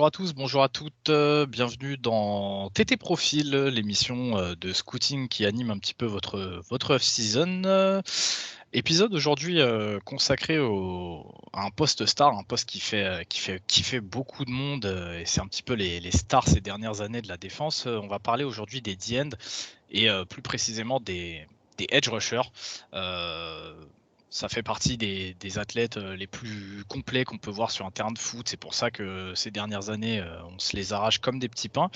Bonjour à tous, bonjour à toutes, bienvenue dans TT Profil, l'émission, de scouting qui anime un petit peu votre off-season. Épisode aujourd'hui, consacré à un poste star, un poste qui fait beaucoup de monde, et c'est un petit peu les stars ces dernières années de la défense. On va parler aujourd'hui des D-end et plus précisément des edge rushers. Heu, Ça fait partie des athlètes, les plus complets qu'on peut voir sur un terrain de foot. C'est pour ça que ces dernières années, on se les arrache comme des petits pains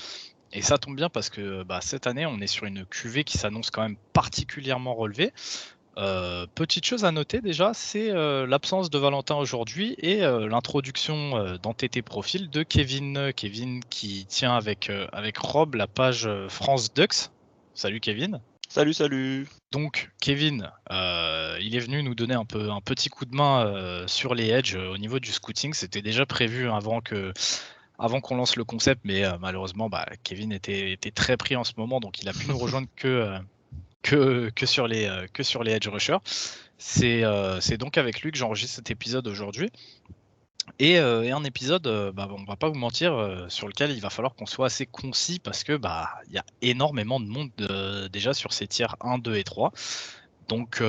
et ça tombe bien parce que, bah, cette année, on est sur une cuvée qui s'annonce quand même particulièrement relevée. Petite chose à noter déjà, c'est, l'absence de Valentin aujourd'hui et l'introduction, dans TT Profil de Kevin, Kevin qui tient avec Rob la page, France Ducks. Salut Kevin. Salut, salut. Donc Kevin, il est venu nous donner un petit coup de main, sur les edges, au niveau du scouting. C'était déjà prévu avant qu'on lance le concept, mais malheureusement, bah, Kevin était très pris en ce moment, donc il a pu nous rejoindre que sur les edge rushers. C'est donc avec lui que j'enregistre cet épisode aujourd'hui et un épisode, bah, on va pas vous mentir, sur lequel il va falloir qu'on soit assez concis parce que, bah, il y a énormément de monde, déjà sur ces tiers 1, 2 et 3. Donc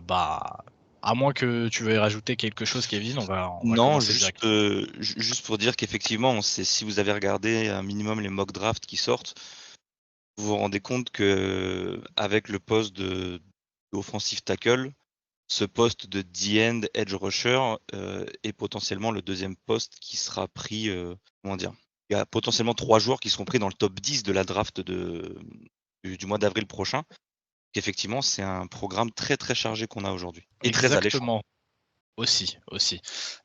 bah, à moins que tu veuilles rajouter quelque chose Kevin, on va Non, commencer juste, direct. juste pour dire qu'effectivement, si vous avez regardé un minimum les mock drafts qui sortent, vous vous rendez compte que avec le poste de offensive tackle, ce poste de D-end edge rusher est potentiellement le deuxième poste qui sera pris, comment dire? Il y a potentiellement 3 joueurs qui seront pris dans le top 10 de la draft du mois d'avril prochain. Effectivement, c'est un programme très, très chargé qu'on a aujourd'hui et très alléchant. Exactement, aussi.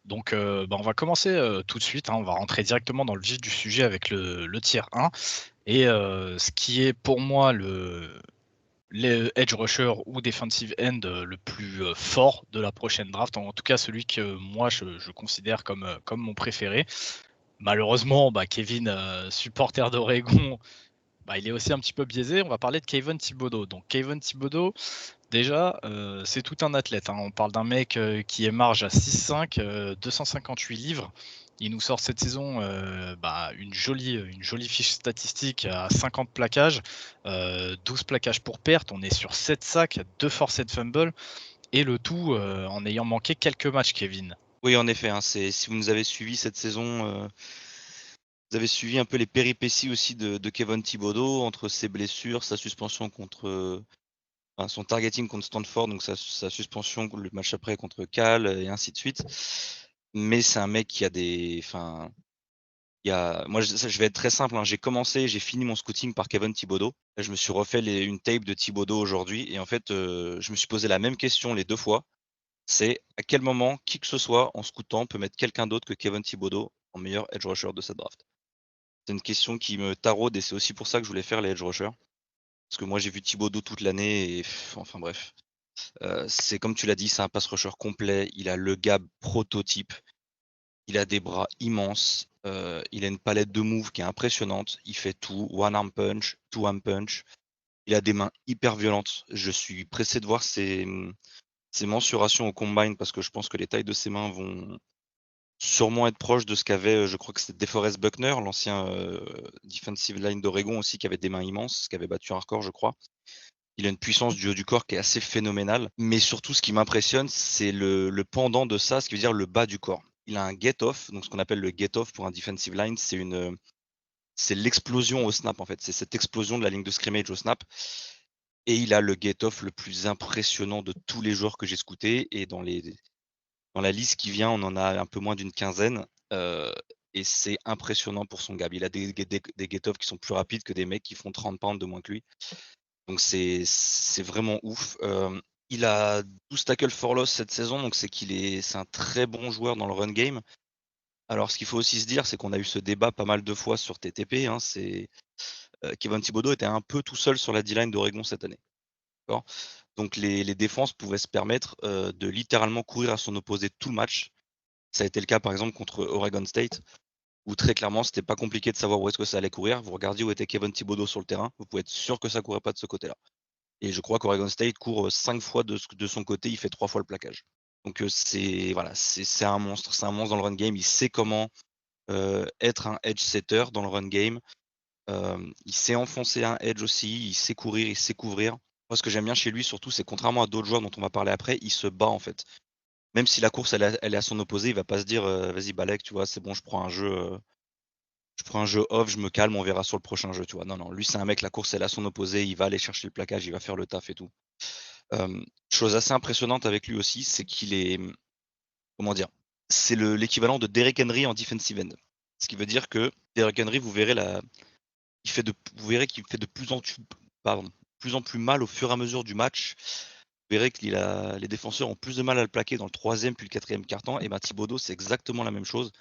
Donc bah, on va commencer, tout de suite, hein, on va rentrer directement dans le vif du sujet avec le tiers 1 et ce qui est pour moi le edge rusher ou defensive end, le plus, fort de la prochaine draft, en tout cas celui que moi je considère comme mon préféré. Malheureusement, bah, Kevin, supporter d'Oregon, bah, il est aussi un petit peu biaisé. On va parler de Kayvon Thibodeaux. Donc Kayvon Thibodeaux, déjà, c'est tout un athlète, hein. On parle d'un mec, qui émarge à 6'5", 258 livres. Il nous sort cette saison, bah, une jolie fiche statistique à 50 plaquages, 12 plaquages pour perte. On est sur 7 sacs, 2 forcés de fumble et le tout, en ayant manqué quelques matchs, Kevin. Oui, en effet, hein, si vous nous avez suivis cette saison, vous avez suivi un peu les péripéties aussi de Kayvon Thibodeaux entre ses blessures, sa suspension contre, enfin son targeting contre Stanford, donc sa suspension le match après contre Cal et ainsi de suite. Mais c'est un mec qui a des enfin, il y a moi je vais être très simple, hein, j'ai fini mon scouting par Kayvon Thibodeaux. Je me suis refait une tape de Thibodeaux aujourd'hui et en fait, je me suis posé la même question les 2 fois. C'est à quel moment qui que ce soit en scoutant peut mettre quelqu'un d'autre que Kayvon Thibodeaux en meilleur edge rusher de cette draft? C'est une question qui me taraude et c'est aussi pour ça que je voulais faire les edge rushers. Parce que moi j'ai vu Thibodeau toute l'année et enfin bref. C'est comme tu l'as dit, c'est un pass rusher complet, il a le gab prototype, il a des bras immenses, il a une palette de moves qui est impressionnante, il fait tout, one arm punch, two arm punch, il a des mains hyper violentes. Je suis pressé de voir ses mensurations au combine parce que je pense que les tailles de ses mains vont sûrement être proches de ce qu'avait, je crois que c'était DeForest Buckner, l'ancien, defensive line d'Oregon aussi qui avait des mains immenses, qui avait battu un record je crois. Il a une puissance du haut du corps qui est assez phénoménale, mais surtout ce qui m'impressionne, c'est le pendant de ça, ce qui veut dire le bas du corps. Il a un get off, donc ce qu'on appelle le get off pour un defensive line, c'est l'explosion au snap en fait, c'est cette explosion de la ligne de scrimmage au snap et il a le get off le plus impressionnant de tous les joueurs que j'ai scoutés et dans la liste qui vient, on en a un peu moins d'une quinzaine, et c'est impressionnant pour son gab. Il a des get off qui sont plus rapides que des mecs qui font 30 pounds de moins que lui. Donc c'est vraiment ouf. Il a 12 tackles for loss cette saison, donc c'est un très bon joueur dans le run game. Alors ce qu'il faut aussi se dire, c'est qu'on a eu ce débat pas mal de fois sur TTP, hein, Kayvon Thibodeaux était un peu tout seul sur la D-line d'Oregon cette année, d'accord? Donc les défenses pouvaient se permettre, de littéralement courir à son opposé tout le match. Ça a été le cas par exemple contre Oregon State, où très clairement c'était pas compliqué de savoir où est-ce que ça allait courir. Vous regardiez où était Kayvon Thibodeaux sur le terrain, vous pouvez être sûr que ça courait pas de ce côté-là. Et je crois qu'Oregon State court 5 fois de son côté, il fait 3 fois le plaquage. Donc c'est voilà, c'est un monstre dans le run game. Il sait comment être un edge setter dans le run game. Il sait enfoncer un edge aussi, il sait courir, il sait couvrir. Moi, ce que j'aime bien chez lui surtout, c'est contrairement à d'autres joueurs dont on va parler après, il se bat en fait. Même si la course elle est à son opposé, il va pas se dire, «Vas-y Balek, tu vois, c'est bon, je prends un jeu off, je me calme, on verra sur le prochain jeu», tu vois? Non, non, lui c'est un mec, la course elle est à son opposé, il va aller chercher le plaquage, il va faire le taf et tout. Chose assez impressionnante avec lui aussi, c'est qu'il est, comment dire? C'est l'équivalent de Derrick Henry en defensive end. Ce qui veut dire que Derrick Henry, vous verrez qu'il fait de plus en plus mal au fur et à mesure du match. Vous verrez que les défenseurs ont plus de mal à le plaquer dans le troisième puis le quatrième quart-temps. Et ben Thibodeau, c'est exactement la même chose.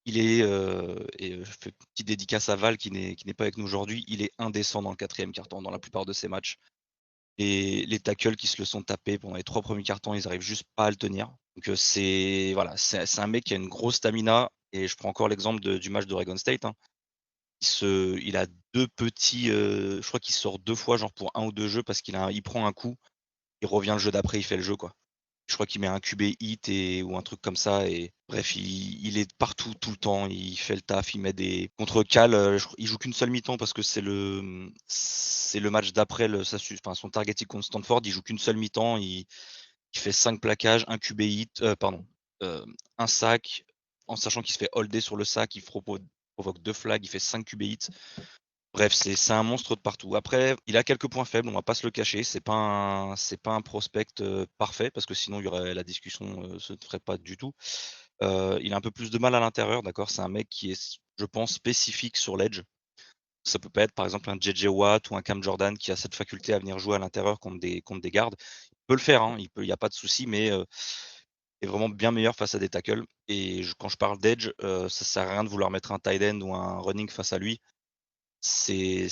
Il est, je fais une petite dédicace à Val qui n'est pas avec nous aujourd'hui. Il est indécent dans le quatrième quart-temps dans la plupart de ses matchs. Et les tackles qui se le sont tapés pendant les 3 premiers cartons, ils arrivent juste pas à le tenir. Donc c'est voilà, c'est un mec qui a une grosse stamina et je prends encore l'exemple du match d'Oregon State, hein. Il a 2 petits, je crois qu'il sort 2 fois genre pour un ou 2 jeux parce il prend un coup, il revient le jeu d'après, il fait le jeu, quoi. Je crois qu'il met un QB hit ou un truc comme ça et bref, il est partout tout le temps, il fait le taf, il met des contre Cal, il joue qu'une seule mi-temps parce que c'est le match d'après son targeting contre Stanford, il joue qu'une seule mi-temps, il fait 5 plaquages, un QB hit, pardon, 1 sac, en sachant qu'il se fait holder sur le sac, il provoque 2 flags, il fait 5 QB hits. Bref, c'est un monstre de partout. Après, il a quelques points faibles, on va pas se le cacher. C'est pas un prospect, parfait parce que sinon il y aurait la discussion, se ferait pas du tout. Il a un peu plus de mal à l'intérieur, d'accord? C'est un mec qui est je pense spécifique sur l'edge. Ça peut pas être par exemple un JJ Watt ou un Cam Jordan qui a cette faculté à venir jouer à l'intérieur contre des gardes. Il peut le faire, hein, il y a pas de souci, mais est vraiment bien meilleur face à des tackles et quand je parle d'edge, ça sert à rien de vouloir mettre un tight end ou un running face à lui. C'est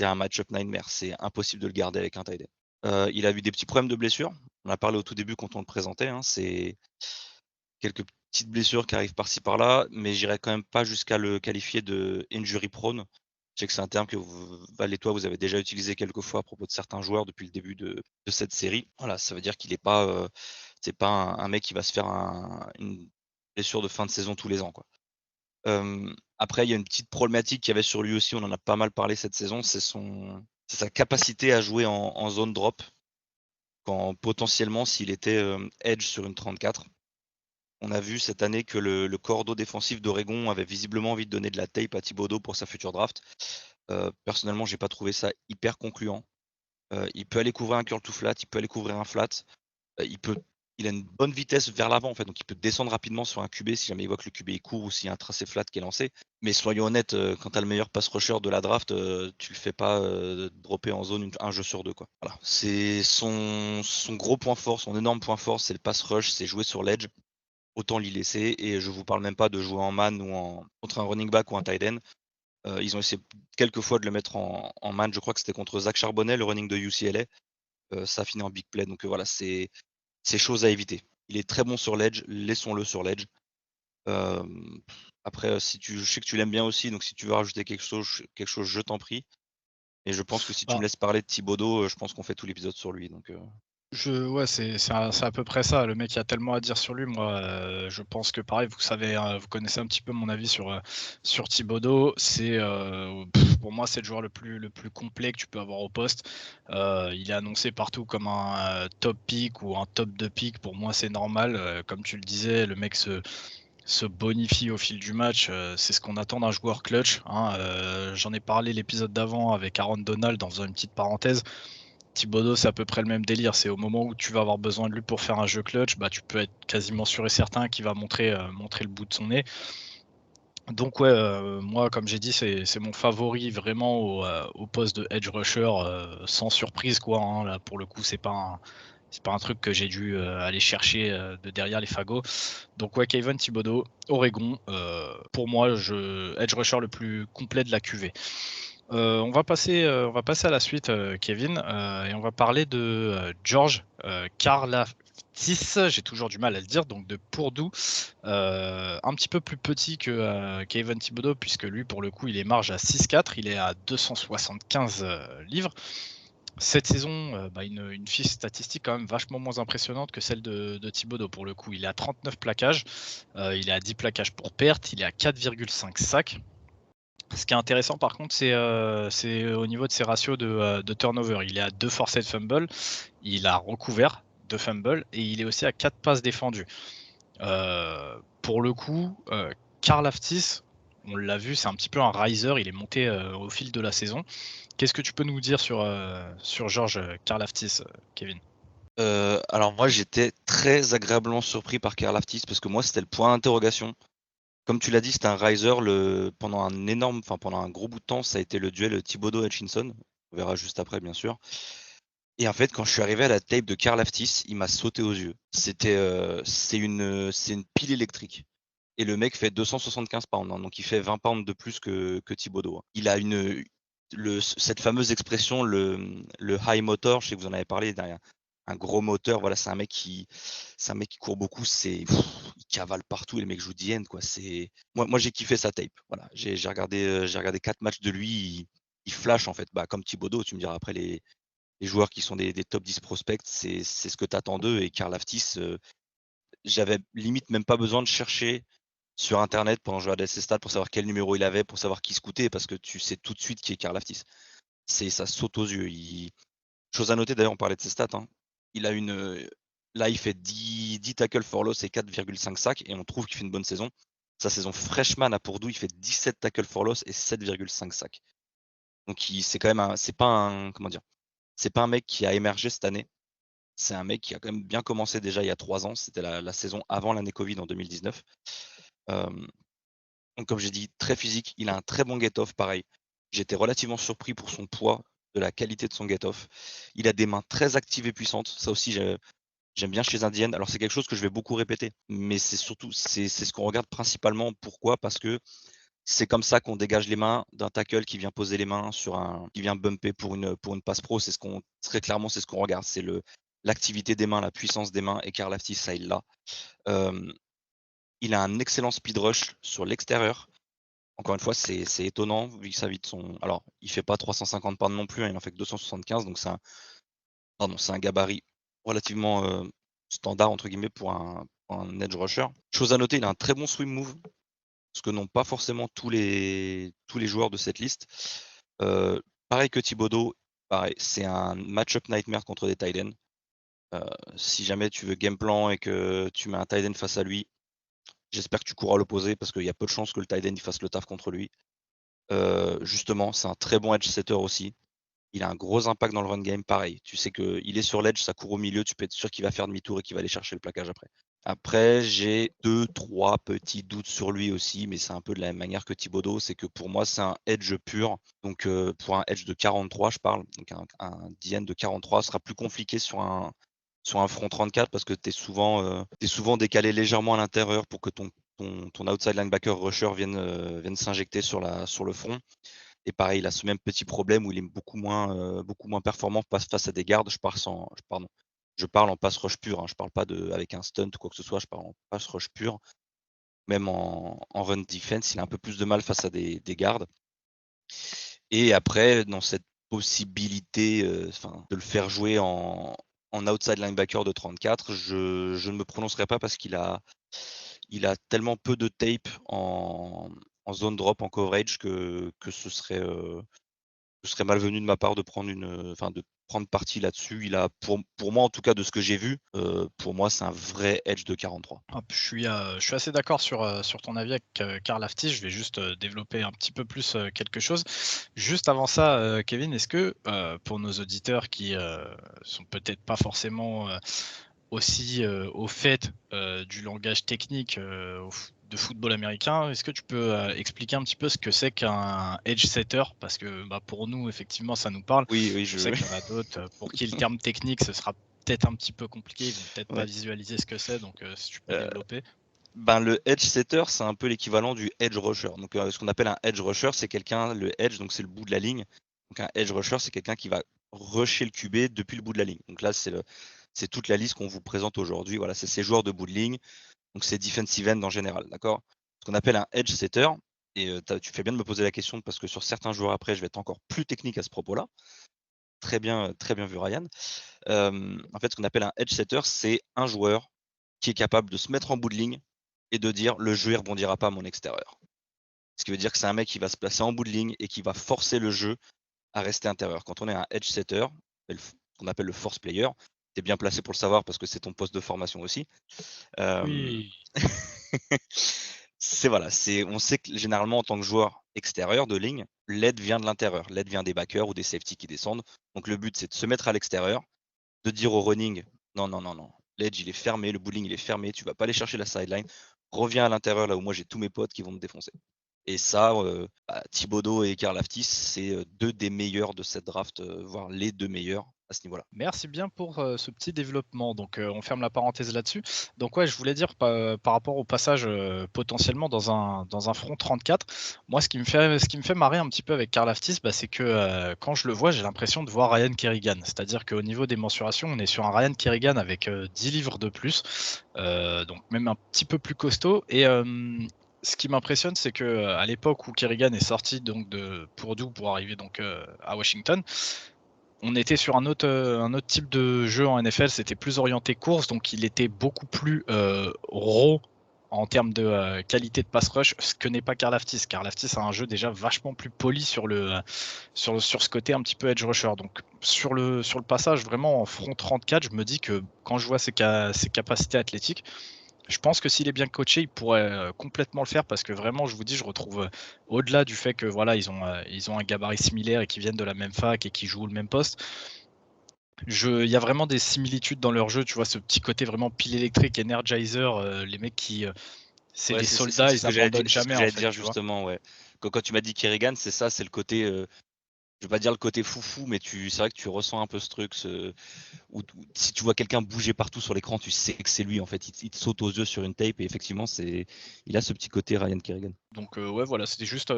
un match-up nightmare, c'est impossible de le garder avec un tight end. Il a eu des petits problèmes de blessures. On a parlé au tout début quand on le présentait, hein, c'est quelques petites blessures qui arrivent par-ci par-là, mais j'irai quand même pas jusqu'à le qualifier de injury prone. Je sais que c'est un terme que Val et toi, vous avez déjà utilisé quelques fois à propos de certains joueurs depuis le début de cette série. Voilà, ça veut dire qu'il est pas, c'est pas un mec qui va se faire une blessure de fin de saison tous les ans, quoi. Après, il y a une petite problématique qu'il y avait sur lui aussi, on en a pas mal parlé cette saison, c'est sa capacité à jouer en zone drop, quand potentiellement s'il était, edge sur une 34. On a vu cette année que le cordeau défensif d'Oregon avait visiblement envie de donner de la tape à Thibodeau pour sa future draft. Personnellement, j'ai pas trouvé ça hyper concluant. Il peut aller couvrir un curl to flat, il peut aller couvrir un flat, il peut il a une bonne vitesse vers l'avant en fait, donc il peut descendre rapidement sur un QB si jamais il voit que le QB est court ou s'il y a un tracé flat qui est lancé. Mais soyons honnêtes, quand tu as le meilleur pass rusher de la draft, tu le fais pas, dropper en zone un jeu sur deux, quoi. Voilà. C'est son gros point fort, son énorme point fort, c'est le pass rush, c'est jouer sur l'edge. Autant l'y laisser et je vous parle même pas de jouer en man ou contre un running back ou un tight end. Ils ont essayé quelques fois de le mettre en man, je crois que c'était contre Zach Charbonnet, le running de UCLA. Ça a fini en big play, donc voilà, c'est chose à éviter. Il est très bon sur l'edge, laissons-le sur l'edge. Après, je sais que tu l'aimes bien aussi, donc si tu veux rajouter quelque chose, je t'en prie. Et je pense que si tu me Bah, laisses parler de Thibodeau, je pense qu'on fait tout l'épisode sur lui. Donc, ouais, c'est à peu près ça. Le mec, il y a tellement à dire sur lui. Moi, je pense que pareil, vous savez, vous connaissez un petit peu mon avis sur Thibodeau. Pour moi, c'est le joueur le plus complet que tu peux avoir au poste. Il est annoncé partout comme un, top pick ou un top 2 pick. Pour moi, c'est normal. Comme tu le disais, le mec se bonifie au fil du match, c'est ce qu'on attend d'un joueur clutch, hein. J'en ai parlé l'épisode d'avant avec Aaron Donald dans une petite parenthèse. Thibodeau, c'est à peu près le même délire. C'est au moment où tu vas avoir besoin de lui pour faire un jeu clutch, bah, tu peux être quasiment sûr et certain qu'il va montrer le bout de son nez. Donc ouais, moi, comme j'ai dit, c'est mon favori vraiment au poste de edge rusher, sans surprise quoi, hein. Là, pour le coup, c'est pas un truc que j'ai dû, aller chercher, de derrière les fagots. Donc ouais, Kayvon Thibodeau, Oregon, pour moi, edge rusher le plus complet de la QV. On va passer à la suite, Kevin, et on va parler de, George, Karlaftis, j'ai toujours du mal à le dire, donc de Purdue. Un petit peu plus petit que, Kayvon Thibodeau, puisque lui, pour le coup, il est marge à 6'4", il est à 275 livres. Cette saison, une fiche statistique quand même vachement moins impressionnante que celle de Thibodeau pour le coup. Il est à 39 plaquages, il est à 10 plaquages pour perte, il est à 4,5 sacs. Ce qui est intéressant par contre, c'est au niveau de ses ratios de turnover. Il est à 2 forcés de fumble, il a recouvert 2 fumbles et il est aussi à 4 passes défendues. Pour le coup, Karlaftis, on l'a vu, c'est un petit peu un riser, il est monté, au fil de la saison. Qu'est-ce que tu peux nous dire sur Georges Karlaftis, Kevin? Alors moi j'étais très agréablement surpris par Karlaftis parce que moi c'était le point d'interrogation. Comme tu l'as dit, c'était un riser pendant un gros bout de temps, ça a été le duel Thibodeau-Hutchinson. On verra juste après bien sûr. Et en fait, quand je suis arrivé à la tape de Karlaftis, il m'a sauté aux yeux. C'est une pile électrique. Et le mec fait 275 pounds, hein, donc il fait 20 pounds de plus que Thibodeau, hein. Il a cette fameuse expression, le high motor, je sais que vous en avez parlé derrière. Un gros moteur, voilà, c'est un mec qui court beaucoup, il cavale partout et le mec joue the end, quoi. Moi j'ai kiffé sa tape. Voilà, j'ai regardé 4 matchs de lui, il flash en fait, comme Thibodeau, tu me diras après les joueurs qui sont des top 10 prospects, c'est ce que tu attends d'eux. Et Karlaftis, j'avais limite même pas besoin de chercher sur internet pendant que je regardais ses stats pour savoir quel numéro il avait, pour savoir qui scoutait, parce que tu sais tout de suite qui est Karlaftis. Ça saute aux yeux. Chose à noter d'ailleurs, on parlait de ses stats, hein. Il a là il fait 10 tackles for loss et 4,5 sacs et on trouve qu'il fait une bonne saison. Sa saison freshman à Purdue, il fait 17 tackles for loss et 7,5 sacs. Donc c'est quand même c'est pas un, comment dire, c'est pas un mec qui a émergé cette année. C'est un mec qui a quand même bien commencé déjà il y a 3 ans. C'était la saison avant l'année Covid en 2019. Donc comme j'ai dit, très physique. Il a un très bon get-off, pareil. J'étais relativement surpris pour son poids, de la qualité de son get-off. Il a des mains très actives et puissantes. Ça aussi, j'aime bien chez Indienne. Alors c'est quelque chose que je vais beaucoup répéter, mais c'est surtout c'est ce qu'on regarde principalement. Pourquoi? Parce que c'est comme ça qu'on dégage les mains d'un tackle qui vient poser les mains qui vient bumper pour une passe pro. Très clairement, c'est ce qu'on regarde. C'est l'activité des mains, la puissance des mains. Et Karlaftis, ça, il l'a. Il a un excellent speed rush sur l'extérieur. Encore une fois, c'est étonnant vu que ça vite son. Alors, il fait pas 350 pounds non plus, hein, il en fait que 275, donc c'est un gabarit relativement standard entre guillemets pour un edge rusher. Chose à noter, il a un très bon swim move, ce que n'ont pas forcément tous les joueurs de cette liste. Pareil que Thibodeau, pareil, c'est un match-up nightmare contre des tight ends. Si jamais tu veux game plan et que tu mets un tight end face à lui, j'espère que tu cours à l'opposé parce qu'il y a peu de chances que le tight end il fasse le taf contre lui. Justement, c'est un très bon edge setter aussi. Il a un gros impact dans le run game, pareil. Tu sais qu'il est sur l'edge, ça court au milieu, tu peux être sûr qu'il va faire demi-tour et qu'il va aller chercher le plaquage après. Après, j'ai 2-3 petits doutes sur lui aussi, mais c'est un peu de la même manière que Thibodeau. C'est que pour moi, c'est un edge pur. Donc, pour un edge de 43, je parle. Donc, un DN de 43 sera plus compliqué sur un front 34 parce que tu es souvent décalé légèrement à l'intérieur pour que ton outside linebacker rusher vienne s'injecter sur le front. Et pareil, il a ce même petit problème où il est beaucoup moins performant face à des gardes. Je parle en pass rush pur, hein. Je parle pas avec un stunt ou quoi que ce soit. Je parle en pass rush pur. Même en run defense, il a un peu plus de mal face à des gardes. Et après, dans cette possibilité de le faire jouer en outside linebacker de 34, je ne me prononcerai pas parce qu'il a tellement peu de tape en zone drop, en coverage que ce serait malvenu de ma part de prendre parti là-dessus. Il a pour moi en tout cas de ce que j'ai vu, pour moi c'est un vrai edge de 43. Hop, je suis assez d'accord sur ton avis avec, Karl Aftis. Je vais juste, développer un petit peu plus, quelque chose. Juste avant ça, Kevin, est-ce que, pour nos auditeurs qui, sont peut-être pas forcément, aussi, au fait, du langage technique, de football américain, est-ce que tu peux, expliquer un petit peu ce que c'est qu'un edge setter? Parce que, pour nous, effectivement, ça nous parle. Oui, oui, Je sais qu'il y en a d'autres, pour qui le terme technique, ce sera peut-être un petit peu compliqué. Ils vont peut-être pas ouais. visualiser ce que c'est, donc si tu peux Heu, développer. le edge setter, c'est un peu l'équivalent du edge rusher. Donc, ce qu'on appelle un edge rusher, c'est quelqu'un le edge, donc c'est le bout de la ligne. Donc un edge rusher, c'est quelqu'un qui va rusher le QB depuis le bout de la ligne. Donc là, c'est toute la liste qu'on vous présente aujourd'hui. Voilà, c'est ces joueurs de bout de ligne. Donc c'est defensive end en général, d'accord? Ce qu'on appelle un edge setter, et tu fais bien de me poser la question parce que sur certains joueurs après, je vais être encore plus technique à ce propos-là. très bien vu Ryan. En fait, ce qu'on appelle un edge setter, c'est un joueur qui est capable de se mettre en bout de ligne et de dire: «Le jeu, il rebondira pas à mon extérieur». Ce qui veut dire que c'est un mec qui va se placer en bout de ligne et qui va forcer le jeu à rester intérieur. Quand on est un edge setter, qu'on appelle le force player, tu es bien placé pour le savoir parce que c'est ton poste de formation aussi. Hem, Oui. voilà, on sait que généralement en tant que joueur extérieur de ligne, l'aide vient de l'intérieur. L'aide vient des backers ou des safeties qui descendent. Donc le but, c'est de se mettre à l'extérieur, de dire au running: «Non, non, non, non, l'edge il est fermé, le bowling il est fermé, tu vas pas aller chercher la sideline, reviens à l'intérieur là où moi j'ai tous mes potes qui vont me défoncer». Et ça, Thibodeau et Karlaftis, c'est, 2 des meilleurs de cette draft, voire les 2 meilleurs à ce niveau-là. Merci bien pour, ce petit développement. Donc, on ferme la parenthèse là-dessus. Donc ouais, je voulais dire par rapport au passage, potentiellement dans un front 34, moi ce qui me fait marrer un petit peu avec Karlaftis, bah, c'est que, quand je le vois, j'ai l'impression de voir Ryan Kerrigan. C'est-à-dire qu'au niveau des mensurations, on est sur un Ryan Kerrigan avec, 10 livres de plus, donc même un petit peu plus costaud et ce qui m'impressionne, c'est qu'à l'époque où Kerrigan est sorti donc de Purdue pour arriver donc, à Washington, on était sur un autre type de jeu en NFL, c'était plus orienté course, donc il était beaucoup plus, raw en termes de, qualité de pass rush, ce que n'est pas Karlaftis. Karlaftis a un jeu déjà vachement plus poli sur ce côté un petit peu edge rusher. Donc sur le passage vraiment en front 34, je me dis que quand je vois ses capacités athlétiques, je pense que s'il est bien coaché, il pourrait, complètement le faire parce que vraiment, je vous dis, je retrouve, au-delà du fait que voilà, ils ont un gabarit similaire et qu'ils viennent de la même fac et qu'ils jouent le même poste. Il y a vraiment des similitudes dans leur jeu, tu vois? Ce petit côté vraiment pile électrique, energizer, les mecs qui, c'est Ouais, des c'est soldats, ce ils que j'allais dire abandonnent c'est ce que jamais en j'allais fait, dire tu vois? justement, ouais. Quand tu m'as dit Kerrigan, c'est ça, c'est le côté, je vais pas dire le côté foufou, mais c'est vrai que tu ressens un peu ce truc, où si tu vois quelqu'un bouger partout sur l'écran, tu sais que c'est lui en fait, il te saute aux yeux sur une tape et effectivement, il a ce petit côté Ryan Kerrigan. Donc ouais, voilà, c'était juste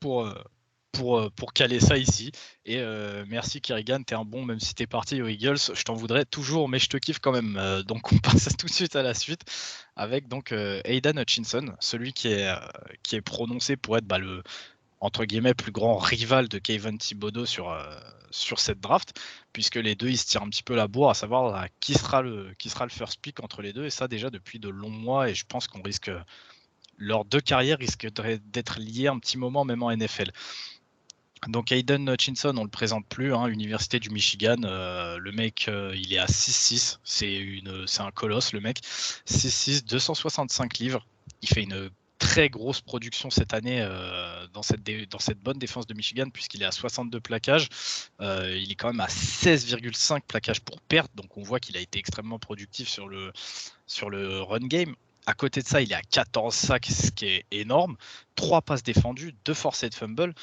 pour caler ça ici et merci Kerrigan, tu es un bon même si tu es parti aux Eagles, je t'en voudrais toujours, mais je te kiffe quand même, donc on passe tout de suite à la suite avec donc, Aidan Hutchinson, celui qui est prononcé pour être, bah, le entre guillemets «plus grand rival» de Kayvon Thibodeau sur cette draft, puisque les 2 ils se tirent un petit peu la bourre à savoir, qui sera le first pick entre les 2 et ça déjà depuis de longs mois et je pense qu'on risque, leurs 2 carrières risqueraient d'être liées un petit moment même en NFL. Donc Hayden Hutchinson, on le présente plus, hein, Université du Michigan, le mec, il est à 6'6", c'est un colosse le mec. 6'6", 265 livres. Il fait une très grosse production cette année, dans cette bonne défense de Michigan puisqu'il est à 62 plaquages. Il est quand même à 16,5 plaquages pour perte, donc on voit qu'il a été extrêmement productif sur le run game. À côté de ça, il est à 14 sacs, ce qui est énorme. 3 passes défendues, 2 forcés de fumble.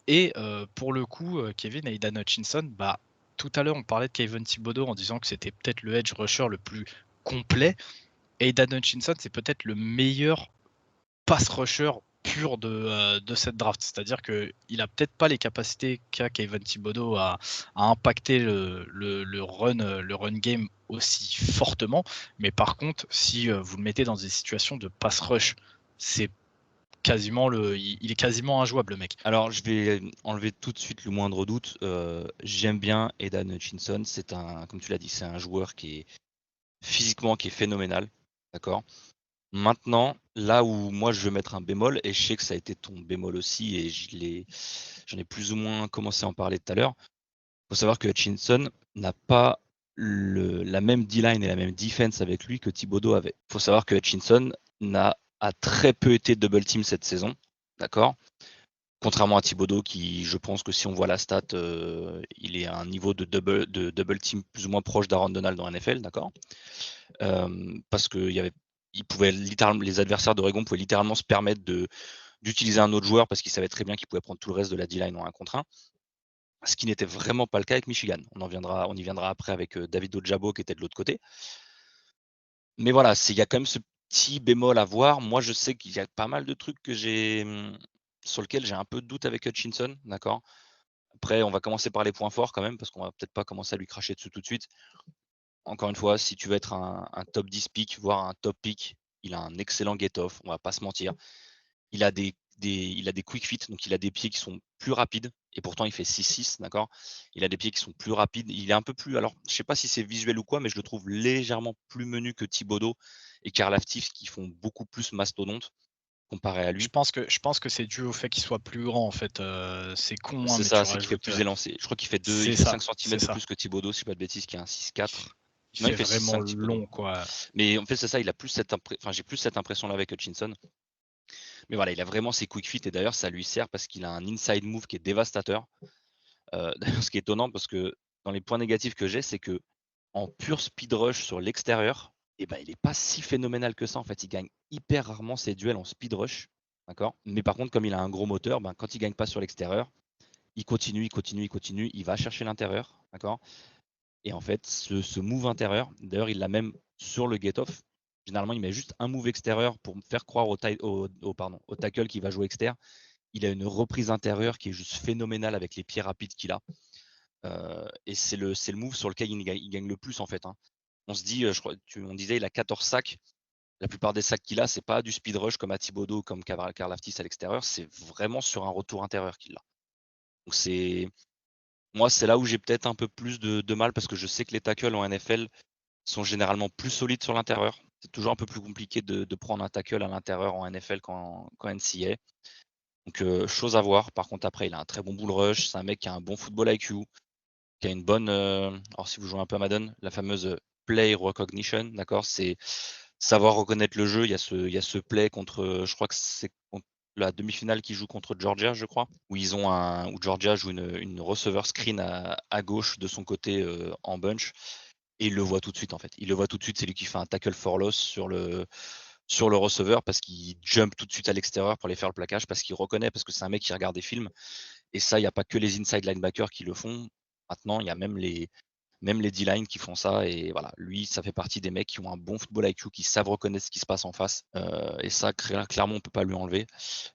Et pour le coup, Kevin Aidan Hutchinson, bah, tout à l'heure, on parlait de Kayvon Thibodeau en disant que c'était peut-être le edge rusher le plus complet. Aidan Hutchinson, c'est peut-être le meilleur pass rusher pur de cette draft. C'est-à-dire qu'il a peut-être pas les capacités qu'a Kayvon Thibodeau à impacter le run game aussi fortement. Mais par contre, si vous le mettez dans des situations de pass rush, c'est il est quasiment injouable, le mec. Alors je vais enlever tout de suite le moindre doute, j'aime bien Aidan Hutchinson, comme tu l'as dit, c'est un joueur qui est physiquement qui est phénoménal, d'accord? Maintenant, là où moi je veux mettre un bémol et je sais que ça a été ton bémol aussi et j'en ai plus ou moins commencé à en parler tout à l'heure. Faut savoir que Hutchinson n'a pas la même D-line et la même defense avec lui que Thibodeau avait. Faut savoir que Hutchinson a très peu été double team cette saison, d'accord? Contrairement à Thibodeau qui, je pense que si on voit la stat, il est à un niveau de double team plus ou moins proche d'Aaron Donald dans NFL, d'accord? Parce que les adversaires d'Oregon pouvaient littéralement se permettre d'utiliser un autre joueur parce qu'ils savaient très bien qu'ils pouvaient prendre tout le reste de la D-line en 1 contre 1. Ce qui n'était vraiment pas le cas avec Michigan. On y viendra après avec David Ojabo qui était de l'autre côté. Mais voilà, il y a quand même ce petit bémol à voir. Moi, je sais qu'il y a pas mal de trucs sur lesquels j'ai un peu de doute avec Hutchinson, d'accord? Après, on va commencer par les points forts quand même, parce qu'on va peut-être pas commencer à lui cracher dessus tout de suite. Encore une fois, si tu veux être un top 10 pick, voire un top pick, il a un excellent get-off, on va pas se mentir. Il a des quick feet, donc il a des pieds qui sont plus rapides et pourtant il fait 6'6", d'accord? Il a des pieds qui sont plus rapides. Il est un peu plus, alors je sais pas si c'est visuel ou quoi, mais je le trouve légèrement plus menu que Thibodeau et Karlaftis qui font beaucoup plus mastodonte comparé à Je lui. pense que je pense que c'est dû au fait qu'il soit plus grand en fait, c'est con, hein, C'est mais tu ça, c'est qu'il fait rajoutes, plus élancé. Je crois qu'il fait il c'est fait ça, 5 c'est centimètres de ça. plus que Thibodeau, si je dis pas de bêtises, qui est un Il f 6'4". il Non, il fait fait vraiment 6'5 Thibodeau. long quoi. Mais en fait, c'est ça, il a plus cette j'ai plus cette impression-là avec Hutchinson. Mais voilà, il a vraiment ses quick feet et d'ailleurs ça lui sert parce qu'il a un inside move qui est dévastateur. D'ailleurs, ce qui est étonnant parce que dans les points négatifs que j'ai, c'est que en pur speed rush sur l'extérieur, et ben, il est pas si phénoménal que ça en fait. Il gagne hyper rarement ses duels en speed rush, d'accord? Mais par contre, comme il a un gros moteur, ben, quand il gagne pas sur l'extérieur, il continue, il continue, il continue, il va chercher l'intérieur, d'accord? Et en fait, ce move intérieur, d'ailleurs, il l'a même sur le get-off. Généralement, il met juste un move extérieur pour me faire croire au tackle qui va jouer extérieur. Il a une reprise intérieure qui est juste phénoménale avec les pieds rapides qu'il a. Et c'est le move sur lequel il gagne le plus en fait, hein. On se dit, on disait, il a 14 sacs. La plupart des sacs qu'il a, c'est pas du speed rush comme à Thibodeau, comme Karlaftis à l'extérieur, c'est vraiment sur un retour intérieur qu'il a. Donc moi, c'est là où j'ai peut-être un peu plus de mal parce que je sais que les tackles en NFL sont généralement plus solides sur l'intérieur. C'est toujours un peu plus compliqué de prendre un tackle à l'intérieur en NFL qu'en NCA. Donc, chose à voir. Par contre, après, il a un très bon bull rush. C'est un mec qui a un bon football IQ, qui a une bonne. Alors, si vous jouez un peu à Madden, la fameuse play recognition, d'accord? C'est savoir reconnaître le jeu. Il y a ce play contre, je crois que c'est contre la demi-finale qui joue contre Georgia, je crois, où où Georgia joue une receveur screen à gauche de son côté en bunch. Et il le voit tout de suite en fait. Il le voit tout de suite, c'est lui qui fait un tackle for loss sur le receveur parce qu'il jump tout de suite à l'extérieur pour aller faire le plaquage, parce qu'il reconnaît, parce que c'est un mec qui regarde des films. Et ça, il n'y a pas que les inside linebackers qui le font. Maintenant, il y a même les D-line qui font ça. Et voilà, lui, ça fait partie des mecs qui ont un bon football IQ, qui savent reconnaître ce qui se passe en face. Et ça, clairement, on peut pas lui enlever.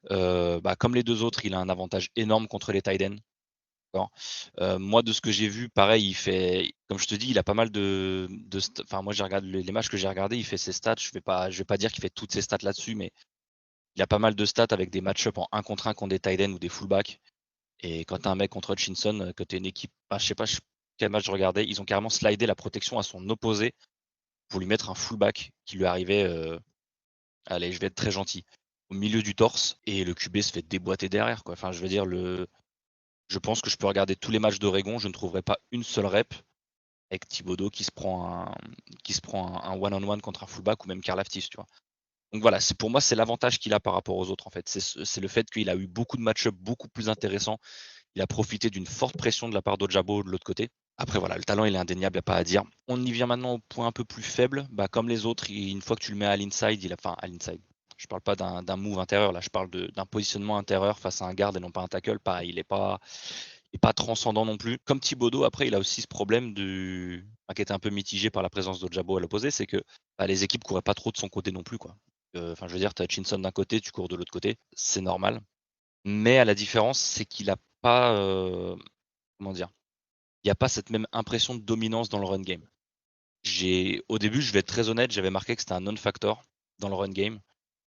Comme les deux autres, il a un avantage énorme contre les tight ends. Moi, de ce que j'ai vu, pareil, comme je te dis, il a pas mal enfin, moi, j'ai regardé les matchs que j'ai regardés, il fait ses stats. Je vais pas dire qu'il fait toutes ses stats là-dessus, mais il a pas mal de stats avec des match-ups en 1 contre 1 contre des tight ends ou des fullbacks. Et quand tu as un mec contre Hutchinson, que tu es une équipe, je sais pas quel match je regardais, ils ont carrément slidé la protection à son opposé pour lui mettre un fullback qui lui arrivait, allez, je vais être très gentil, au milieu du torse, et le QB se fait déboîter derrière, quoi. Enfin, je veux dire, je pense que je peux regarder tous les matchs d'Oregon, je ne trouverai pas une seule rep avec Thibodeau qui se prend un one-on-one contre un fullback ou même Karlaftis, tu vois. Donc voilà, pour moi, c'est l'avantage qu'il a par rapport aux autres, en fait. C'est le fait qu'il a eu beaucoup de match-up beaucoup plus intéressants. Il a profité d'une forte pression de la part d'Ojabo de l'autre côté. Après, voilà, le talent, il est indéniable, il n'y a pas à dire. On y vient maintenant au point un peu plus faible. Comme les autres, une fois que tu le mets à l'inside, enfin, à l'inside. Je parle pas d'un move intérieur, là, je parle d'un positionnement intérieur face à un garde et non pas un tackle. Pareil, il est pas transcendant non plus. Comme Thibodeau, après, il a aussi ce problème qui était un peu mitigé par la présence d'Ojabo à l'opposé, c'est que les équipes couraient pas trop de son côté non plus, quoi. Enfin, je veux dire, tu as Hutchinson d'un côté, tu cours de l'autre côté, c'est normal. Mais à la différence, c'est qu'il a pas, comment dire, il n'y a pas cette même impression de dominance dans le run game. Au début, je vais être très honnête, j'avais marqué que c'était un non-factor dans le run game.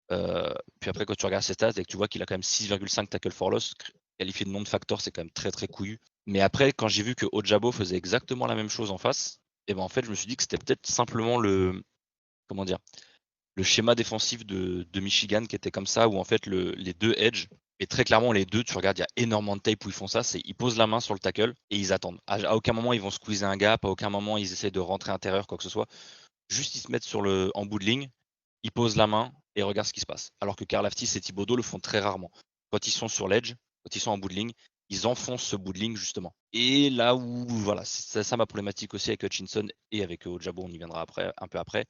Puis après, quand tu regardes ses stats et que tu vois qu'il a quand même 6,5 tackle for loss, qualifié de non-factor, c'est quand même très très couillu. Mais après, quand j'ai vu que Ojabo faisait exactement la même chose en face, et ben en fait, je me suis dit que c'était peut-être simplement comment dire, le schéma défensif de Michigan qui était comme ça, où en fait les deux edge, et très clairement les deux, tu regardes, il y a énormément de tape où ils font ça, c'est ils posent la main sur le tackle et ils attendent. À aucun moment ils vont squeezer un gap, à aucun moment ils essaient de rentrer intérieur, quoi que ce soit. Juste ils se mettent en bout de ligne, ils posent la main et regardent ce qui se passe. Alors que Karlaftis et Thibodeau le font très rarement. Quand ils sont sur l'edge, quand ils sont en bout de ligne, ils enfoncent ce bout de ligne justement. Et là où, voilà, c'est ça ma problématique aussi avec Hutchinson et avec Ojabo, on y viendra après, un peu après.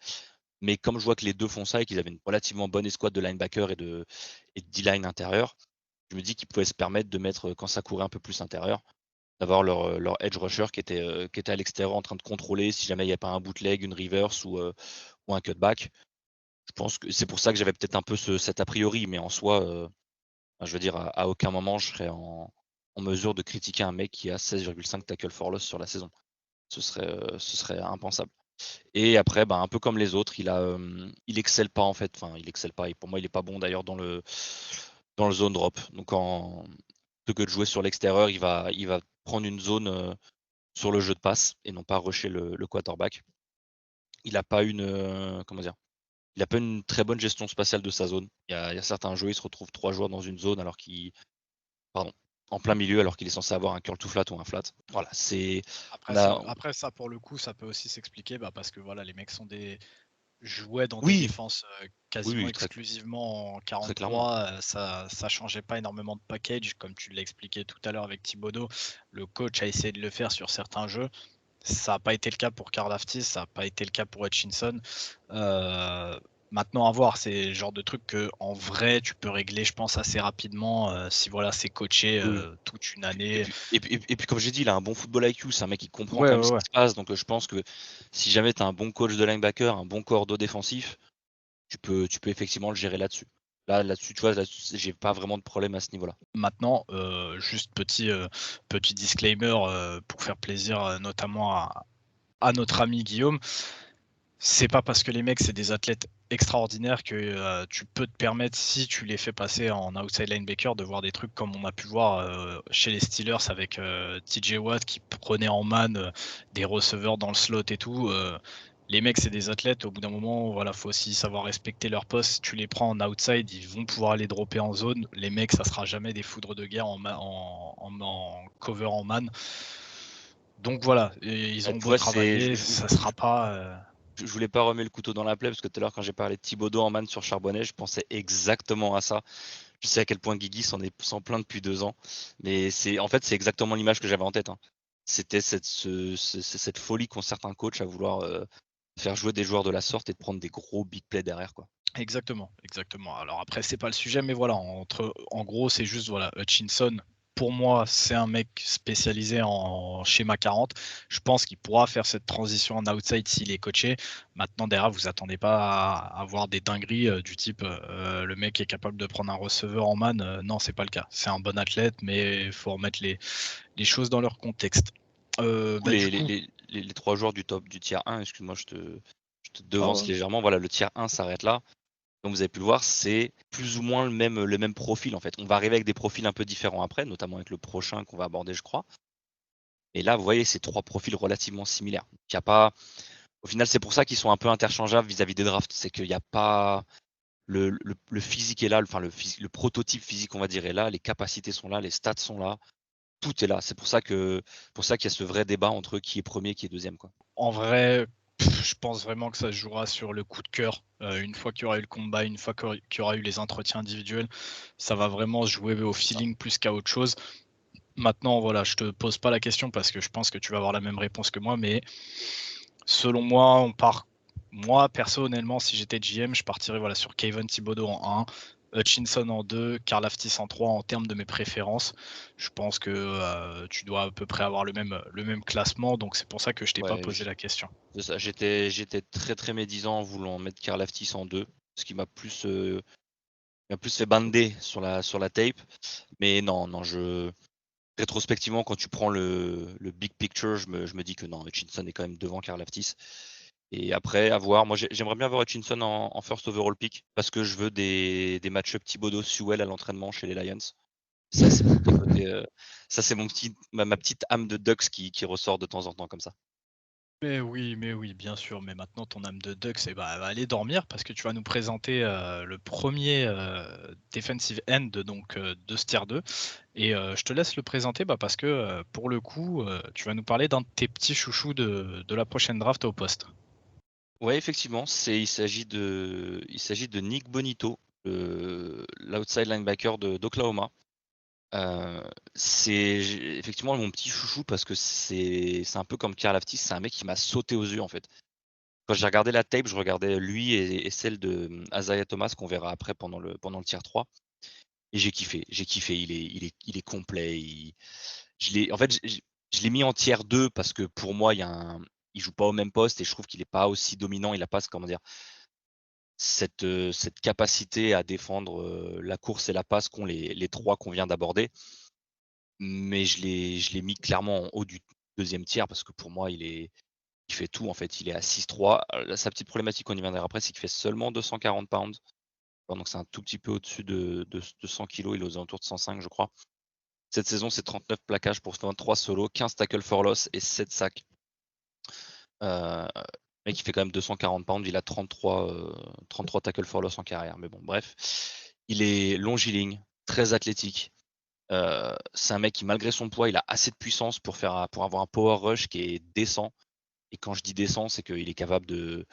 Mais comme je vois que les deux font ça et qu'ils avaient une relativement bonne escouade de linebacker et de D-line intérieur, je me dis qu'ils pouvaient se permettre de mettre, quand ça courait un peu plus intérieur, d'avoir leur edge rusher qui était à l'extérieur en train de contrôler si jamais il n'y a pas un bootleg, une reverse ou un cutback. Je pense que c'est pour ça que j'avais peut-être un peu cet a priori, mais en soi, je veux dire, à aucun moment je serais en mesure de critiquer un mec qui a 16,5 tackle for loss sur la saison. Ce serait impensable. Et après, un peu comme les autres, il excelle pas en fait. Enfin, il excelle pas. Et pour moi, il est pas bon d'ailleurs dans le zone drop. Donc que de jouer sur l'extérieur, il va prendre une zone sur le jeu de passe et non pas rusher le quarterback. Il a pas une, comment dire? Il a pas une très bonne gestion spatiale de sa zone. Il y a certains jeux, il se retrouve 3 joueurs dans une zone alors qu'il pardon, en plein milieu alors qu'il est censé avoir un curl to flat ou un flat. Voilà, c'est on a Après ça, pour le coup, ça peut aussi s'expliquer parce que voilà, les mecs jouaient dans des oui, défenses oui, quasiment oui, exclusivement en très clairement. 43. Ça changeait pas énormément de package, comme tu l'as expliqué tout à l'heure avec Thibodeau. Le coach a essayé de le faire sur certains jeux. Ça n'a pas été le cas pour Karlaftis, ça n'a pas été le cas pour Hutchinson. Maintenant, à voir, c'est le genre de truc que en vrai, tu peux régler, je pense, assez rapidement si voilà, c'est coaché Oui, oui. toute une Et année. puis comme j'ai dit, il a un bon football IQ, c'est un mec qui comprend Ouais, quand même ouais, ce ouais. qui se passe, donc je pense que si jamais tu as un bon coach de linebacker, un bon cordeau défensif, tu peux effectivement le gérer là-dessus. Là-dessus, tu vois, là-dessus, j'ai pas vraiment de problème à ce niveau-là. Maintenant, juste petit disclaimer pour faire plaisir notamment à notre ami Guillaume. C'est pas parce que les mecs, c'est des athlètes extraordinaires que tu peux te permettre, si tu les fais passer en outside linebacker, de voir des trucs comme on a pu voir chez les Steelers avec TJ Watt qui prenait en man des receveurs dans le slot et tout. Les mecs, c'est des athlètes. Au bout d'un moment, voilà, faut aussi savoir respecter leur poste. Si tu les prends en outside, ils vont pouvoir aller dropper en zone. Les mecs, ça sera jamais des foudres de guerre en cover en man. Donc voilà, et ils ont Tu beau vois, c'est travailler, ça sera pas. je voulais pas remettre le couteau dans la plaie parce que tout à l'heure, quand j'ai parlé de Thibodeau en man sur Charbonnet, je pensais exactement à ça. Je sais à quel point Guigui s'en plaint depuis 2 ans, mais en fait, c'est exactement l'image que j'avais en tête, hein. C'était cette folie qu'ont certains coachs à vouloir faire jouer des joueurs de la sorte et de prendre des gros big plays derrière, quoi. Exactement, exactement. Alors après, c'est pas le sujet, mais voilà, en gros, c'est juste, voilà, Hutchinson, pour moi, c'est un mec spécialisé en schéma 40. Je pense qu'il pourra faire cette transition en outside s'il est coaché. Maintenant, derrière, vous attendez pas à avoir des dingueries du type le mec est capable de prendre un receveur en man. Non, c'est pas le cas. C'est un bon athlète, mais il faut remettre les choses dans leur contexte. Du coup, Les 3 joueurs du tiers 1, excuse-moi, je te ah devance ouais. légèrement. Voilà, le tiers 1 s'arrête là. Comme vous avez pu le voir, c'est plus ou moins le même profil, en fait. On va arriver avec des profils un peu différents après, notamment avec le prochain qu'on va aborder, je crois. Et là, vous voyez, c'est 3 profils relativement similaires. Il y a pas Au final, c'est pour ça qu'ils sont un peu interchangeables vis-à-vis des drafts. C'est qu'il y a pas le physique est là, enfin le prototype physique, on va dire, est là, les capacités sont là, les stats sont là, tout est là. C'est pour ça qu'il y a ce vrai débat entre qui est premier, qui est deuxième, quoi. En vrai, je pense vraiment que ça se jouera sur le coup de cœur. Une fois qu'il y aura eu le combat, une fois qu'il y aura eu les entretiens individuels, ça va vraiment se jouer au C'est ça. feeling plus qu'à autre chose. Maintenant, voilà, je te pose pas la question parce que je pense que tu vas avoir la même réponse que moi, mais selon moi, moi, personnellement, si j'étais GM, je partirais voilà, sur Kayvon Thibodeau en 1, Hutchinson en 2, Karlaftis en 3 en termes de mes préférences. Je pense que tu dois à peu près avoir le même classement, donc c'est pour ça que je t'ai pas Ouais, posé la question. c'est ça. J'étais très très médisant en voulant mettre Karlaftis en 2, ce qui m'a plus fait bander sur la tape. Mais non, non, rétrospectivement, quand tu prends le big picture, je me dis que non, Hutchinson est quand même devant Karlaftis. Et après, à voir. Moi, j'aimerais bien avoir Hutchinson en first overall pick parce que je veux des match-up Thibodeau-Sewell à l'entraînement chez les Lions. Ça, c'est mon petit côté. Ça, c'est ma petite âme de Ducks qui ressort de temps en temps comme ça. Mais oui, bien sûr. Mais maintenant, ton âme de Duck, elle va aller dormir parce que tu vas nous présenter le premier defensive end de ce tier 2. Et je te laisse le présenter parce que pour le coup, tu vas nous parler d'un de tes petits chouchous de la prochaine draft au poste. Ouais, effectivement, il s'agit de Nick Bonito, l'outside linebacker d'Oklahoma. C'est effectivement mon petit chouchou parce que c'est un peu comme Karlaftis, c'est un mec qui m'a sauté aux yeux en fait. Quand j'ai regardé la tape, je regardais lui et celle de Isaiah Thomas qu'on verra après pendant le tier 3 et j'ai kiffé, il est complet, en fait, je l'ai mis en tier 2 parce que pour moi, il joue pas au même poste et je trouve qu'il est pas aussi dominant, il a pas comment dire, cette capacité à défendre la course et la passe qu'ont les 3 qu'on vient d'aborder. Mais je l'ai mis clairement en haut du deuxième tiers parce que pour moi, il fait tout en fait. Il est à 6'3". Sa petite problématique, on y viendra après, c'est qu'il fait seulement 240 pounds. Donc c'est un tout petit peu au-dessus de 100 kilos. Il est aux alentours de 105, je crois. Cette saison, c'est 39 plaquages pour 23 solos, 15 tackles for loss et 7 sacs. Mec, il fait quand même 240 pounds, il a 33 tackles for loss en carrière. Mais bon, bref. Il est longiligne, très athlétique. C'est un mec qui, malgré son poids, il a assez de puissance pour avoir un power rush qui est décent. Et quand je dis décent, c'est qu'il est capable de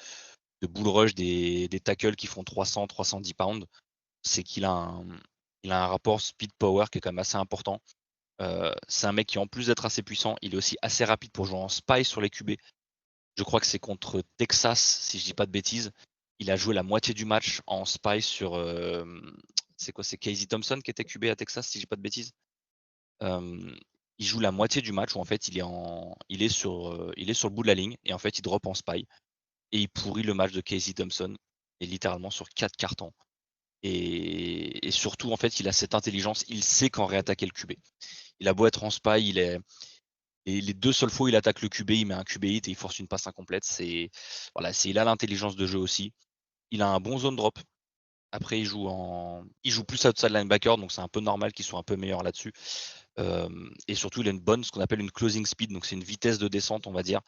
bull rush des tackles qui font 300-310 pounds. C'est qu'il a un rapport speed-power qui est quand même assez important. C'est un mec qui, en plus d'être assez puissant, il est aussi assez rapide pour jouer en spy sur les QB. Je crois que c'est contre Texas, si je dis pas de bêtises. Il a joué la moitié du match en spy sur. C'est quoi? C'est Casey Thompson qui était QB à Texas, si je dis pas de bêtises. Il joue la moitié du match où en fait il est sur le bout de la ligne et en fait il drop en spy et il pourrit le match de Casey Thompson et littéralement sur 4 cartons. Et surtout en fait il a cette intelligence, il sait quand réattaquer le QB. Il a beau être en spy, et les 2 seules fois où il attaque le QB, il met un QB hit et il force une passe incomplète. Il a l'intelligence de jeu aussi. Il a un bon zone drop. Après, il joue plus outside linebacker, donc c'est un peu normal qu'il soit un peu meilleur là-dessus. Et surtout, il a ce qu'on appelle une closing speed, donc c'est une vitesse de descente, on va dire,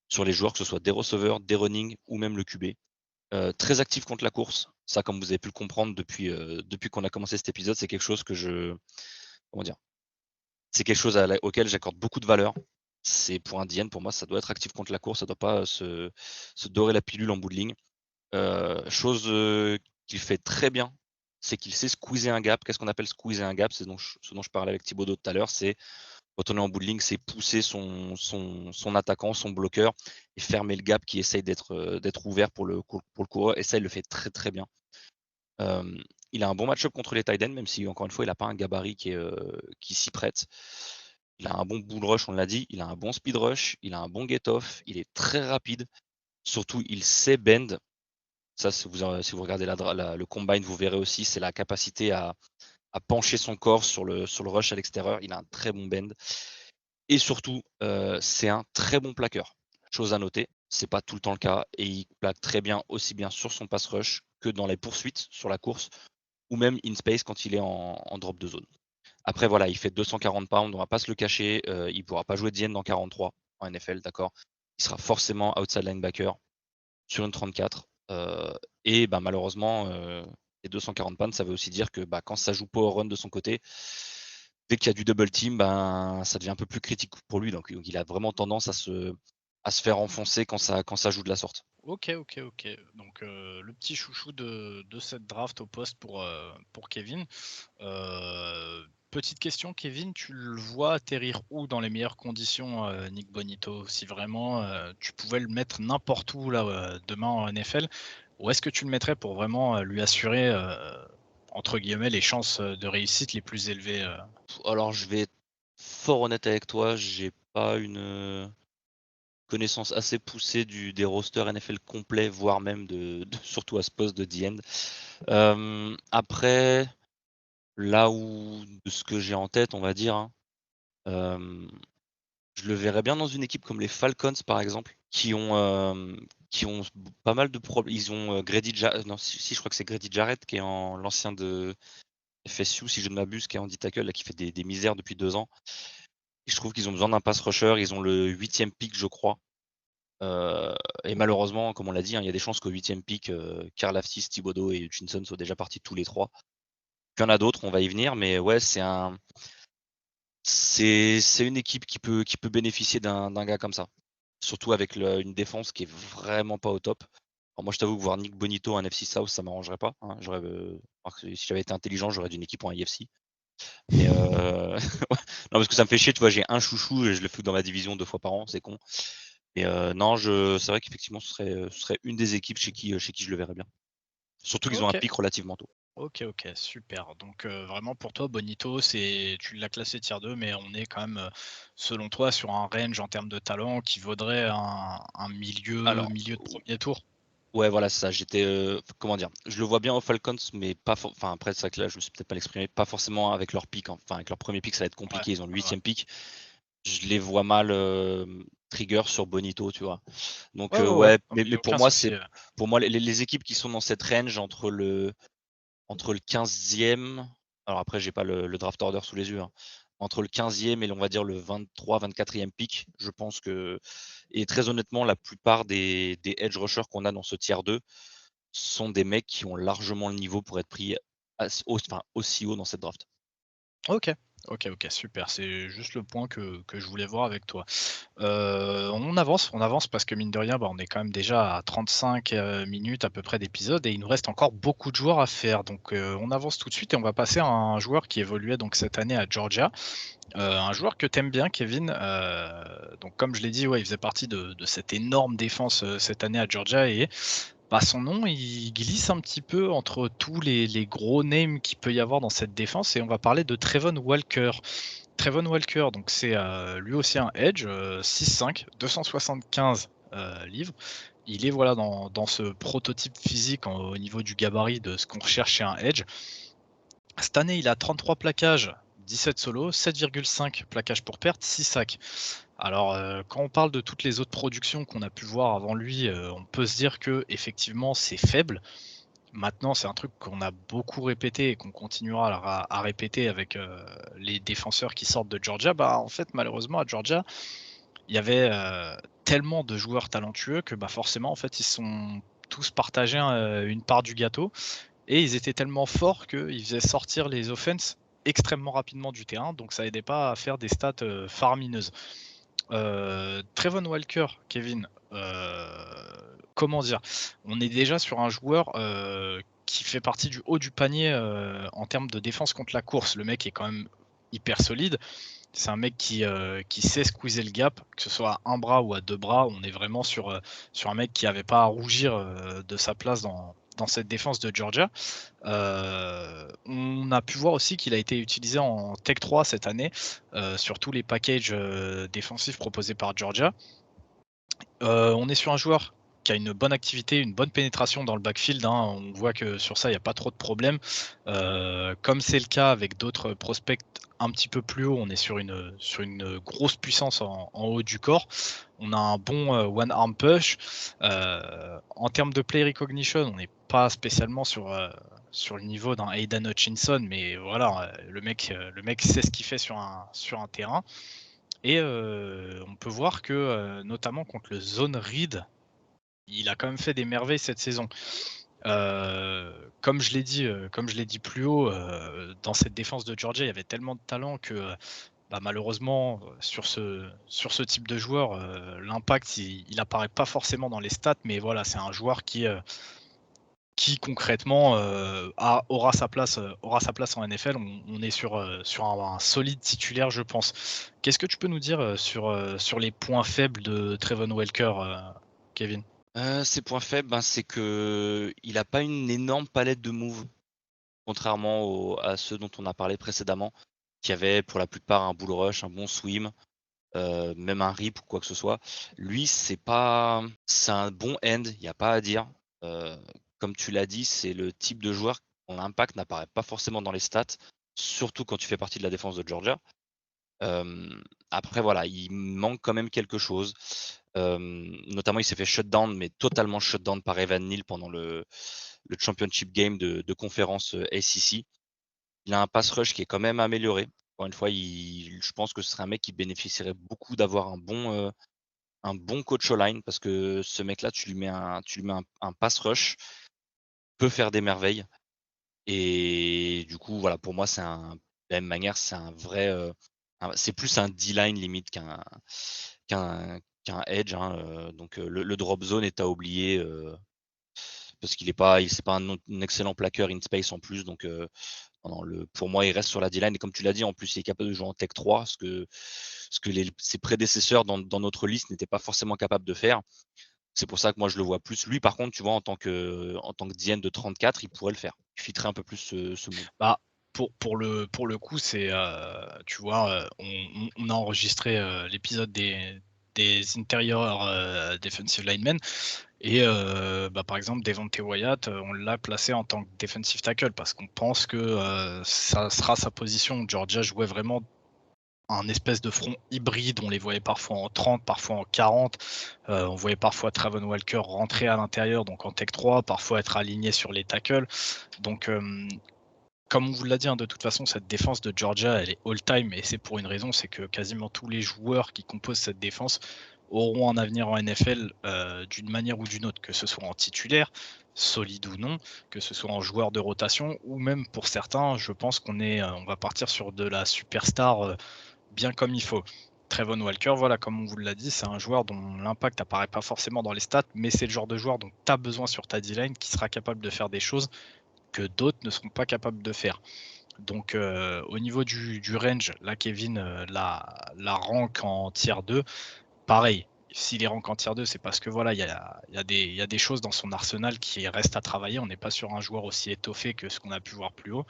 sur les joueurs, que ce soit des receveurs, des running ou même le QB. Très actif contre la course. Ça, comme vous avez pu le comprendre depuis qu'on a commencé cet épisode, c'est quelque chose c'est quelque chose auquel j'accorde beaucoup de valeur. C'est pour un DN, pour moi, ça doit être actif contre la course, ça doit pas se dorer la pilule en bout de ligne. Chose qu'il fait très bien, c'est qu'il sait squeezer un gap. Qu'est-ce qu'on appelle squeezer un gap? C'est ce dont je parlais avec Thibaudot tout à l'heure. C'est quand on est en bout de ligne, c'est pousser son attaquant, son bloqueur et fermer le gap qui essaye d'être ouvert pour le coureur. Et ça, il le fait très très bien. Il a un bon match-up contre les tight ends, même si encore une fois, il n'a pas un gabarit qui s'y prête. Il a un bon bull rush, on l'a dit. Il a un bon speed rush. Il a un bon get-off. Il est très rapide. Surtout, il sait bend. Ça, si vous regardez le combine, vous verrez aussi, c'est la capacité à pencher son corps sur le rush à l'extérieur. Il a un très bon bend. Et surtout, c'est un très bon plaqueur. Chose à noter, c'est pas tout le temps le cas. Et il plaque très bien, aussi bien sur son pass rush que dans les poursuites sur la course, ou même in space quand il est en drop de zone. Après, voilà, il fait 240 pounds, on va pas se le cacher. Il pourra pas jouer DN dans 43 en NFL, d'accord. Il sera forcément outside linebacker sur une 34. Et bah, malheureusement, les 240 pounds, ça veut aussi dire que quand ça joue power run de son côté, dès qu'il y a du double team, ça devient un peu plus critique pour lui. Donc il a vraiment tendance à se faire enfoncer quand ça joue de la sorte. Ok. Donc le petit chouchou de cette draft au poste pour Kevin. Petite question, Kevin, tu le vois atterrir où dans les meilleures conditions, Nick Bonito? Si vraiment tu pouvais le mettre n'importe où là, demain en NFL, où est-ce que tu le mettrais pour vraiment lui assurer, entre guillemets, les chances de réussite les plus élevées? Alors je vais être fort honnête avec toi, j'ai pas une connaissance assez poussée des rosters NFL complets, voire même surtout à ce poste de D-end. Après, là où de ce que j'ai en tête, on va dire, hein, je le verrais bien dans une équipe comme les Falcons, par exemple, qui ont pas mal de problèmes. Ils ont Grady Jarrett, non, si, je crois que c'est Grady Jarrett qui est l'ancien de FSU, si je ne m'abuse, qui est en D-tackle, là, qui fait des misères depuis 2 ans. Et je trouve qu'ils ont besoin d'un pass rusher. Ils ont le 8e pick, je crois. Et malheureusement, comme on l'a dit, hein, il y a des chances qu'au 8e pick, Karlaftis, Thibodeau et Hutchinson soient déjà partis tous les 3. Il y en a d'autres, on va y venir, mais ouais, c'est une équipe qui peut bénéficier d'un gars comme ça. Surtout avec une défense qui est vraiment pas au top. Alors moi, je t'avoue que voir Nick Bonito en FC South, ça m'arrangerait pas, hein. Si j'avais été intelligent, j'aurais d'une équipe en IFC. Mais non, parce que ça me fait chier, tu vois, j'ai un chouchou et je le fous dans ma division 2 fois par an, c'est con. Mais non, c'est vrai qu'effectivement, ce serait une des équipes chez qui je le verrais bien. Surtout qu'ils ont un OK. pic relativement tôt. OK, super. Donc vraiment pour toi, Bonito, tu l'as classé tier 2, mais on est quand même, selon toi, sur un range en termes de talent qui vaudrait un Alors, milieu de premier tour? ouais, voilà, c'est ça. Comment dire? Je le vois bien aux Falcons, mais pas enfin, après, c'est vrai que là, je me suis peut-être pas l'exprimer, pas forcément avec leur pic, hein. Enfin, avec leur premier pic, ça va être Ouais, compliqué. Ils ont le ouais. 8e pic. Je les vois mal trigger sur Bonito, tu vois. Donc, Ouais. ouais, Non, mais il y mais a aucun souci, pour moi, les équipes qui sont dans cette range entre le 15e, alors après, j'ai pas le draft order sous les yeux, hein, entre le 15e et on va dire le 23-24e pick. Je pense que et très honnêtement, la plupart des edge rushers qu'on a dans ce tier 2 sont des mecs qui ont largement le niveau pour être pris aussi haut dans cette draft. OK. OK, super. C'est juste le point que je voulais voir avec toi. On avance parce que mine de rien, bah, on est quand même déjà à 35, minutes à peu près d'épisode et il nous reste encore beaucoup de joueurs à faire. Donc, on avance tout de suite et on va passer à un joueur qui évoluait donc cette année à Georgia. Un joueur que tu aimes bien Kevin, donc comme je l'ai dit, ouais, il faisait partie de cette énorme défense, cette année à Georgia et bah, son nom, il glisse un petit peu entre tous les gros names qu'il peut y avoir dans cette défense et on va parler de Trevon Walker. Trevon Walker, donc c'est, lui aussi un edge, 6'5", 275, livres. Il est voilà dans ce prototype physique au niveau du gabarit de ce qu'on recherche chez un edge. Cette année, il a 33 plaquages, 17 solos, 7,5 plaquages pour perte, 6 sacs. Alors, quand on parle de toutes les autres productions qu'on a pu voir avant lui, on peut se dire que effectivement c'est faible. Maintenant, c'est un truc qu'on a beaucoup répété et qu'on continuera à répéter avec, les défenseurs qui sortent de Georgia. Bah, en fait, malheureusement à Georgia, il y avait, tellement de joueurs talentueux que, bah, forcément, en fait, ils se sont tous partagés, une part du gâteau et ils étaient tellement forts qu'ils faisaient sortir les offenses extrêmement rapidement du terrain, donc ça aidait pas à faire des stats, faramineuses. Trevon Walker, Kevin, comment dire? On est déjà sur un joueur, qui fait partie du haut du panier, en termes de défense contre la course. Le mec est quand même hyper solide. C'est un mec qui sait squeezer le gap, que ce soit à un bras ou à 2 bras. On est vraiment sur un mec qui avait pas à rougir, de sa place dans cette défense de Georgia. On a pu voir aussi qu'il a été utilisé en Tech 3 cette année, sur tous les packages, défensifs proposés par Georgia. On est sur un joueur qui a une bonne activité, une bonne pénétration dans le backfield, hein. On voit que sur ça, il y a pas trop de problèmes. Comme c'est le cas avec d'autres prospects un petit peu plus haut, on est sur une grosse puissance en haut du corps. On a un bon, one arm push. En termes de play recognition, on n'est pas spécialement sur le niveau d'un Aidan Hutchinson, mais voilà, le mec sait ce qu'il fait sur un terrain. Et on peut voir que, notamment contre le zone read, il a quand même fait des merveilles cette saison. Comme je l'ai dit plus haut, dans cette défense de Georgia, il y avait tellement de talent que, bah, malheureusement, sur ce type de joueur, l'impact il apparaît pas forcément dans les stats, mais voilà, c'est un joueur qui concrètement, aura sa place en NFL. On est sur un solide titulaire, je pense. Qu'est-ce que tu peux nous dire, sur les points faibles de Trevon Walker, Kevin? Ses points faibles, ben, c'est qu'il a pas une énorme palette de moves, contrairement à ceux dont on a parlé précédemment, qui avaient pour la plupart un bull rush, un bon swim, même un rip ou quoi que ce soit. Lui, c'est un bon end, il y a pas à dire. Heu, Comme tu l'as dit, c'est le type de joueur dont l'impact n'apparaît pas forcément dans les stats, surtout quand tu fais partie de la défense de Georgia. Après voilà, il manque quand même quelque chose. Notamment, il s'est fait shutdown, mais totalement shutdown par Evan Neal pendant le championship game de conférence, SEC. Il a un pass rush qui est quand même amélioré. Encore une fois, je pense que ce serait un mec qui bénéficierait beaucoup d'avoir un bon coach all-line parce que ce mec-là, tu lui mets un pass rush, peut faire des merveilles et du coup, voilà, pour moi, de la même manière, c'est un vrai, c'est plus un D-line limite qu'un edge, hein, donc le drop zone est à oublier, parce c'est pas un excellent plaqueur in space en plus, donc non, pour moi, il reste sur la D-line et comme tu l'as dit, en plus, il est capable de jouer en Tech 3, ce que ses prédécesseurs dans notre liste n'étaient pas forcément capables de faire. C'est pour ça que moi, je le vois plus. Lui, par contre, tu vois, en tant que DN de 34, il pourrait le faire. Il fitterait un peu plus ce moule. Bah, pour le coup, c'est, tu vois, on a enregistré, l'épisode des intérieurs, defensive linemen et bah, par exemple, Devonte Wyatt, on l'a placé en tant que defensive tackle parce qu'on pense que, ça sera sa position. Georgia jouait vraiment un espèce de front hybride. On les voyait parfois en 30, parfois en 40. On voyait parfois Travon Walker rentrer à l'intérieur, donc en Tech 3, parfois être aligné sur les tackles. Donc, Comme on vous l'a dit, de toute façon, cette défense de Georgia, elle est all-time et c'est pour une raison, c'est que quasiment tous les joueurs qui composent cette défense auront un avenir en NFL, d'une manière ou d'une autre, que ce soit en titulaire, solide ou non, que ce soit en joueur de rotation ou même pour certains, je pense on va partir sur de la superstar, bien comme il faut. Trevon Walker, voilà, comme on vous l'a dit, c'est un joueur dont l'impact apparaît pas forcément dans les stats, mais c'est le genre de joueur dont tu as besoin sur ta D-line qui sera capable de faire des choses que d'autres ne seront pas capables de faire. Donc, au niveau du range, là, Kevin la rank en tier 2. Pareil, s'il est rank en tier 2, c'est parce que voilà, il y a des choses dans son arsenal qui restent à travailler. On n'est pas sur un joueur aussi étoffé que ce qu'on a pu voir plus haut.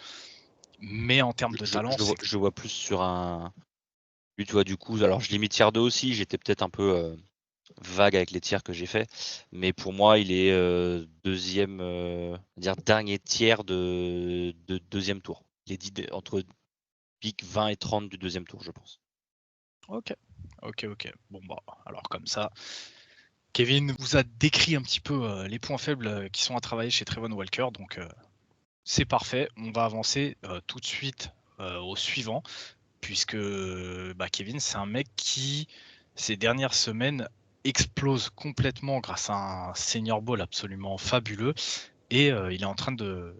Mais en termes de talent, c'est Je vois plus sur un. Lui, tu vois, du coup, alors je l'ai mis tiers 2 aussi, j'étais peut-être un peu vague avec les tiers que j'ai fait, mais pour moi, il est deuxième, dire dernier tiers de deuxième tour. Il est entre pick 20 et 30 du deuxième tour, je pense. OK. OK. Bon, bah, alors comme ça, Kevin vous a décrit un petit peu, les points faibles, qui sont à travailler chez Trevon Walker, donc c'est parfait. On va avancer, tout de suite, au suivant puisque, bah, Kevin, c'est un mec qui, ces dernières semaines, explose complètement grâce à un senior ball absolument fabuleux et il est en train de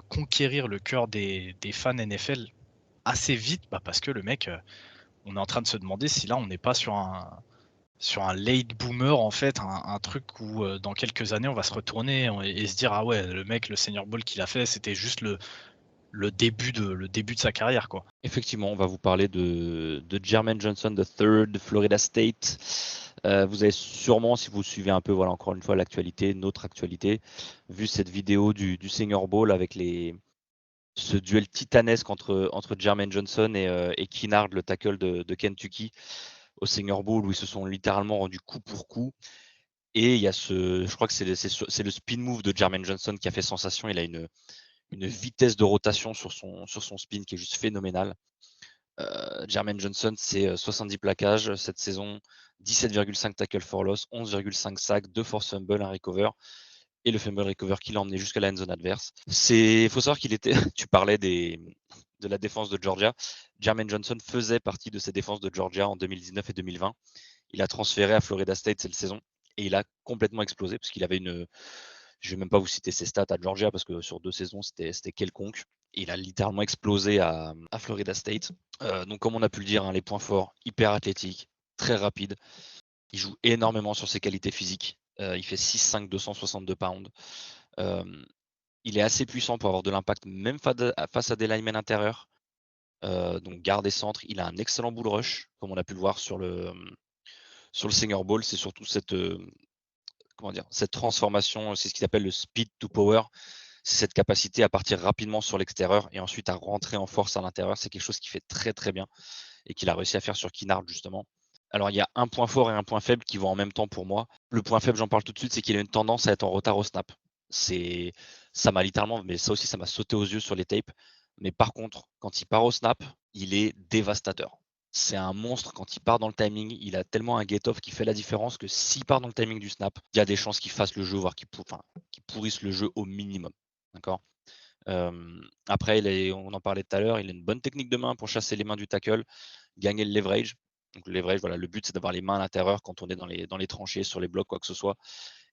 conquérir le cœur des fans NFL assez vite, bah, parce que le mec, on est en train de se demander si là on n'est pas sur un late boomer en fait, un truc où, dans quelques années on va se retourner et se dire: «Ah ouais, le mec, le senior ball qu'il a fait, c'était juste le début de sa carrière, quoi». Effectivement, on va vous parler de Jermaine Johnson III de Florida State. Vous avez sûrement, si vous suivez un peu, voilà, encore une fois, l'actualité, notre actualité, vu cette vidéo du Senior Bowl avec ce duel titanesque entre Jermaine Johnson et Keenard, le tackle de Kentucky, au Senior Bowl, où ils se sont littéralement rendus coup pour coup. Et il y a je crois que c'est le spin move de Jermaine Johnson qui a fait sensation. Il a une vitesse de rotation sur son spin qui est juste phénoménale. Jermaine Johnson, c'est 70 plaquages cette saison, 17,5 tackles for loss, 11,5 sacs, 2 force fumble, un recover et le fumble recover qui l'a emmené jusqu'à la end zone adverse. Il faut savoir qu'il était, tu parlais de la défense de Georgia. Jermaine Johnson faisait partie de ces défenses de Georgia en 2019 et 2020. Il a transféré à Florida State cette saison et il a complètement explosé parce qu'il avait je vais même pas vous citer ses stats à Georgia parce que sur 2 saisons, c'était quelconque. Il a littéralement explosé à Florida State. Donc, comme on a pu le dire, les points forts, hyper athlétique, très rapide. Il joue énormément sur ses qualités physiques. Il fait 6'5", 262 pounds. Il est assez puissant pour avoir de l'impact, même face à des linemen intérieurs. Donc, garde et centre. Il a un excellent bull rush, comme on a pu le voir sur le Senior Bowl. C'est surtout cette transformation, c'est ce qu'il appelle le speed to power. C'est cette capacité à partir rapidement sur l'extérieur et ensuite à rentrer en force à l'intérieur. C'est quelque chose qui fait très très bien et qu'il a réussi à faire sur Keenard justement. Alors il y a un point fort et un point faible qui vont en même temps pour moi. Le point faible, j'en parle tout de suite, c'est qu'il a une tendance à être en retard au snap. Ça m'a littéralement, mais ça aussi ça m'a sauté aux yeux sur les tapes. Mais par contre, quand il part au snap, il est dévastateur. C'est un monstre quand il part dans le timing. Il a tellement un get-off qui fait la différence que s'il part dans le timing du snap, il y a des chances qu'il fasse le jeu, voire qu'il pourrisse le jeu au minimum. D'accord. Après, on en parlait tout à l'heure, il a une bonne technique de main pour chasser les mains du tackle, gagner le leverage. Donc le leverage, voilà, le but c'est d'avoir les mains à l'intérieur quand on est dans les tranchées, sur les blocs, quoi que ce soit.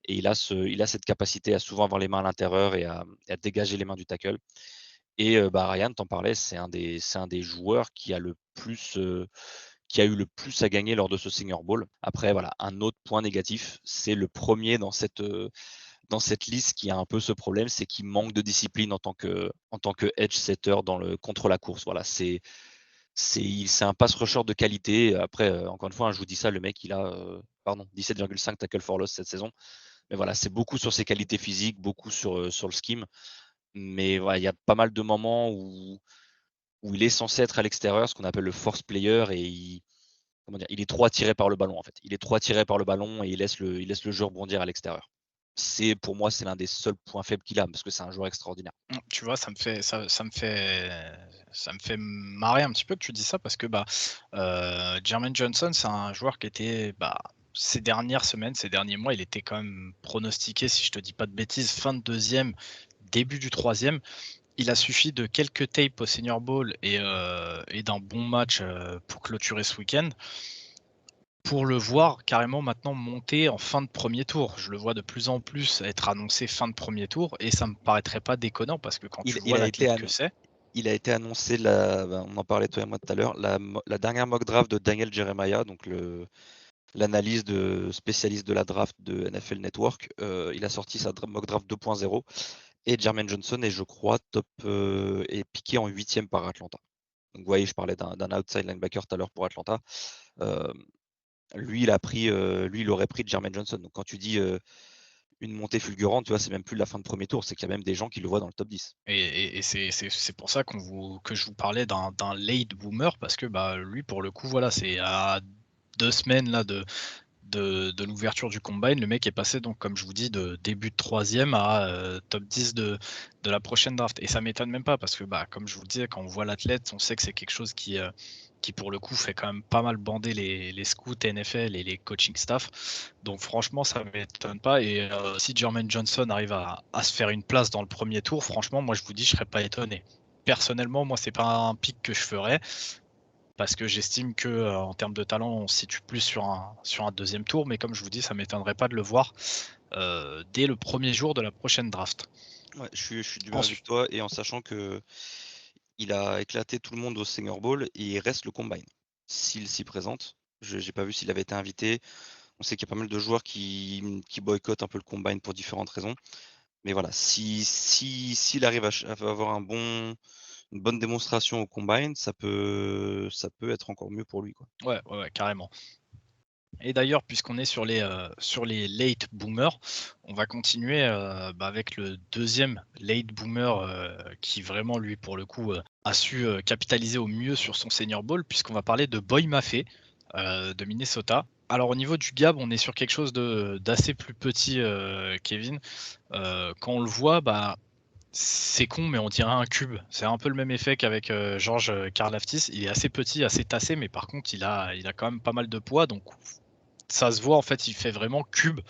Et il a cette capacité à souvent avoir les mains à l'intérieur et à dégager les mains du tackle. Et Ryan, t'en parlais, c'est un des joueurs qui a eu le plus à gagner lors de ce Senior Bowl. Après, voilà, un autre point négatif, c'est le premier dans cette liste qui a un peu ce problème, c'est qu'il manque de discipline en tant que edge setter contre la course. Voilà, c'est un pass rusher de qualité. Après, encore une fois, je vous dis ça, le mec, il a 17,5 tackle for loss cette saison. Mais voilà, c'est beaucoup sur ses qualités physiques, beaucoup sur le scheme. Mais voilà, il y a pas mal de moments où il est censé être à l'extérieur, ce qu'on appelle le force player, et il est trop attiré par le ballon en fait. Il est trop attiré par le ballon et il laisse le jeu rebondir à l'extérieur. Pour moi, c'est l'un des seuls points faibles qu'il a parce que c'est un joueur extraordinaire. Tu vois, ça me fait marrer un petit peu que tu dis ça parce que, bah, Jermaine Johnson, c'est un joueur qui était, bah, ces dernières semaines, ces derniers mois, il était quand même pronostiqué, si je te dis pas de bêtises, fin de 2e, début du 3e. il a suffi de quelques tapes au Senior Bowl et d'un bon match, pour clôturer ce week-end, pour le voir carrément maintenant monter en fin de premier tour. Je le vois de plus en plus être annoncé fin de premier tour et ça me paraîtrait pas déconnant parce que quand tu Il vois a été l'athlète annon que c'est. il a été annoncé on en parlait toi et moi tout à l'heure, la dernière mock draft de Daniel Jeremiah, donc l'analyse de spécialiste de la draft de NFL Network, il a sorti sa mock draft 2.0 et Jermaine Johnson est, je crois, est piqué en 8e par Atlanta. Donc vous voyez, je parlais d'un outside linebacker tout à l'heure pour Atlanta. Euh, lui, il aurait pris Jermaine Johnson. Donc quand tu dis une montée fulgurante, tu vois, c'est même plus la fin de premier tour, c'est qu'il y a même des gens qui le voient dans le top 10. Et c'est pour ça que je vous parlais d'un late boomer parce que, bah, lui pour le coup, voilà, c'est à 2 semaines là de l'ouverture du combine, le mec est passé donc comme je vous dis de début de troisième à, top 10 de la prochaine draft et ça m'étonne même pas parce que, bah, comme je vous le disais, quand on voit l'athlète, on sait que c'est quelque chose qui pour le coup fait quand même pas mal bander les scouts NFL et les coaching staff. Donc franchement, ça m'étonne pas et si Jermaine Johnson arrive à se faire une place dans le premier tour, franchement, moi je vous dis, je serais pas étonné. Personnellement, moi, c'est pas un pick que je ferais parce que j'estime que, en termes de talent, on se situe plus sur un 2e tour, mais comme je vous dis, ça m'étonnerait pas de le voir, dès le premier jour de la prochaine draft. Ouais, je suis du même avec Ensuite, toi et en sachant que il a éclaté tout le monde au Senior Bowl et il reste le combine. S'il s'y présente, je j'ai pas vu s'il avait été invité. On sait qu'il y a pas mal de joueurs qui boycottent un peu le combine pour différentes raisons. Mais voilà, s'il arrive à avoir une bonne démonstration au combine, ça peut être encore mieux pour lui, quoi. ouais, ouais, ouais, carrément. Et d'ailleurs, puisqu'on est sur les late boomers, on va continuer, bah, avec le deuxième late boomer, qui vraiment lui, pour le coup, a su, capitaliser au mieux sur son senior ball, puisqu'on va parler de Boy Maffey, de Minnesota. Alors au niveau du gab, on est sur quelque chose d'assez plus petit, Kevin. Quand on le voit, bah, c'est con, mais on dirait un cube. C'est un peu le même effet qu'avec, Georges, Karlaftis. Il est assez petit, assez tassé, mais par contre il a quand même pas mal de poids, donc ça se voit en fait, il fait vraiment cube.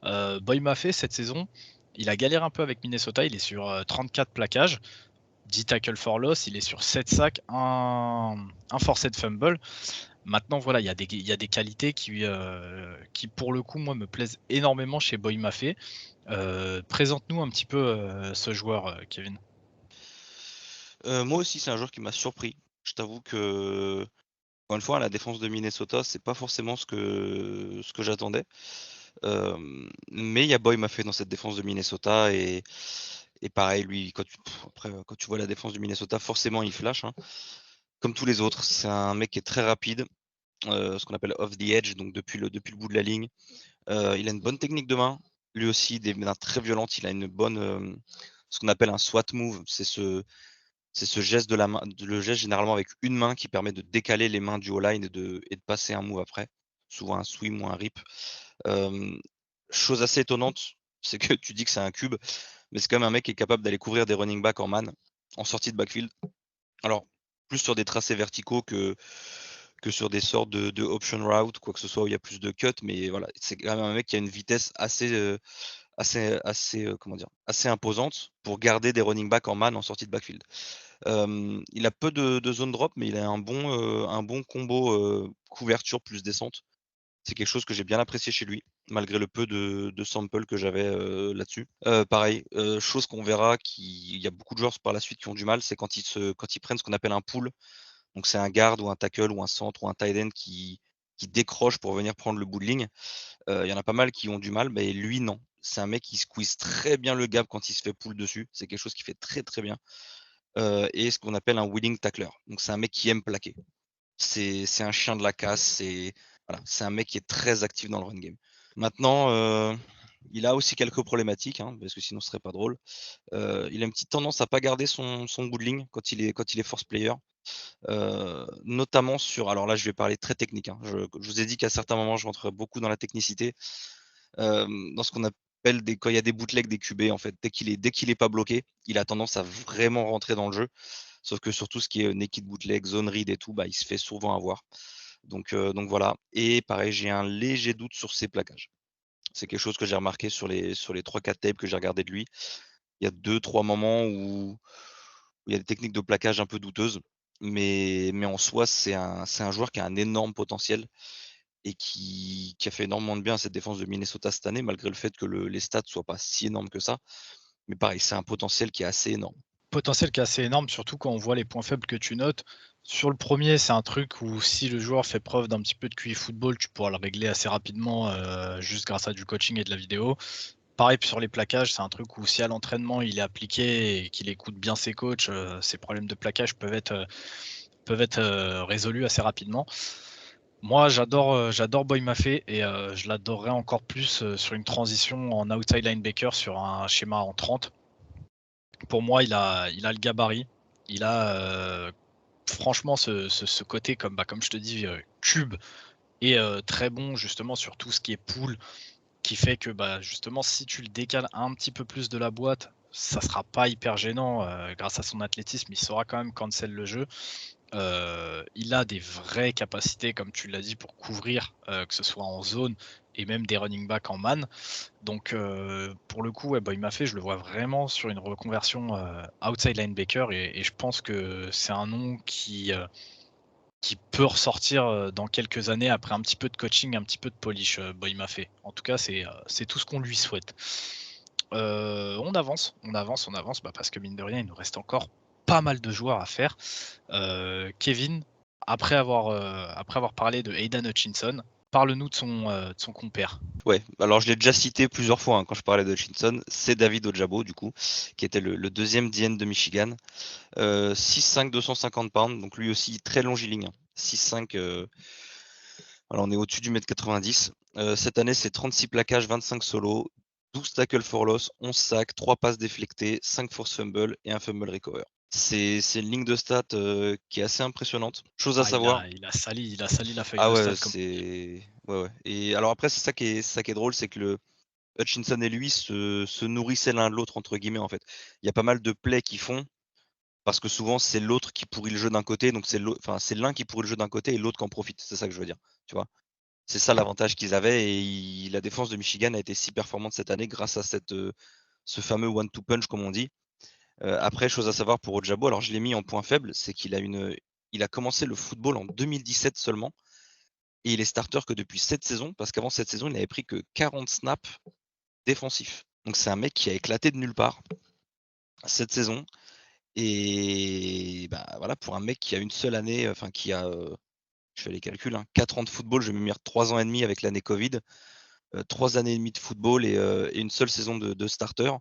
Boy Maffey cette saison, il a galéré un peu avec Minnesota, il est sur 34 plaquages, 10 tackles for loss, il est sur 7 sacs, un forced fumble. Maintenant voilà, il y a des qualités qui pour le coup moi me plaisent énormément chez Boy Maffey. Présente-nous un petit peu ce joueur, Kevin. Moi aussi, c'est un joueur qui m'a surpris. Je t'avoue que, encore une fois, la défense de Minnesota, c'est pas forcément ce que j'attendais. Mais il y a Boy Maffey dans cette défense de Minnesota et pareil, lui, quand tu vois la défense du Minnesota, forcément, il flash, hein, comme tous les autres. C'est un mec qui est très rapide, ce qu'on appelle off the edge, donc depuis le bout de la ligne. Il a une bonne technique de main. Lui aussi, des mains très violentes. Il a une bonne, ce qu'on appelle un SWAT move. C'est ce geste de la main, le geste généralement avec une main qui permet de décaler les mains du O-line et de passer un move après, souvent un swim ou un rip. Hem, Chose assez étonnante, c'est que tu dis que c'est un cube, mais c'est quand même un mec qui est capable d'aller couvrir des running back en man, en sortie de backfield. Alors, plus sur des tracés verticaux que sur des sortes de option route, quoi que ce soit où il y a plus de cut, mais voilà, c'est quand même un mec qui a une vitesse assez, comment dire? Assez imposante pour garder des running back en man en sortie de backfield. Il a peu de zone drop, mais il a un bon combo, couverture plus descente. C'est quelque chose que j'ai bien apprécié chez lui, malgré le peu de samples que j'avais, là-dessus. Pareil, chose qu'on verra il y a beaucoup de joueurs par la suite qui ont du mal, c'est quand ils prennent ce qu'on appelle un pull. Donc c'est un guard ou un tackle ou un centre ou un tight end qui décroche pour venir prendre le bout de ligne. Il y en a pas mal qui ont du mal, mais lui non. C'est un mec qui squeeze très bien le gap quand il se fait pull dessus. C'est quelque chose qu'il fait très, très bien. Et ce qu'on appelle un willing tackler. Donc c'est un mec qui aime plaquer. C'est un chien de la casse, c'est un mec qui est très actif dans le run game. Maintenant, il a aussi quelques problématiques, hein, parce que sinon ce serait pas drôle. Il a une petite tendance à pas garder son bout de ligne quand il est force player. Notamment alors là je vais parler très technique, hein. Je vous ai dit qu'à certains moments je rentrerai beaucoup dans la technicité. Dans ce qu'on appelle quand il y a des bootlegs des QB en fait, dès qu'il est pas bloqué, il a tendance à vraiment rentrer dans le jeu. Sauf que sur tout ce qui est naked bootleg, zone read et tout, bah, il se fait souvent avoir. Donc voilà. Et pareil, j'ai un léger doute sur ses plaquages. C'est quelque chose que j'ai remarqué sur les 3-4 tapes que j'ai regardé de lui. Il y a 2-3 moments où où il y a des techniques de plaquage un peu douteuses, mais en soi, c'est un joueur qui a un énorme potentiel et qui a fait énormément de bien à cette défense de Minnesota cette année, malgré le fait que les stats soient pas si énormes que ça. Mais pareil, c'est un potentiel qui est assez énorme. Potentiel qui est assez énorme, surtout quand on voit les points faibles que tu notes. Sur le premier, c'est un truc où si le joueur fait preuve d'un petit peu de QI football, tu pourras le régler assez rapidement, juste grâce à du coaching et de la vidéo. Pareil sur les plaquages, c'est un truc où si à l'entraînement il est appliqué et qu'il écoute bien ses coachs, ses problèmes de plaquage peuvent être résolus assez rapidement. Moi j'adore Boy Maffei et je l'adorerais encore plus, sur une transition en outside linebacker sur un schéma en 30. Pour moi, il a le gabarit. Il a, franchement ce côté comme, comme je te dis, cube et très bon justement sur tout ce qui est pool, qui fait que, justement si tu le décales un petit peu plus de la boîte, ça sera pas hyper gênant, grâce à son athlétisme, il saura quand même cancel le jeu. Il a des vraies capacités, comme tu l'as dit, pour couvrir, que ce soit en zone et même des running back en man. Donc, pour le coup, ouais, Boy Maffei, je le vois vraiment sur une reconversion, outside linebacker et je pense que c'est un nom qui peut ressortir, dans quelques années après un petit peu de coaching, un petit peu de polish, Boy Maffei. En tout cas, c'est tout ce qu'on lui souhaite. On avance, parce que mine de rien, il nous reste encore pas mal de joueurs à faire. Kevin, après avoir parlé de Aidan Hutchinson, parle-nous de son compère. Ouais, alors je l'ai déjà cité plusieurs fois, hein, quand je parlais de Hutchinson, c'est David Ojabo du coup, qui était le 2e DN de Michigan. 6'5", 250 pounds, donc lui aussi très longiligne, hein. 6'5", alors on est au-dessus du 1,90 m. Cette année, c'est 36 plaquages, 25 solos, 12 tackles for loss, 11 sacs, 3 passes déflectées, 5 force fumble et un fumble recover. C'est une ligne de stats, qui est assez impressionnante. Chose à Ah, il savoir, a il a sali il a sali la feuille ah de ouais, stats comme on dit. c'est ouais, ouais, et alors après c'est ça qui est drôle, c'est que le Hutchinson et lui se «nourrissaient l'un de l'autre» entre guillemets, en fait. Il y a pas mal de plays qu'ils font, parce que souvent c'est l'autre qui pourrit le jeu d'un côté, donc c'est l'un qui pourrit le jeu d'un côté et l'autre qui en profite. C'est ça que je veux dire, tu vois? C'est ça l'avantage qu'ils avaient et la défense de Michigan a été si performante cette année grâce à ce fameux one two punch comme on dit. Après, chose à savoir pour Ojabo, alors je l'ai mis en point faible, c'est il a commencé le football en 2017 seulement et il est starter que depuis cette saison, parce qu'avant cette saison, il n'avait pris que 40 snaps défensifs. Donc c'est un mec qui a éclaté de nulle part cette saison et voilà, pour un mec qui a une seule année, enfin qui a, je fais les calculs, hein, 4 ans de football, je vais me mettre 3 ans et demi avec l'année covid, 3 années et demie de football et une seule saison de starter,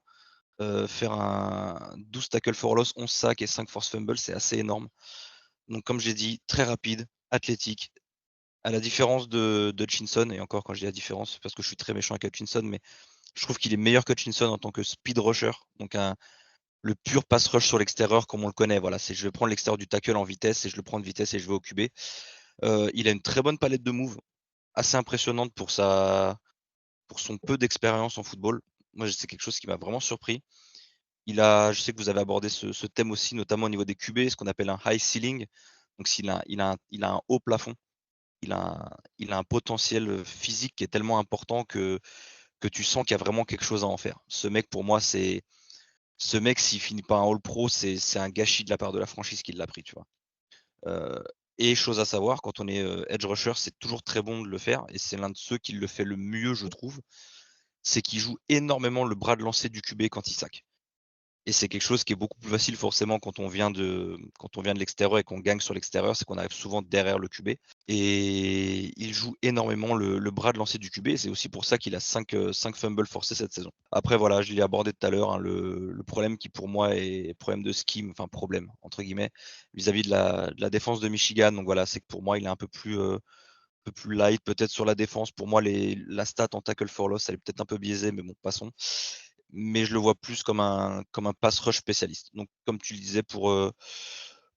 faire un 12 tackles for loss, 11 sacs et 5 force fumbles, c'est assez énorme. Donc comme j'ai dit, très rapide, athlétique, à la différence de Hutchinson, et encore quand je dis la différence, parce que je suis très méchant avec Hutchinson, mais je trouve qu'il est meilleur que Hutchinson en tant que speed rusher, donc le pur pass rush sur l'extérieur comme on le connaît. Voilà, c'est je vais prendre l'extérieur du tackle en vitesse et je le prends de vitesse et je vais au QB. Il a une très bonne palette de moves, assez impressionnante pour son peu d'expérience en football. Moi, c'est quelque chose qui m'a vraiment surpris. Je sais que vous avez abordé ce thème aussi, notamment au niveau des QB, ce qu'on appelle un high ceiling. Donc, il a un haut plafond. Il a un potentiel physique qui est tellement important que tu sens qu'il y a vraiment quelque chose à en faire. Pour moi, ce mec, s'il finit pas un All Pro, c'est un gâchis de la part de la franchise qui l'a pris, tu vois. Euh, et chose à savoir, quand on est edge rusher, c'est toujours très bon de le faire, et c'est l'un de ceux qui le fait le mieux, je trouve. C'est qu'il joue énormément le bras de lancer du QB quand il sac. Et c'est quelque chose qui est beaucoup plus facile forcément quand on vient de l'extérieur et qu'on gagne sur l'extérieur, c'est qu'on arrive souvent derrière le QB. Et il joue énormément le bras de lancer du QB. Et c'est aussi pour ça qu'il a 5 fumbles forcés cette saison. Après, voilà, je l'ai abordé tout à l'heure, hein, le problème qui pour moi est problème de scheme, enfin problème, entre guillemets, vis-à-vis de la défense de Michigan. Donc voilà, c'est que pour moi, il est un peu plus light peut-être sur la défense. Pour moi, la stat en tackle for loss, elle est peut-être un peu biaisée, mais bon, passons. Mais je le vois plus comme un pass rush spécialiste. Donc, comme tu le disais pour, euh,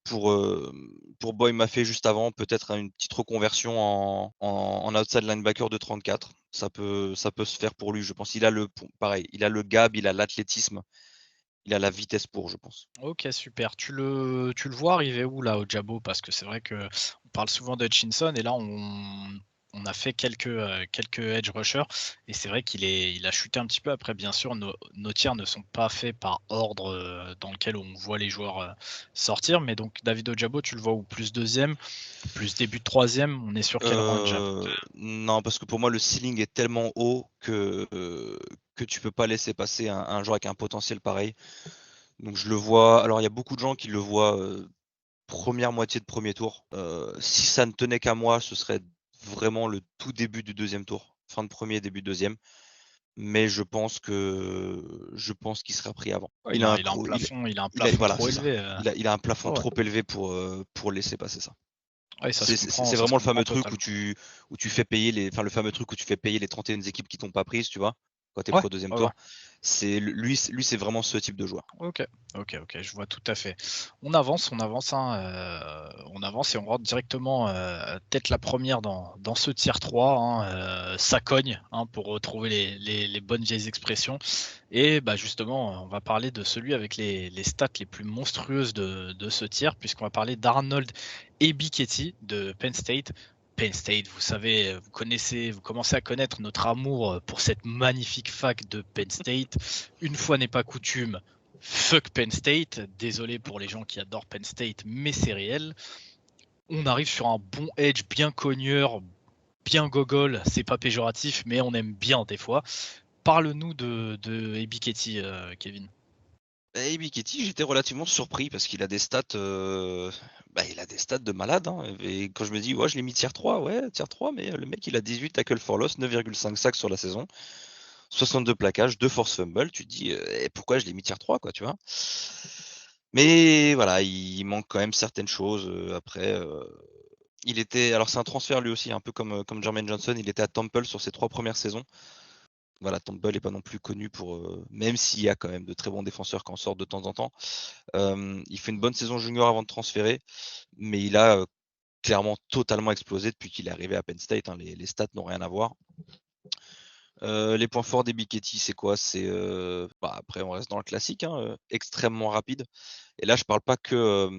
pour Boy Maffei juste avant, peut-être une petite reconversion en outside linebacker de 34. Ça peut se faire pour lui, je pense. Pareil, il a le gab, il a l'athlétisme, il a la vitesse pour, je pense. OK, super. Tu le vois arriver où là, au Jabo? Parce que c'est vrai qu'on parle souvent de Hutchinson et là on a fait quelques edge rushers et c'est vrai il a chuté un petit peu. Après, bien sûr, nos tiers ne sont pas faits par ordre, dans lequel on voit les joueurs, sortir. Mais donc David Ojabo, tu le vois où? Plus deuxième, plus début de troisième. On est sur quel range? Non, parce que pour moi, le ceiling est tellement haut que tu peux pas laisser passer un joueur avec un potentiel pareil. Donc je le vois. Alors il y a beaucoup de gens qui le voient première moitié de premier tour. Si ça ne tenait qu'à moi, ce serait vraiment le tout début du deuxième tour, fin de premier, début de deuxième. Mais je pense qu'il sera pris avant. Ouais, il a un Il a, plafond voilà, trop c'est ça. élevé, Il a un plafond ouais, ouais. trop élevé pour laisser passer ça. Ouais, C'est ça se vraiment le fameux comprend truc totalement. où tu fais payer le fameux truc où tu fais payer les 31 équipes qui t'ont pas prise, tu vois, quand t'es Ouais, pro deuxième ouais, ouais. tour. Lui, c'est vraiment ce type de joueur. OK. OK, je vois tout à fait. On avance et on rentre directement, tête la première dans ce tier 3, hein, ça cogne, hein, pour retrouver les bonnes vieilles expressions et bah, justement, on va parler de celui avec les stats les plus monstrueuses de ce tiers puisqu'on va parler d'Arnold Ebiketie de Penn State. Penn State, vous savez, vous commencez à connaître notre amour, pour cette magnifique fac de Penn State. Une fois n'est pas coutume, fuck Penn State. Désolé pour les gens qui adorent Penn State, mais c'est réel. On arrive sur un bon edge bien cogneur, bien gogol. C'est pas péjoratif, mais on aime bien des fois. Parle-nous de Ebiketie, Kevin. Et Biketi, j'étais relativement surpris parce qu'il a des stats, il a des stats de malade, hein. Et quand je me dis, ouais, je l'ai mis tier 3, ouais, tier 3, mais le mec, il a 18 tackle for loss, 9,5 sacs sur la saison, 62 plaquages, 2 force fumble. Tu te dis, pourquoi je l'ai mis tier 3, quoi, tu vois. Mais voilà, il manque quand même certaines choses. Après, alors c'est un transfert lui aussi, un peu comme Jermaine Johnson, il était à Temple sur ses 3 premières saisons. Voilà, Temple est pas non plus connu pour, même s'il y a quand même de très bons défenseurs qui en sortent de temps en temps. Il fait une bonne saison junior avant de transférer, mais il a clairement totalement explosé depuis qu'il est arrivé à Penn State, hein. Les stats n'ont rien à voir. Les points forts des Biketi, c'est quoi? C'est après on reste dans le classique, hein, extrêmement rapide. Et là je parle pas que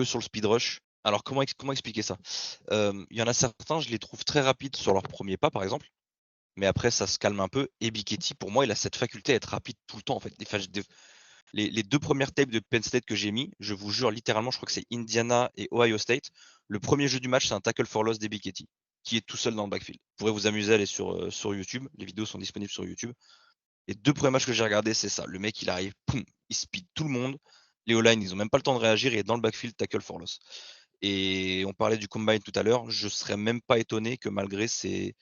sur le speed rush. Alors comment expliquer ça? Il y en a certains, je les trouve très rapides sur leur premier pas par exemple, mais après ça se calme un peu. Et Biketi, pour moi, il a cette faculté à être rapide tout le temps en fait. Les 2 premières tapes de Penn State que j'ai mis, je vous jure littéralement, je crois que c'est Indiana et Ohio State. Le premier jeu du match, c'est un tackle for loss d'Ebiketie, qui est tout seul dans le backfield. Vous pourrez vous amuser à aller sur YouTube. Les vidéos sont disponibles sur YouTube. Les 2 premiers matchs que j'ai regardés, c'est ça. Le mec, il arrive, poum, il speed tout le monde. Les O-line, ils ont même pas le temps de réagir. Il est dans le backfield, tackle for loss. Et on parlait du combine tout à l'heure. Je serais même pas étonné que malgré ces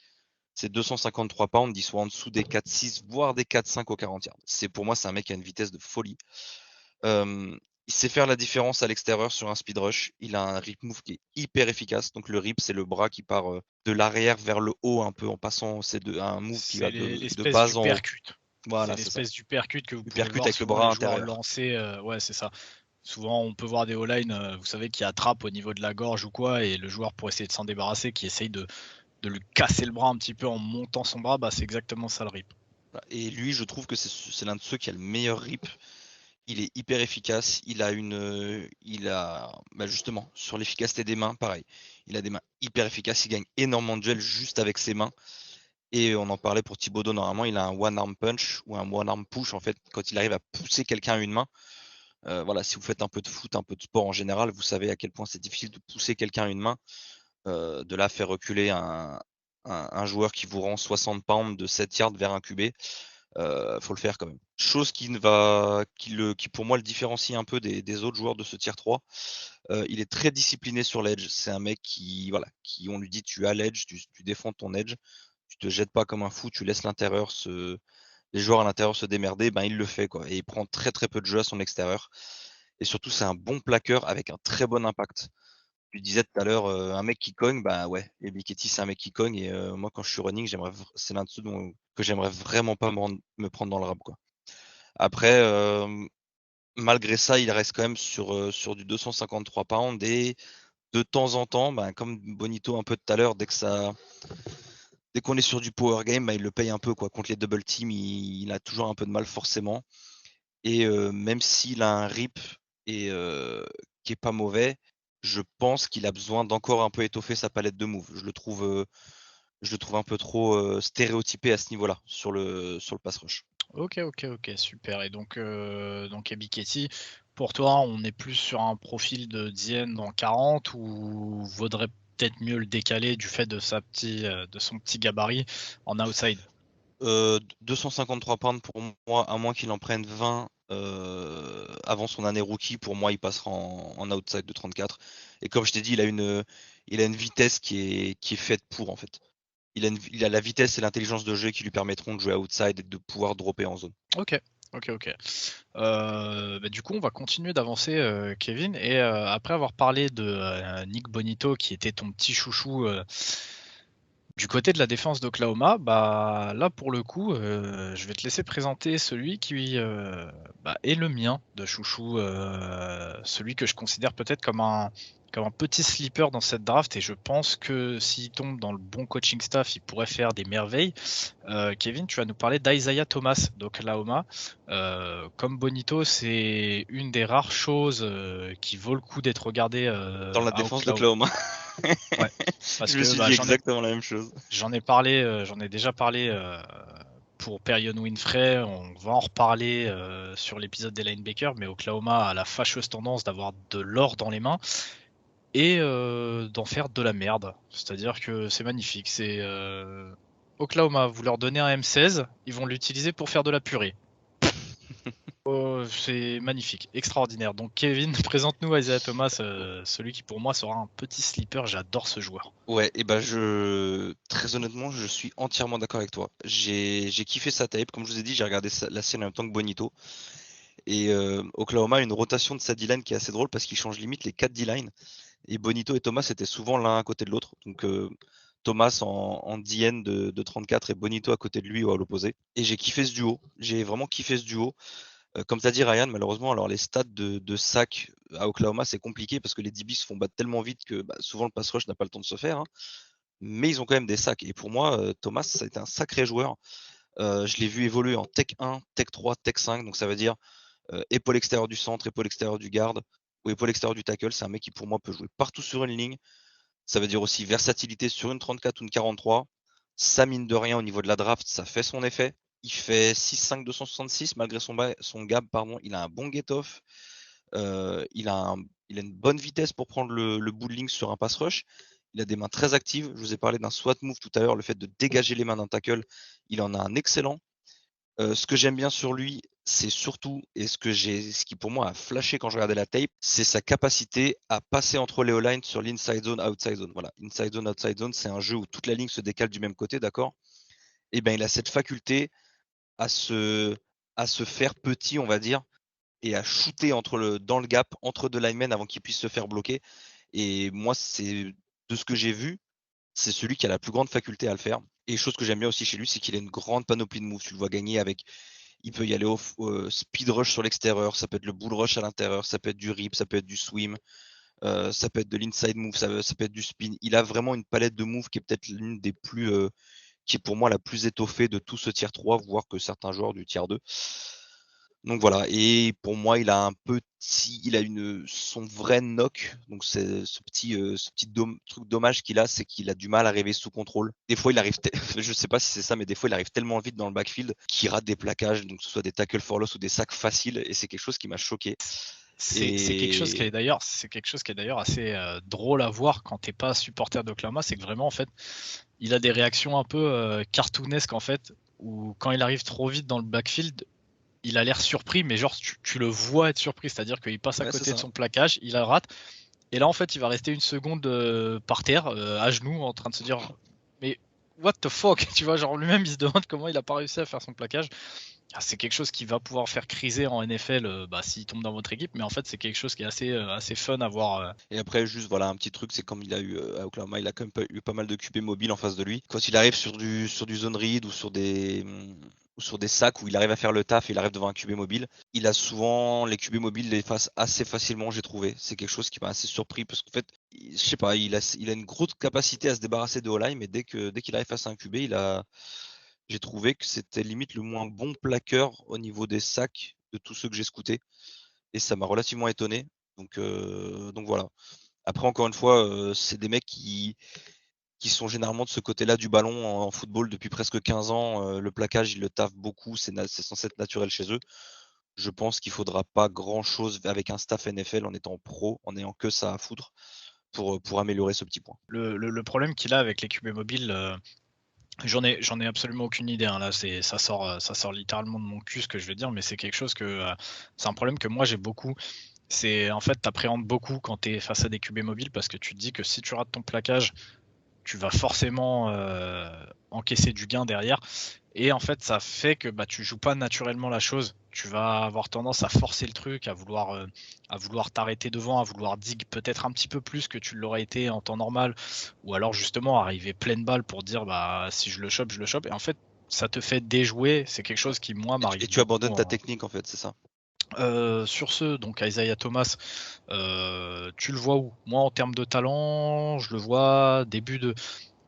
253 pounds, il soit en dessous des 4,6, voire des 4,5 au 40 yards. Pour moi, c'est un mec qui a une vitesse de folie. Il sait faire la différence à l'extérieur sur un speed rush. Il a un rip move qui est hyper efficace. Donc le rip, c'est le bras qui part de l'arrière vers le haut un peu en passant. C'est un move qui C'est va de l'espèce base du en haut. percute. C'est Voilà, c'est ça. l'espèce du percute que vous Il pouvez percute voir avec le souvent bras les joueurs intérieur. lancer. Ouais, c'est ça. Souvent, on peut voir des O-line, vous savez, qui attrapent au niveau de la gorge ou quoi, et le joueur, pour essayer de s'en débarrasser, qui essaye de lui casser le bras un petit peu en montant son bras, bah, c'est exactement ça le rip. Et lui, je trouve que c'est l'un de ceux qui a le meilleur rip. Il est hyper efficace. Justement, sur l'efficacité des mains, pareil. Il a des mains hyper efficaces. Il gagne énormément de duels juste avec ses mains. Et on en parlait pour Thibodeau, normalement, il a un one-arm punch ou un one-arm push, en fait, quand il arrive à pousser quelqu'un à une main. Voilà, si vous faites un peu de foot, un peu de sport en général, vous savez à quel point c'est difficile de pousser quelqu'un à une main. De là, faire reculer un joueur qui vous rend 60 pounds de 7 yards vers un QB, faut le faire quand même. Chose qui pour moi le différencie un peu des autres joueurs de ce tier 3. Il est très discipliné sur l'edge. C'est un mec qui on lui dit tu as l'edge, tu défends ton edge, tu te jettes pas comme un fou, tu laisses les joueurs à l'intérieur se démerder, ben il le fait quoi. Et il prend très très peu de jeux à son extérieur. Et surtout c'est un bon plaqueur avec un très bon impact. Tu disais tout à l'heure, un mec qui cogne, bah ouais, et Biketi c'est un mec qui cogne et moi quand je suis running, c'est l'un de ceux que j'aimerais vraiment pas me prendre dans le rap quoi. Après, malgré ça, il reste quand même sur du 253 pounds et de temps en temps, ben, comme Bonito un peu tout à l'heure, dès qu'on est sur du power game, ben, il le paye un peu quoi. Contre les double teams, il a toujours un peu de mal forcément. Et même s'il a un rip et qui est pas mauvais, je pense qu'il a besoin d'encore un peu étoffer sa palette de moves. Je le trouve je le trouve un peu trop stéréotypé à ce niveau-là, sur le pass rush. OK, super. Et donc Ebiketie, pour toi, on est plus sur un profil de Dieng dans 40 ou vaudrait peut-être mieux le décaler du fait de son petit gabarit en outside? 253 pounds pour moi, à moins qu'il en prenne 20 avant son année rookie, pour moi, il passera en outside de 34. Et comme je t'ai dit, il a une vitesse qui est faite pour, en fait. Il a la vitesse et l'intelligence de jeu qui lui permettront de jouer outside et de pouvoir dropper en zone. OK. OK. Du coup, on va continuer d'avancer, Kevin, et après avoir parlé de Nick Bonito, qui était ton petit chouchou du côté de la défense d'Oklahoma, bah là pour le coup, je vais te laisser présenter celui qui est le mien de chouchou, celui que je considère peut-être comme un petit sleeper dans cette draft, et je pense que s'il tombe dans le bon coaching staff, il pourrait faire des merveilles. Kevin, tu vas nous parler d'Isaiah Thomas d'Oklahoma. Comme Bonito, c'est une des rares choses qui vaut le coup d'être regardée Dans la à défense Oklahoma. d'Oklahoma. Ouais, parce Je me que suis dit exactement la même chose. j'en ai déjà parlé pour Perion Winfrey. On va en reparler sur l'épisode des linebackers, mais Oklahoma a la fâcheuse tendance d'avoir de l'or dans les mains et d'en faire de la merde. C'est-à-dire que c'est magnifique. C'est Oklahoma, vous leur donnez un M16, ils vont l'utiliser pour faire de la purée. Oh, c'est magnifique, extraordinaire. Donc Kevin, présente-nous Isaiah Thomas, celui qui pour moi sera un petit sleeper. J'adore ce joueur. Ouais, et très honnêtement, je suis entièrement d'accord avec toi. J'ai kiffé sa tape. Comme je vous ai dit, j'ai regardé la scène en même temps que Bonito. Et Oklahoma a une rotation de sa D-line qui est assez drôle parce qu'il change limite les 4 D-line. Et Bonito et Thomas étaient souvent l'un à côté de l'autre. Donc Thomas en DN de 34 et Bonito à côté de lui ou à l'opposé. Et j'ai kiffé ce duo. J'ai vraiment kiffé ce duo. Comme tu as dit, Ryan, malheureusement, alors les stats de sac à Oklahoma, c'est compliqué parce que les DB se font battre tellement vite que souvent le pass rush n'a pas le temps de se faire, hein. Mais ils ont quand même des sacs. Et pour moi, Thomas, ça a été un sacré joueur. Je l'ai vu évoluer en Tech 1, Tech 3, Tech 5. Donc ça veut dire épaule extérieure du centre, épaule extérieure du garde ou épaule extérieure du tackle. C'est un mec qui, pour moi, peut jouer partout sur une ligne. Ça veut dire aussi versatilité sur une 34 ou une 43. Ça, mine de rien, au niveau de la draft, ça fait son effet. Il fait 6'5", 266 malgré son gap, pardon. Il a un bon get-off. Il a une bonne vitesse pour prendre le bout de ligne sur un pass rush. Il a des mains très actives. Je vous ai parlé d'un SWAT move tout à l'heure, le fait de dégager les mains d'un tackle. Il en a un excellent. Ce que j'aime bien sur lui, c'est surtout, et ce qui pour moi a flashé quand je regardais la tape, c'est sa capacité à passer entre les O-line sur l'inside zone, outside zone. Voilà, inside zone, outside zone, c'est un jeu où toute la ligne se décale du même côté, d'accord? Et ben, il a cette faculté à se, à se faire petit, on va dire, et à shooter dans le gap entre deux linemen avant qu'il puisse se faire bloquer. Et moi, c'est de ce que j'ai vu, c'est celui qui a la plus grande faculté à le faire. Et chose que j'aime bien aussi chez lui, c'est qu'il a une grande panoplie de moves. Tu le vois gagner avec, il peut y aller au speed rush sur l'extérieur, ça peut être le bull rush à l'intérieur, ça peut être du rip, ça peut être du swim, ça peut être de l'inside move, ça peut être du spin. Il a vraiment une palette de moves qui est peut-être l'une des plus, qui est pour moi la plus étoffée de tout ce tier 3, voire que certains joueurs du tier 2. Donc voilà, et pour moi, il a son vrai knock. Donc c'est ce petit truc dommage qu'il a, c'est qu'il a du mal à arriver sous contrôle. Des fois, je sais pas si c'est ça, mais des fois, il arrive tellement vite dans le backfield qu'il rate des plaquages, donc que ce soit des tackles for loss ou des sacs faciles, et c'est quelque chose qui m'a choqué. C'est quelque chose qui est Et d'ailleurs assez drôle à voir quand t'es pas supporter d'Oklahoma. C'est que vraiment en fait, il a des réactions un peu cartoonesques en fait, où quand il arrive trop vite dans le backfield, il a l'air surpris, mais genre tu le vois être surpris, c'est-à-dire qu'il passe à ouais, c'est côté de ça. son plaquage, il la rate, et là en fait il va rester une seconde par terre, à genoux, en train de se dire mais what the fuck, tu vois, genre lui-même il se demande comment il a pas réussi à faire son plaquage. Ah, c'est quelque chose qui va pouvoir faire criser en NFL s'il tombe dans votre équipe, mais en fait c'est quelque chose qui est assez fun à voir. Et après, juste voilà, un petit truc, c'est comme il a eu à Oklahoma, il a quand même eu pas mal de QB mobiles en face de lui. Quand il arrive sur du zone read ou sur des sacs où il arrive à faire le taf et il arrive devant un QB mobile, il a souvent les QB mobiles les fasse assez facilement, j'ai trouvé. C'est quelque chose qui m'a assez surpris parce qu'en fait, je sais pas, il a une grosse capacité à se débarrasser de O-line, mais dès qu'il arrive face à un QB, j'ai trouvé que c'était limite le moins bon plaqueur au niveau des sacs de tous ceux que j'ai scoutés. Et ça m'a relativement étonné. Donc voilà. Après, encore une fois, c'est des mecs qui sont généralement de ce côté-là du ballon en football depuis presque 15 ans. Le plaquage, ils le taffent beaucoup, c'est censé être naturel chez eux. Je pense qu'il faudra pas grand-chose avec un staff NFL en étant pro, en ayant que ça à foutre pour améliorer ce petit point. Le problème qu'il a avec les QB mobiles, j'en ai absolument aucune idée, hein. Là, ça sort littéralement de mon cul ce que je vais dire, mais c'est quelque chose c'est un problème que moi j'ai beaucoup. C'est en fait, tu appréhendes beaucoup quand tu es face à des QB mobiles parce que tu te dis que si tu rates ton plaquage, tu vas forcément encaisser du gain derrière. Et en fait, ça fait que tu joues pas naturellement la chose. Tu vas avoir tendance à forcer le truc, à vouloir t'arrêter devant, à vouloir dig peut-être un petit peu plus que tu l'aurais été en temps normal, ou alors justement arriver pleine balle pour dire si je le chope, je le chope. Et en fait, ça te fait déjouer. C'est quelque chose qui moi Et m'arrive tu beaucoup. abandonnes ta technique en fait, c'est ça? Sur ce, donc Isaiah Thomas, tu le vois où? Moi, en termes de talent, je le vois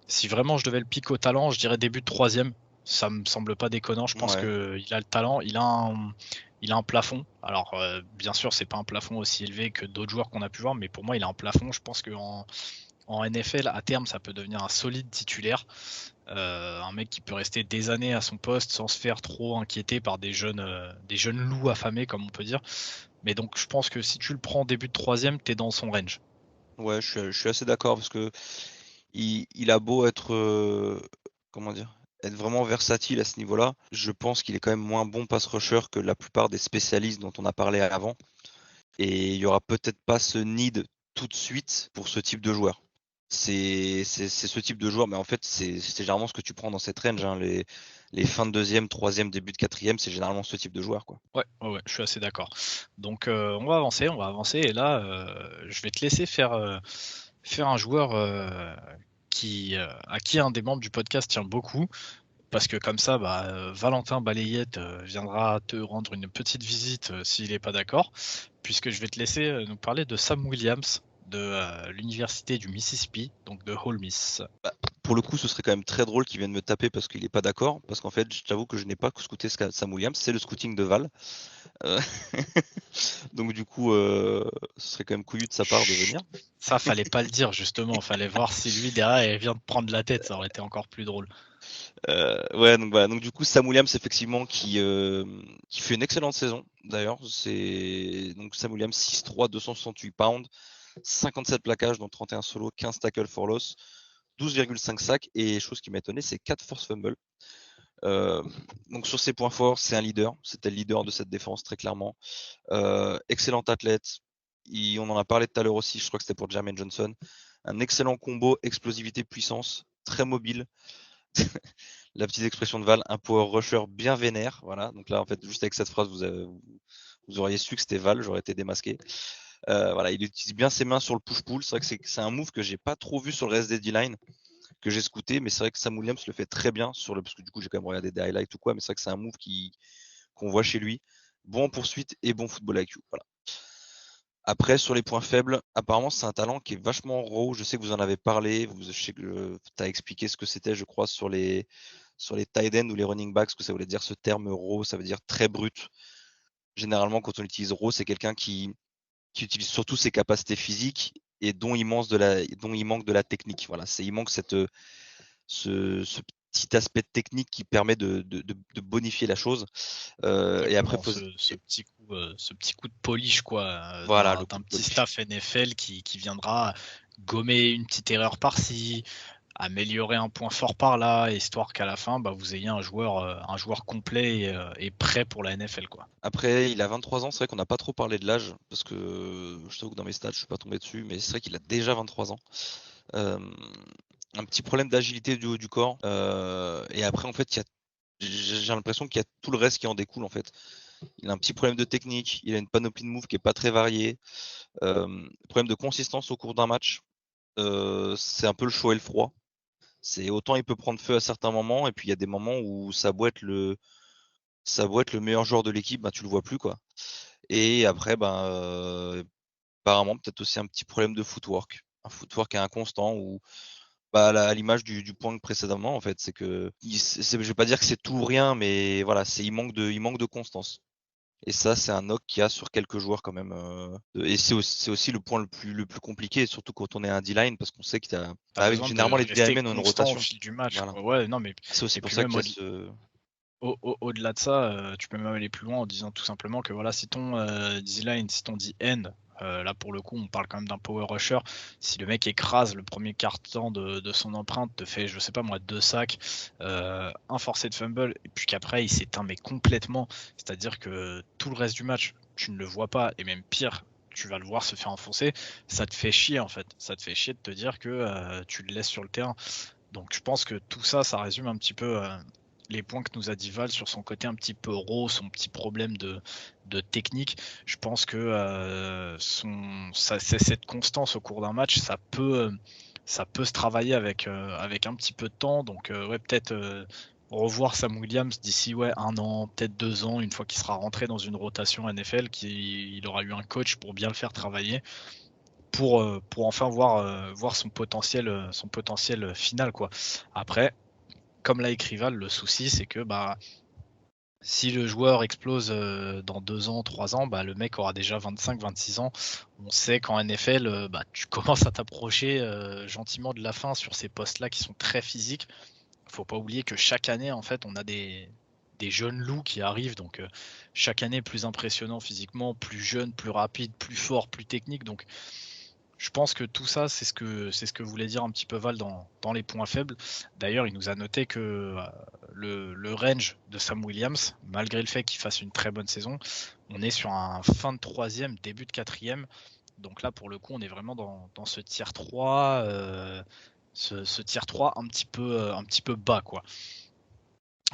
si vraiment je devais le piquer au talent, je dirais début de troisième. Ça me semble pas déconnant. Je pense Ouais. qu'il a le talent. Il a un plafond. Alors, bien sûr, c'est pas un plafond aussi élevé que d'autres joueurs qu'on a pu voir, mais pour moi, il a un plafond. Je pense qu'en NFL, à terme, ça peut devenir un solide titulaire. Un mec qui peut rester des années à son poste sans se faire trop inquiéter par des jeunes loups affamés, comme on peut dire. Mais donc, je pense que si tu le prends début de troisième, t'es dans son range. Ouais, je suis assez d'accord parce que il a beau être, comment dire? Être vraiment versatile à ce niveau-là, je pense qu'il est quand même moins bon pass rusher que la plupart des spécialistes dont on a parlé avant et il y aura peut-être pas ce need tout de suite pour ce type de joueur. C'est ce type de joueur, mais en fait, c'est généralement ce que tu prends dans cette range, hein, les fins de deuxième, troisième, début de quatrième, c'est généralement ce type de joueur, quoi. Ouais, ouais, ouais, je suis assez d'accord. Donc, on va avancer. Et là, je vais te laisser faire un joueur à qui un des membres du podcast tient beaucoup. Parce que comme ça, Valentin Balayette viendra te rendre une petite visite s'il n'est pas d'accord. Puisque je vais te laisser nous parler de Sam Williams de l'université du Mississippi, donc de Ole Miss. Pour le coup, ce serait quand même très drôle qu'il vienne me taper parce qu'il est pas d'accord. Parce qu'en fait, je t'avoue que je n'ai pas scouté Sam Williams, c'est le scouting de Val. Euh, Donc du coup, ce serait quand même couillu de sa part de Chut, venir. ça, fallait pas le dire justement. Fallait voir si lui derrière il vient de prendre la tête. Ça aurait été encore plus drôle. Ouais, donc voilà. Donc du coup, Sam Williams effectivement qui fait une excellente saison. D'ailleurs, c'est donc Sam Williams 6'3", 268 pounds, 57 plaquages dont 31 solos, 15 tackles for loss, 12,5 sacs et chose qui m'a étonné, c'est 4 force fumbles. Euh, donc sur ses points forts, c'est un leader. C'était le leader de cette défense très clairement. Excellent athlète. On en a parlé tout à l'heure aussi. Je crois que c'était pour Jermaine Johnson. Un excellent combo explosivité puissance, très mobile. La petite expression de Val, un power rusher bien vénère. Voilà. Donc là, en fait, juste avec cette phrase, vous auriez su que c'était Val. J'aurais été démasqué. Voilà, il utilise bien ses mains sur le push-pull. C'est vrai que c'est un move que j'ai pas trop vu sur le reste des D-line, que j'ai scouté, mais c'est vrai que Sam Williams le fait très bien parce que du coup j'ai quand même regardé des highlights ou quoi, mais c'est vrai que c'est un move qu'on voit chez lui. Bon en poursuite et bon football IQ. Voilà. Après, sur les points faibles, apparemment, c'est un talent qui est vachement raw. Je sais que vous en avez parlé. Je sais que tu as expliqué ce que c'était, je crois, sur les tight ends ou les running backs, ce que ça voulait dire ce terme raw. Ça veut dire très brut. Généralement, quand on utilise raw, c'est quelqu'un qui utilise surtout ses capacités physiques et dont il manque de la technique. Voilà, il manque ce petit aspect technique qui permet de bonifier la chose. Et après, Exactement, ce petit coup de polish quoi, voilà, le coup d'un de petit polish. staff NFL qui viendra gommer une petite erreur par-ci, améliorer un point fort par-là, histoire qu'à la fin, vous ayez un joueur complet et prêt pour la NFL, quoi. Après, il a 23 ans, c'est vrai qu'on n'a pas trop parlé de l'âge, parce que je t'avoue que dans mes stats, je suis pas tombé dessus, mais c'est vrai qu'il a déjà 23 ans. Euh, un petit problème d'agilité du haut du corps. Et après, en fait, j'ai l'impression qu'il y a tout le reste qui en découle, en fait. Il a un petit problème de technique, il a une panoplie de moves qui est pas très variée. Problème de consistance au cours d'un match. C'est un peu le chaud et le froid. C'est autant il peut prendre feu à certains moments, et puis il y a des moments où ça doit être le meilleur joueur de l'équipe, tu le vois plus, quoi. Et après, apparemment, peut-être aussi un petit problème de footwork. Un footwork inconstant ou à l'image du point précédemment, en fait, c'est que je vais pas dire que c'est tout ou rien, mais voilà, il manque de constance. Et ça, c'est un knock qu'il y a sur quelques joueurs quand même. Et c'est aussi le point le plus compliqué, surtout quand on est un D-line, parce qu'on sait qu'il y a. Tu as besoin Généralement, de les rester D-linemen ont une constant au rotation. fil du match, Voilà. quoi. Ouais, non, mais C'est aussi et pour puis ça même qu'il y a ce. au-delà de ça, tu peux même aller plus loin en disant tout simplement que voilà, si ton D-line, si ton D-end, là pour le coup, on parle quand même d'un power rusher. Si le mec écrase le premier quart-temps de son empreinte, te fait, je sais pas moi, 2 sacs, un forcé de fumble, et puis qu'après il s'éteint mais complètement, c'est-à-dire que tout le reste du match, tu ne le vois pas, et même pire, tu vas le voir se faire enfoncer, ça te fait chier en fait. Ça te fait chier de te dire que tu le laisses sur le terrain. Donc je pense que tout ça, ça résume un petit peu les points que nous a dit Val sur son côté un petit peu raw, son petit problème de technique. Je pense que cette constance au cours d'un match, ça peut se travailler avec un petit peu de temps. Donc ouais, peut-être revoir Sam Williams d'ici un an, peut-être 2 ans, une fois qu'il sera rentré dans une rotation NFL, qu'il aura eu un coach pour bien le faire travailler. Pour enfin voir son potentiel final, quoi. Après, comme l'a écrit Val, le souci c'est que bah si le joueur explose dans 2 ans, 3 ans, bah le mec aura déjà 25-26 ans. On sait qu'en NFL, bah tu commences à t'approcher gentiment de la fin sur ces postes-là qui sont très physiques. Faut pas oublier que chaque année, en fait, on a des jeunes loups qui arrivent, donc chaque année plus impressionnant physiquement, plus jeune, plus rapide, plus fort, plus technique. Donc je pense que tout ça, c'est ce que voulait dire un petit peu Val dans les points faibles. D'ailleurs, il nous a noté que le range de Sam Williams, malgré le fait qu'il fasse une très bonne saison, on est sur un fin de troisième, début de quatrième. Donc là, pour le coup, on est vraiment dans ce tier 3, ce tier 3 un petit peu bas, quoi.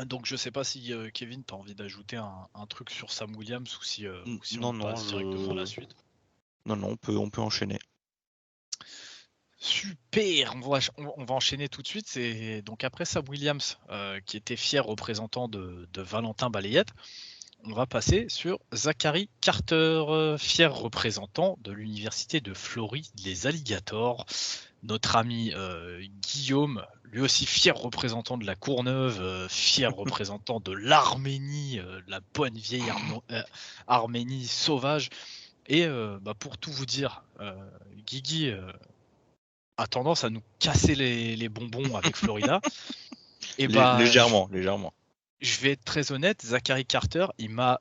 Donc je sais pas si Kevin, tu as envie d'ajouter un truc sur Sam Williams ou si on Non, non, passe directement à la suite. non, on peut enchaîner. Super, on va enchaîner tout de suite. C'est donc après Sam Williams, qui était fier représentant de Valentin Balayette, on va passer sur Zachary Carter, fier représentant de l'université de Floride, les Alligators. Notre ami Guillaume, lui aussi fier représentant de la Courneuve, fier représentant de l'Arménie, la bonne vieille Arménie sauvage. Et bah, pour tout vous dire, Guigui a tendance à nous casser les bonbons avec Florida. Et bah, Légèrement, légèrement. je vais être très honnête, Zachary Carter, il m'a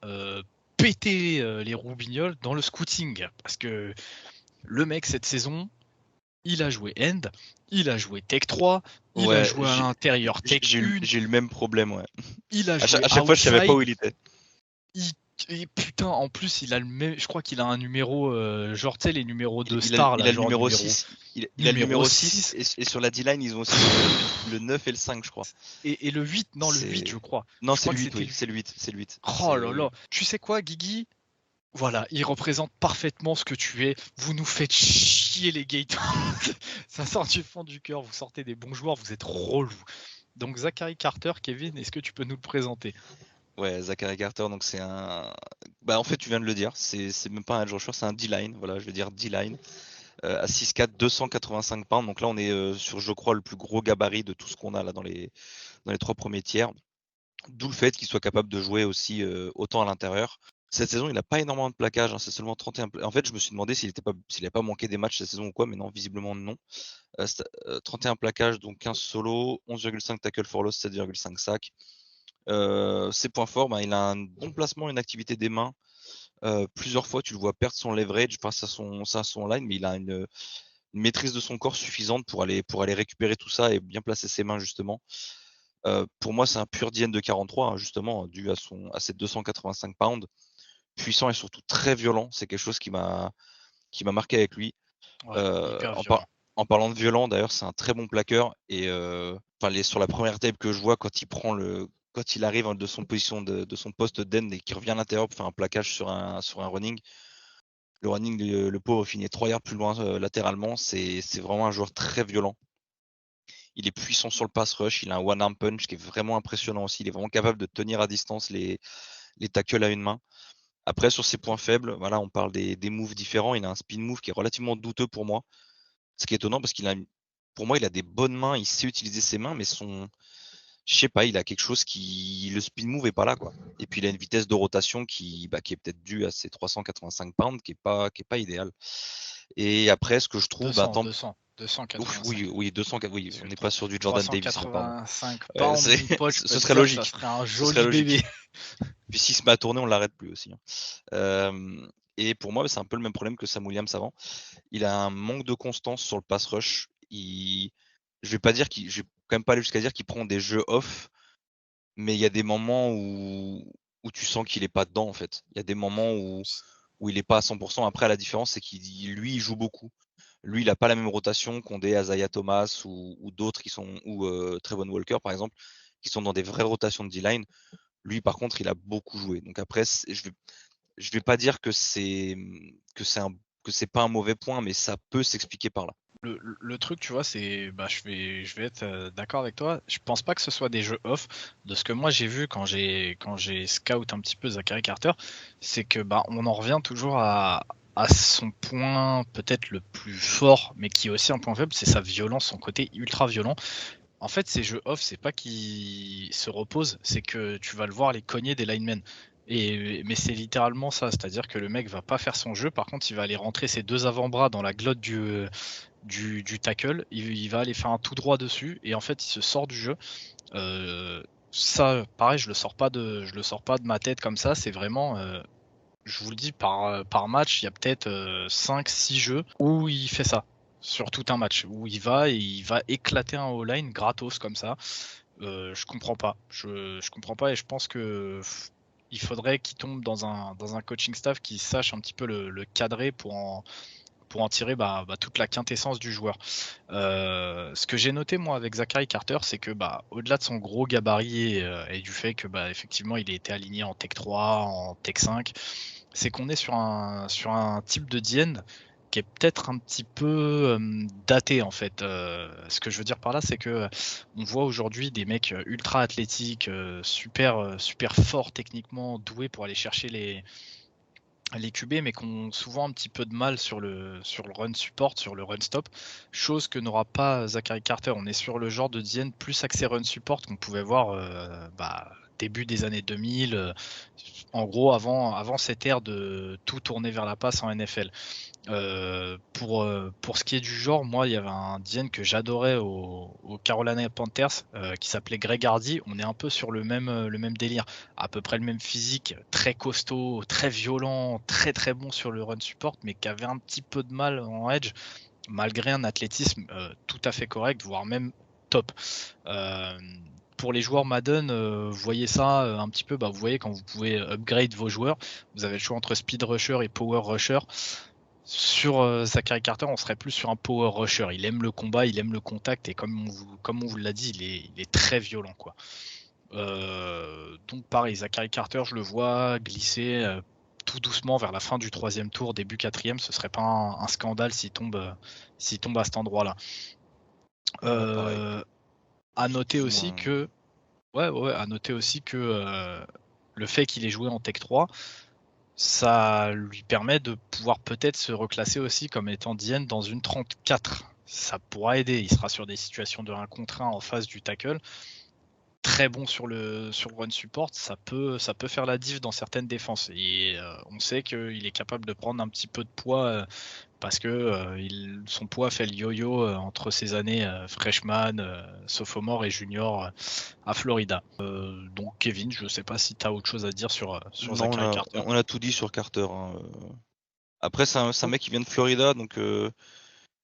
pété les roubignoles dans le scouting. Parce que le mec, cette saison, il a joué End, il a joué Tech 3, il a Ouais, joué à l'intérieur Tech 1, j'ai eu le même problème, ouais. il a joué À chaque fois, je savais pas Outside. où il était. Et putain, en plus, il a le même. Je crois qu'il a un numéro. Genre, tu sais, les numéros de star, Il là, a le genre numéro numéro, 6. Il a le numéro numéro 6 6. et sur la D-line, ils ont aussi le 9 et le 5, je crois. Et le 8, non, le 8, C'est. je crois. Non, Je c'est crois le que 8, c'était oui, le c'est 8. le 8, c'est le 8. Oh là là. Tu sais quoi, Guigui? Voilà, il représente parfaitement ce que tu es. Vous nous faites chier, les Gators. Ça sort du fond du cœur. Vous sortez des bons joueurs, vous êtes relous. Donc, Zachary Carter, Kevin, est-ce que tu peux nous le présenter? Ouais, Zachary Carter, donc c'est un. Bah, en fait, tu viens de le dire, c'est même pas un edge rusher, c'est un D-line. Voilà, je veux dire D-line. À 6'4, 285 pounds. Donc là, on est sur, je crois, le plus gros gabarit de tout ce qu'on a là dans les 3 premiers tiers. D'où le fait qu'il soit capable de jouer aussi autant à l'intérieur. Cette saison, il n'a pas énormément de plaquage, hein, c'est seulement 31. En fait, je me suis demandé s'il n'avait pas manqué des matchs cette saison ou quoi, mais non, visiblement non. 31 plaquages, donc 15 solos, 11,5 tackle for loss, 7,5 sacs. Ses points forts, ben, il a un bon placement, une activité des mains. Plusieurs fois, tu le vois perdre son leverage face à son line, mais il a une maîtrise de son corps suffisante pour aller récupérer tout ça et bien placer ses mains justement. Pour moi, c'est un pur DN de 43, hein, justement, dû à ses 285 pounds. Puissant et surtout très violent. C'est quelque chose qui m'a marqué avec lui. Ouais, Euh, hyper en, violent. en parlant de violent, d'ailleurs, c'est un très bon plaqueur. Et sur la première tape que je vois, quand il arrive de son position de son poste d'end et qu'il revient à l'intérieur pour faire un plaquage sur un running, le running, le pauvre finit 3 yards plus loin latéralement. C'est vraiment un joueur très violent. Il est puissant sur le pass rush, il a un one-arm punch qui est vraiment impressionnant aussi. Il est vraiment capable de tenir à distance les tackles à une main. Après, sur ses points faibles, voilà, on parle des moves différents. Il a un spin move qui est relativement douteux pour moi. Ce qui est étonnant parce pour moi, il a des bonnes mains, il sait utiliser ses mains, mais je sais pas, il a quelque chose le speed move est pas là, quoi. Et puis il a une vitesse de rotation qui est peut-être due à ses 385 pounds, qui est pas idéale. Et après, ce que je trouve, 285. oui, 200, oui, Parce on que n'est pas sur du Jordan Davis, là, pardon. 385 pounds, mon pote, je Ce peux te serait dire que ça logique. serait un Ce serait joli bébé. logique. Puis s'il se met à tourner, on l'arrête plus aussi, hein. Et pour moi, c'est un peu le même problème que Sam Williams avant. Il a un manque de constance sur le pass rush. Je vais quand même pas aller jusqu'à dire qu'il prend des jeux off, mais il y a des moments où tu sens qu'il est pas dedans, en fait. Il y a des moments où il est pas à 100%. Après, la différence, c'est il joue beaucoup. Lui, il a pas la même rotation qu'ont des Isaiah Thomas ou d'autres ou Trevon Walker, par exemple, qui sont dans des vraies rotations de D-line. Lui, par contre, il a beaucoup joué. Donc après, je vais pas dire que c'est pas un mauvais point, mais ça peut s'expliquer par là. Le truc, tu vois, c'est, je vais être d'accord avec toi. Je pense pas que ce soit des jeux off. De ce que moi j'ai vu quand j'ai scout un petit peu Zachary Carter, c'est que on en revient toujours à son point peut-être le plus fort, mais qui est aussi un point faible, c'est sa violence, son côté ultra violent. En fait, ces jeux off, c'est pas qu'il se repose, c'est que tu vas le voir les cogner des linemen. Mais c'est littéralement ça, c'est-à-dire que le mec va pas faire son jeu, par contre il va aller rentrer ses deux avant-bras dans la glotte du tackle, il va aller faire un tout droit dessus, et en fait il se sort du jeu. Ça, pareil, je le sors pas de ma tête comme ça, c'est vraiment, je vous le dis, par match, il y a peut-être 5-6 jeux où il fait ça. Sur tout un match, où il va éclater un O-line gratos comme ça. Je comprends pas. Je comprends pas et je pense que il faudrait qu'il tombe dans un coaching staff qui sache un petit peu le cadrer pour en tirer toute la quintessence du joueur. Ce que j'ai noté moi avec Zachary Carter, c'est que au-delà de son gros gabarit et du fait que effectivement il a été aligné en Tech 3, en Tech 5, c'est qu'on est sur un type de DN qui est peut-être un petit peu daté en fait. Ce que je veux dire par là, c'est que on voit aujourd'hui des mecs ultra athlétiques, super forts techniquement, doués pour aller chercher les QB, mais qui ont souvent un petit peu de mal sur le run support, sur le run stop, chose que n'aura pas Zachary Carter. On est sur le genre de DN plus axé run support qu'on pouvait voir début des années 2000, en gros avant cette ère de tout tourner vers la passe en NFL. Pour ce qui est du genre, moi, il y avait un DN que j'adorais au Carolina Panthers qui s'appelait Greg Hardy. On est un peu sur le même délire, à peu près le même physique, très costaud, très violent, très très bon sur le run support, mais qui avait un petit peu de mal en edge, malgré un athlétisme tout à fait correct, voire même top. Pour les joueurs Madden, vous voyez ça un petit peu, vous voyez quand vous pouvez upgrade vos joueurs, vous avez le choix entre Speed Rusher et Power Rusher. Sur Zachary Carter, on serait plus sur un power rusher. Il aime le combat, il aime le contact et comme on vous l'a dit, il est très violent, quoi. Donc pareil, Zachary Carter, je le vois glisser tout doucement vers la fin du 3e tour, début 4e. Ce serait pas un scandale s'il tombe à cet endroit-là. À noter aussi que, à noter aussi que le fait qu'il ait joué en Tech 3, ça lui permet de pouvoir peut-être se reclasser aussi comme étant DN dans une 34. Ça pourra aider. Il sera sur des situations de 1 contre 1 en face du tackle. Très bon sur le run support, ça peut faire la diff dans certaines défenses. Et on sait qu'il est capable de prendre un petit peu de poids parce que son poids fait le yo-yo entre ses années freshman, sophomore et junior à Florida. Donc Kevin, je ne sais pas si tu as autre chose à dire sur Non, Zachary Carter. on a tout dit sur Carter, hein. Après, c'est un mec qui vient de Florida, donc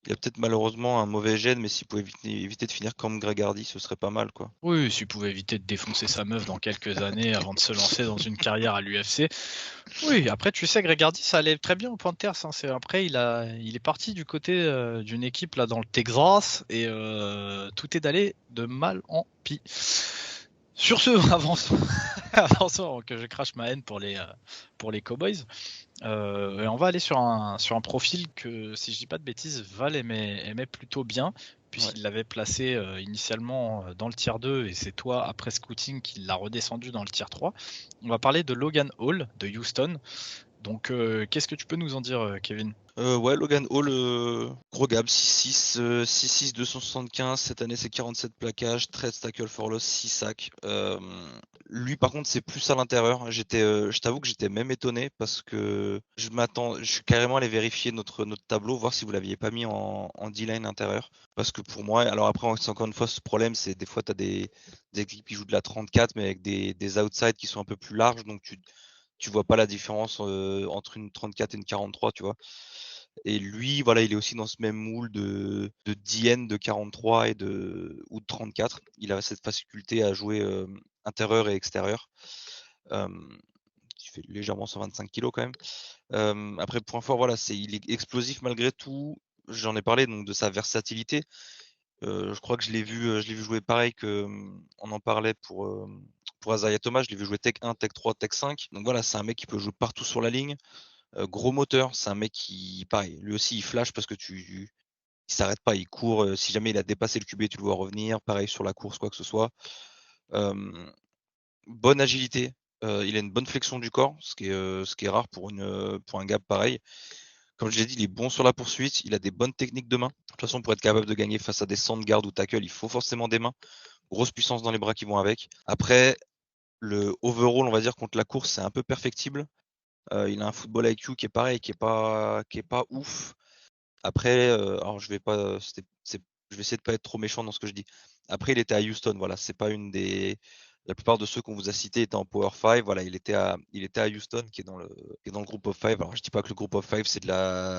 il a peut-être malheureusement un mauvais gène, mais s'il pouvait éviter de finir comme Greg Hardy, ce serait pas mal, quoi. Oui, s'il pouvait éviter de défoncer sa meuf dans quelques années avant de se lancer dans une carrière à l'UFC. Oui, après, tu sais, Greg Hardy, ça allait très bien au Panthers. Après, il est parti du côté d'une équipe là dans le Texas et tout est d'aller de mal en pis. Sur ce, avançons avant que je crache ma haine pour les Cowboys. Et on va aller sur un profil que, si je dis pas de bêtises, Val aimait plutôt bien, puisqu'il l'avait placé initialement dans le tier 2, et c'est toi, après scouting, qui l'a redescendu dans le tier 3. On va parler de Logan Hall, de Houston. Donc, qu'est-ce que tu peux nous en dire, Kevin? Ouais, Logan Hall, gros gab, 6-6, 6-6, 275. Cette année, c'est 47 plaquages, 13 tackles for loss, 6 sacs. Lui, par contre, c'est plus à l'intérieur. Je t'avoue que j'étais même étonné parce que je suis carrément allé vérifier notre tableau, voir si vous l'aviez pas mis en D-line intérieur. Parce que pour moi, alors après, c'est encore une fois ce problème, c'est des fois, tu as des équipes qui jouent de la 34, mais avec des outsides qui sont un peu plus larges, donc tu vois pas la différence entre une 34 et une 43, tu vois. Et lui, voilà, il est aussi dans ce même moule de DN de 43 ou de 34. Il a cette faculté à jouer intérieur et extérieur. Qui fait légèrement 125 kg quand même. Après, point fort, voilà, il est explosif malgré tout. J'en ai parlé donc de sa versatilité. Je crois que je l'ai vu jouer pareil que on en parlait pour Isaiah Thomas. Je l'ai vu jouer Tech 1, Tech 3, Tech 5. Donc voilà, c'est un mec qui peut jouer partout sur la ligne. Gros moteur, c'est un mec qui, pareil, lui aussi il flash parce que il s'arrête pas, il court. Si jamais il a dépassé le QB, tu le vois revenir. Pareil sur la course, quoi que ce soit. Bonne agilité. Il a une bonne flexion du corps, ce qui est rare pour un gap pareil. Comme je l'ai dit, il est bon sur la poursuite. Il a des bonnes techniques de main. De toute façon, pour être capable de gagner face à des centres garde ou tackle, il faut forcément des mains. Grosse puissance dans les bras qui vont avec. Après, le overall, on va dire, contre la course, c'est un peu perfectible. Il a un football IQ qui est pareil, qui est pas ouf. Après, alors je vais essayer de pas être trop méchant dans ce que je dis. Après, il était à Houston, voilà, c'est pas une des. La plupart de ceux qu'on vous a cités étaient en Power 5. Voilà, il était à Houston, qui est dans le groupe of 5. Alors, je dis pas que le groupe of 5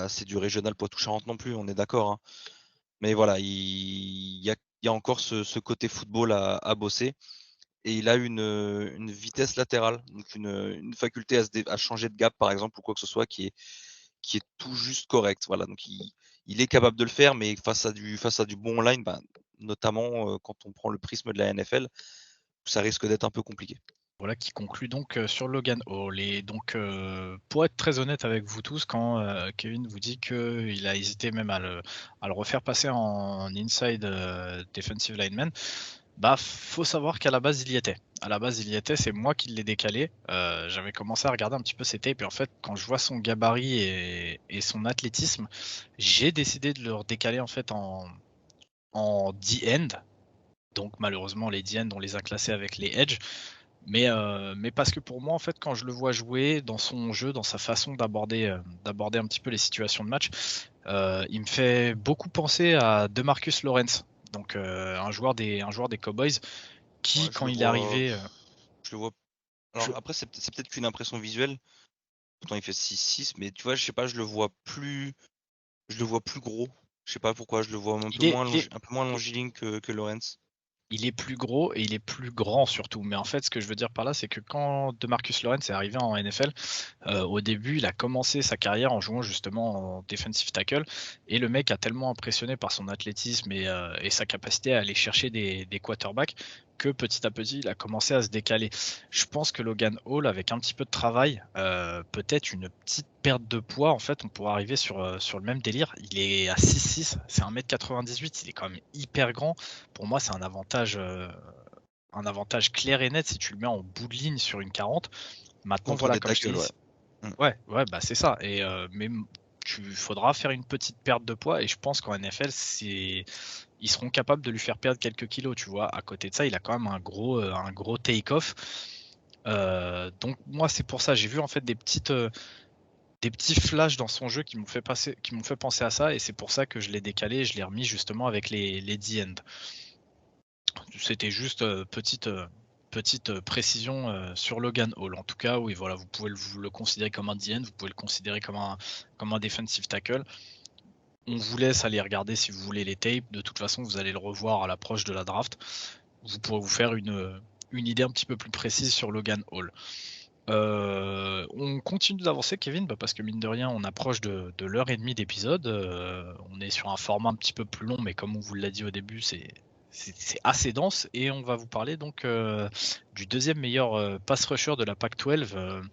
c'est du régional Poitou-Charentes non plus, on est d'accord, hein. Mais voilà, il y a encore ce côté football à bosser. Et il a une vitesse latérale, donc une faculté à changer de gap, par exemple, ou quoi que ce soit, qui est tout juste correct. Voilà, donc il est capable de le faire, mais face à du bon line, notamment quand on prend le prisme de la NFL, ça risque d'être un peu compliqué. Voilà qui conclut donc sur Logan Hall. Et donc, pour être très honnête avec vous tous, quand Kevin vous dit qu'il a hésité même à le refaire passer en inside defensive lineman, bah faut savoir qu'à la base il y était. À la base il y était, c'est moi qui l'ai décalé. J'avais commencé à regarder un petit peu ses tapes et en fait quand je vois son gabarit et son athlétisme, j'ai décidé de le redécaler en fait en D-end. Donc malheureusement les D-end on les a classés avec les edge. Mais parce que pour moi, en fait, quand je le vois jouer dans son jeu, dans sa façon d'aborder un petit peu les situations de match, il me fait beaucoup penser à DeMarcus Lawrence, donc un joueur des Cowboys qui, Ouais, quand il est arrivé, je le vois. je- Alors après, c'est peut-être qu'une impression visuelle. Pourtant, il fait 6-6, mais tu vois, je sais pas, je le vois plus gros. Je sais pas pourquoi, je le vois un peu il est, moins, il est, un peu moins longiligne que Lawrence. il est plus gros et il est plus grand surtout. Mais en fait, ce que je veux dire par là, c'est que quand DeMarcus Lawrence est arrivé en NFL, au début, il a commencé sa carrière en jouant justement en defensive tackle et le mec a tellement impressionné par son athlétisme et sa capacité à aller chercher des quarterbacks que petit à petit, il a commencé à se décaler. Je pense que Logan Hall, avec un petit peu de travail, peut-être une petite perte de poids, en fait, on pourrait arriver sur le même délire. Il est à 6'6", c'est 1m98, il est quand même hyper grand. Pour moi, c'est un avantage clair et net si tu le mets en bout de ligne sur une 40. Maintenant, Contre voilà, des comme je t'ai tackles, dit, ouais. Mm. ouais, ouais, bah c'est ça. Et mais tu faudra faire une petite perte de poids. Et je pense qu'en NFL, ils seront capables de lui faire perdre quelques kilos. Tu vois, à côté de ça, il a quand même un gros take-off. Donc moi, c'est pour ça. J'ai vu en fait des petits flashs dans son jeu qui m'ont fait penser à ça. Et c'est pour ça que je l'ai décalé. Et je l'ai remis justement avec les D-end. C'était juste petite précision sur Logan Hall. En tout cas, oui, voilà, vous pouvez le considérer comme un DN, vous pouvez le considérer comme un defensive tackle. On vous laisse aller regarder si vous voulez les tapes. De toute façon, vous allez le revoir à l'approche de la draft. Vous pourrez vous faire une idée un petit peu plus précise sur Logan Hall. On continue d'avancer, Kevin, parce que mine de rien, on approche de l'heure et demie d'épisode. On est sur un format un petit peu plus long, mais comme on vous l'a dit au début, c'est assez dense. Et on va vous parler donc du deuxième meilleur pass rusher de la Pac-12,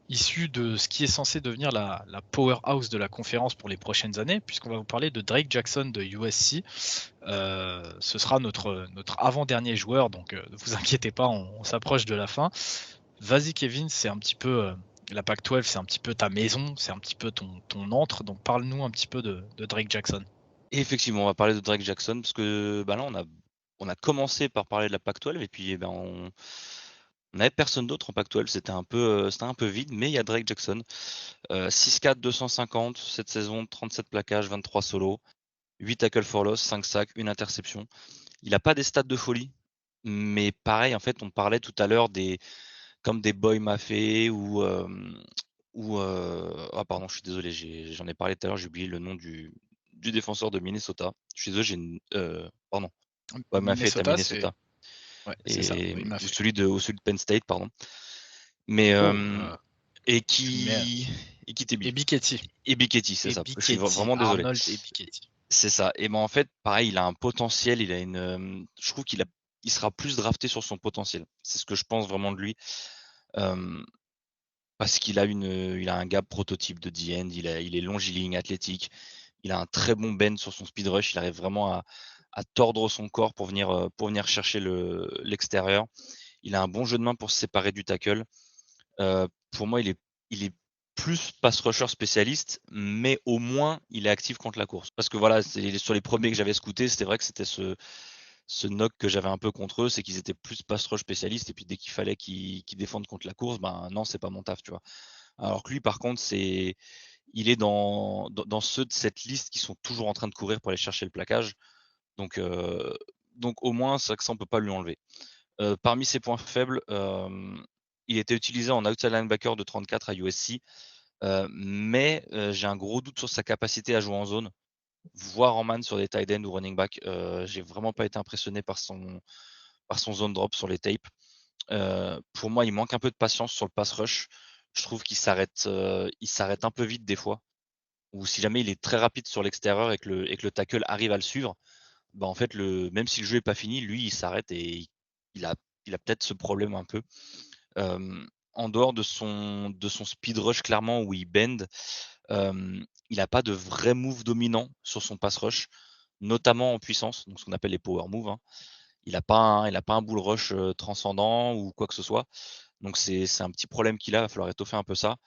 issu de ce qui est censé devenir la powerhouse de la conférence pour les prochaines années, puisqu'on va vous parler de Drake Jackson de USC. Ce sera notre avant-dernier joueur, donc ne vous inquiétez pas, on s'approche de la fin. Vas-y Kevin, c'est un petit peu la Pac-12, c'est un petit peu ta maison, c'est un petit peu ton antre. Donc parle-nous un petit peu de Drake Jackson. Et effectivement, on va parler de Drake Jackson parce que là, on a commencé par parler de la Pac-12 et puis on n'avait personne d'autre en Pac-12. C'était un peu vide, mais il y a Drake Jackson. 6'4", 250 cette saison, 37 plaquages, 23 solos, 8 tackles for loss, 5 sacs, une interception. Il n'a pas des stats de folie, mais pareil, en fait, on parlait tout à l'heure comme des Boy Maffei ah pardon, je suis désolé, j'en ai parlé tout à l'heure, j'ai oublié le nom du défenseur de Minnesota. Je suis désolé, pardon. Boy Maffei est à Minnesota, c'est Minnesota ça. et Oui, il m'a ou fait. celui de Penn State, pardon. Mais Oh, et tu me mets qui et qui et Tebi Biketti. et Biketi, c'est Et ça. Je suis Biketti. vraiment désolé. Arnold et Biketti. C'est ça. Et ben en fait, pareil, il a un potentiel, je trouve il sera plus drafté sur son potentiel. C'est ce que je pense vraiment de lui. Parce il a un gap prototype de D-end, il est longiligne, athlétique, il a un très bon bend sur son speed rush, il arrive vraiment à tordre son corps pour venir chercher l'extérieur. Il a un bon jeu de main pour se séparer du tackle. Pour moi, il est plus pass rusher spécialiste, mais au moins il est actif contre la course. Parce que voilà, c'est sur les premiers que j'avais scoutés, c'était vrai que c'était ce knock que j'avais un peu contre eux, c'est qu'ils étaient plus pass rush spécialistes, et puis dès qu'il fallait qu'ils défendent contre la course, ben non, c'est pas mon taf, tu vois. Alors que lui, par contre, il est dans ceux de cette liste qui sont toujours en train de courir pour aller chercher le plaquage. Donc, au moins, ça on peut pas lui enlever. Parmi ses points faibles, il était utilisé en outside linebacker de 34 à USC, mais j'ai un gros doute sur sa capacité à jouer en zone, voire en man sur des tight ends ou running back. J'ai vraiment pas été impressionné par son zone drop sur les tapes. Pour moi, il manque un peu de patience sur le pass rush. Je trouve il s'arrête un peu vite des fois. Ou si jamais il est très rapide sur l'extérieur et que le tackle arrive à le suivre, bah en fait, même si le jeu est pas fini, lui, il s'arrête et il a, il a peut-être ce problème un peu. En dehors de son speed rush, clairement, où il bend, il n'a pas de vrai move dominant sur son pass rush, notamment en puissance, donc ce qu'on appelle les power moves, hein. Il a pas un bull rush transcendant ou quoi que ce soit. Donc c'est un petit problème qu'il a, il va falloir étoffer un peu ça.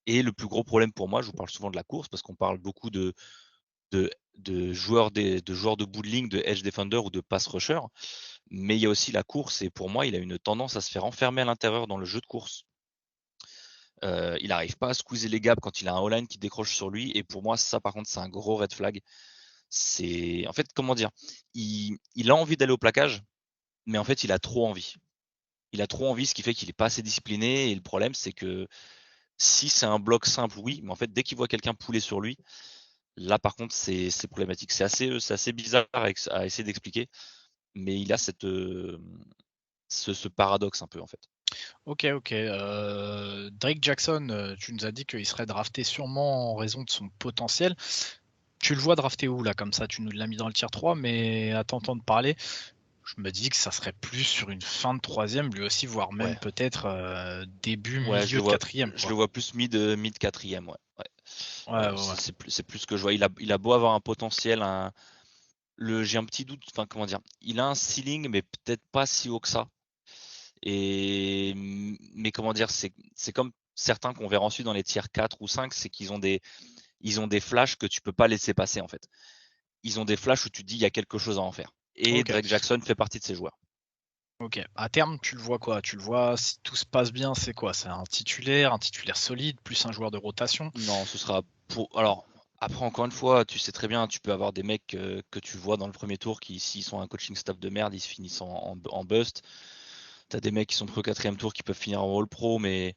Et le plus gros problème pour moi, je vous parle souvent de la course parce qu'on parle beaucoup de joueurs de bout de ligne, de edge defender ou de pass rusher, mais il y a aussi la course et pour moi, il a une tendance à se faire enfermer à l'intérieur dans le jeu de course. Il n'arrive pas à squeezer les gaps quand il a un O-line qui décroche sur lui et pour moi, ça par contre, c'est un gros red flag. C'est en fait, comment dire, il a envie d'aller au plaquage, mais en fait, il a trop envie. Il a trop envie, ce qui fait qu'il est pas assez discipliné et le problème, c'est que si c'est un bloc simple, oui, mais en fait, dès qu'il voit quelqu'un pouler sur lui, là, par contre, c'est problématique. C'est assez bizarre à essayer d'expliquer, mais il a ce paradoxe un peu, en fait. Ok, ok. Drake Jackson, tu nous as dit qu'il serait drafté sûrement en raison de son potentiel. Tu le vois drafté où là comme ça? Tu nous l'as mis dans le tier 3, mais à t'entendre parler, je me dis que ça serait plus sur une fin de troisième, lui aussi, voire même Ouais, peut-être début, ouais, milieu de quatrième. je le vois plus mid quatrième, ouais. Ouais, ouais, ouais. C'est plus ce que je vois. Il a beau avoir un potentiel, j'ai un petit doute, enfin, comment dire, il a un ceiling, mais peut-être pas si haut que ça. Mais comment dire, c'est comme certains qu'on verra ensuite dans les tiers 4 ou 5, c'est qu'ils ils ont des flashs que tu peux pas laisser passer, en fait. Ils ont des flashs où tu te dis il y a quelque chose à en faire. Et Ok, Drake Jackson fait partie de ces joueurs. ok. À terme, tu le vois quoi? Tu le vois, si tout se passe bien, c'est quoi? C'est un titulaire solide, plus un joueur de rotation? Non, ce sera pour. Alors, après, encore une fois, tu sais très bien, tu peux avoir des mecs que tu vois dans le premier tour qui, s'ils sont un coaching staff de merde, ils se finissent en bust. T'as des mecs qui sont pris au quatrième tour qui peuvent finir en All Pro, mais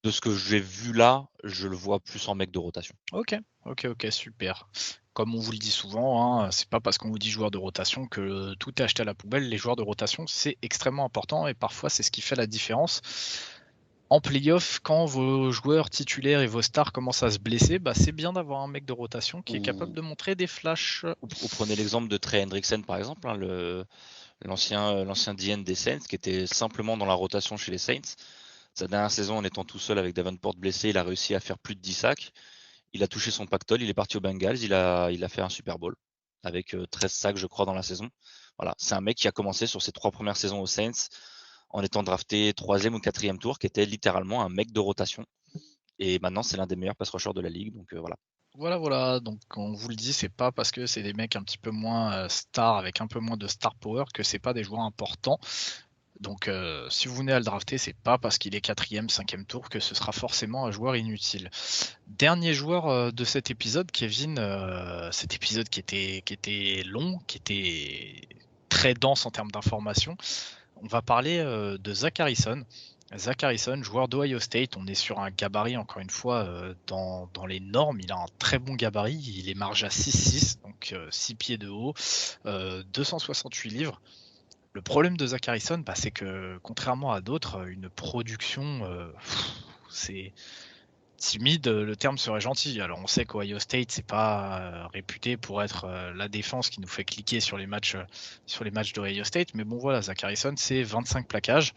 de ce que j'ai vu là, je le vois plus en mec de rotation. Ok, ok, ok, super. Comme on vous le dit souvent, hein, c'est pas parce qu'on vous dit joueur de rotation que tout est acheté à la poubelle. Les joueurs de rotation, c'est extrêmement important et parfois c'est ce qui fait la différence. En playoff, quand vos joueurs titulaires et vos stars commencent à se blesser, bah, c'est bien d'avoir un mec de rotation qui est capable Ou, de montrer des flashs. ou prenez l'exemple de Trey Hendrickson, par exemple, hein, l'ancien DN des Saints, qui était simplement dans la rotation chez les Saints. Sa dernière saison, en étant tout seul avec Davenport blessé, il a réussi à faire plus de 10 sacs. Il a touché son pactole, il est parti aux Bengals, il a fait un Super Bowl avec 13 sacs, je crois, dans la saison. Voilà, c'est un mec qui a commencé sur ses 3 premières saisons aux Saints en étant drafté 3e ou 4e tour, qui était littéralement un mec de rotation. Et maintenant, c'est l'un des meilleurs pass rushers de la ligue. Donc voilà. Voilà, donc on vous le dit, c'est pas parce que c'est des mecs un petit peu moins stars, avec un peu moins de star power, que c'est pas des joueurs importants. Donc si vous venez à le drafter, c'est pas parce qu'il est 4e, 5e tour que ce sera forcément un joueur inutile. Dernier joueur de cet épisode, Kevin, cet épisode qui était long, qui était très dense en termes d'informations. On va parler de Zach Harrison. Zach Harrison, joueur d'Ohio State, on est sur un gabarit, encore une fois, dans les normes. Il a un très bon gabarit, il est marge à 6'6", donc 6 pieds de haut, 268 livres. Le problème de Zach Harrison, c'est que, contrairement à d'autres, une production, c'est timide, le terme serait gentil. Alors on sait qu'Ohio State, c'est pas réputé pour être la défense qui nous fait cliquer sur les matchs d'Ohio State, mais bon voilà, Zach Harrison, c'est 25 plaquages.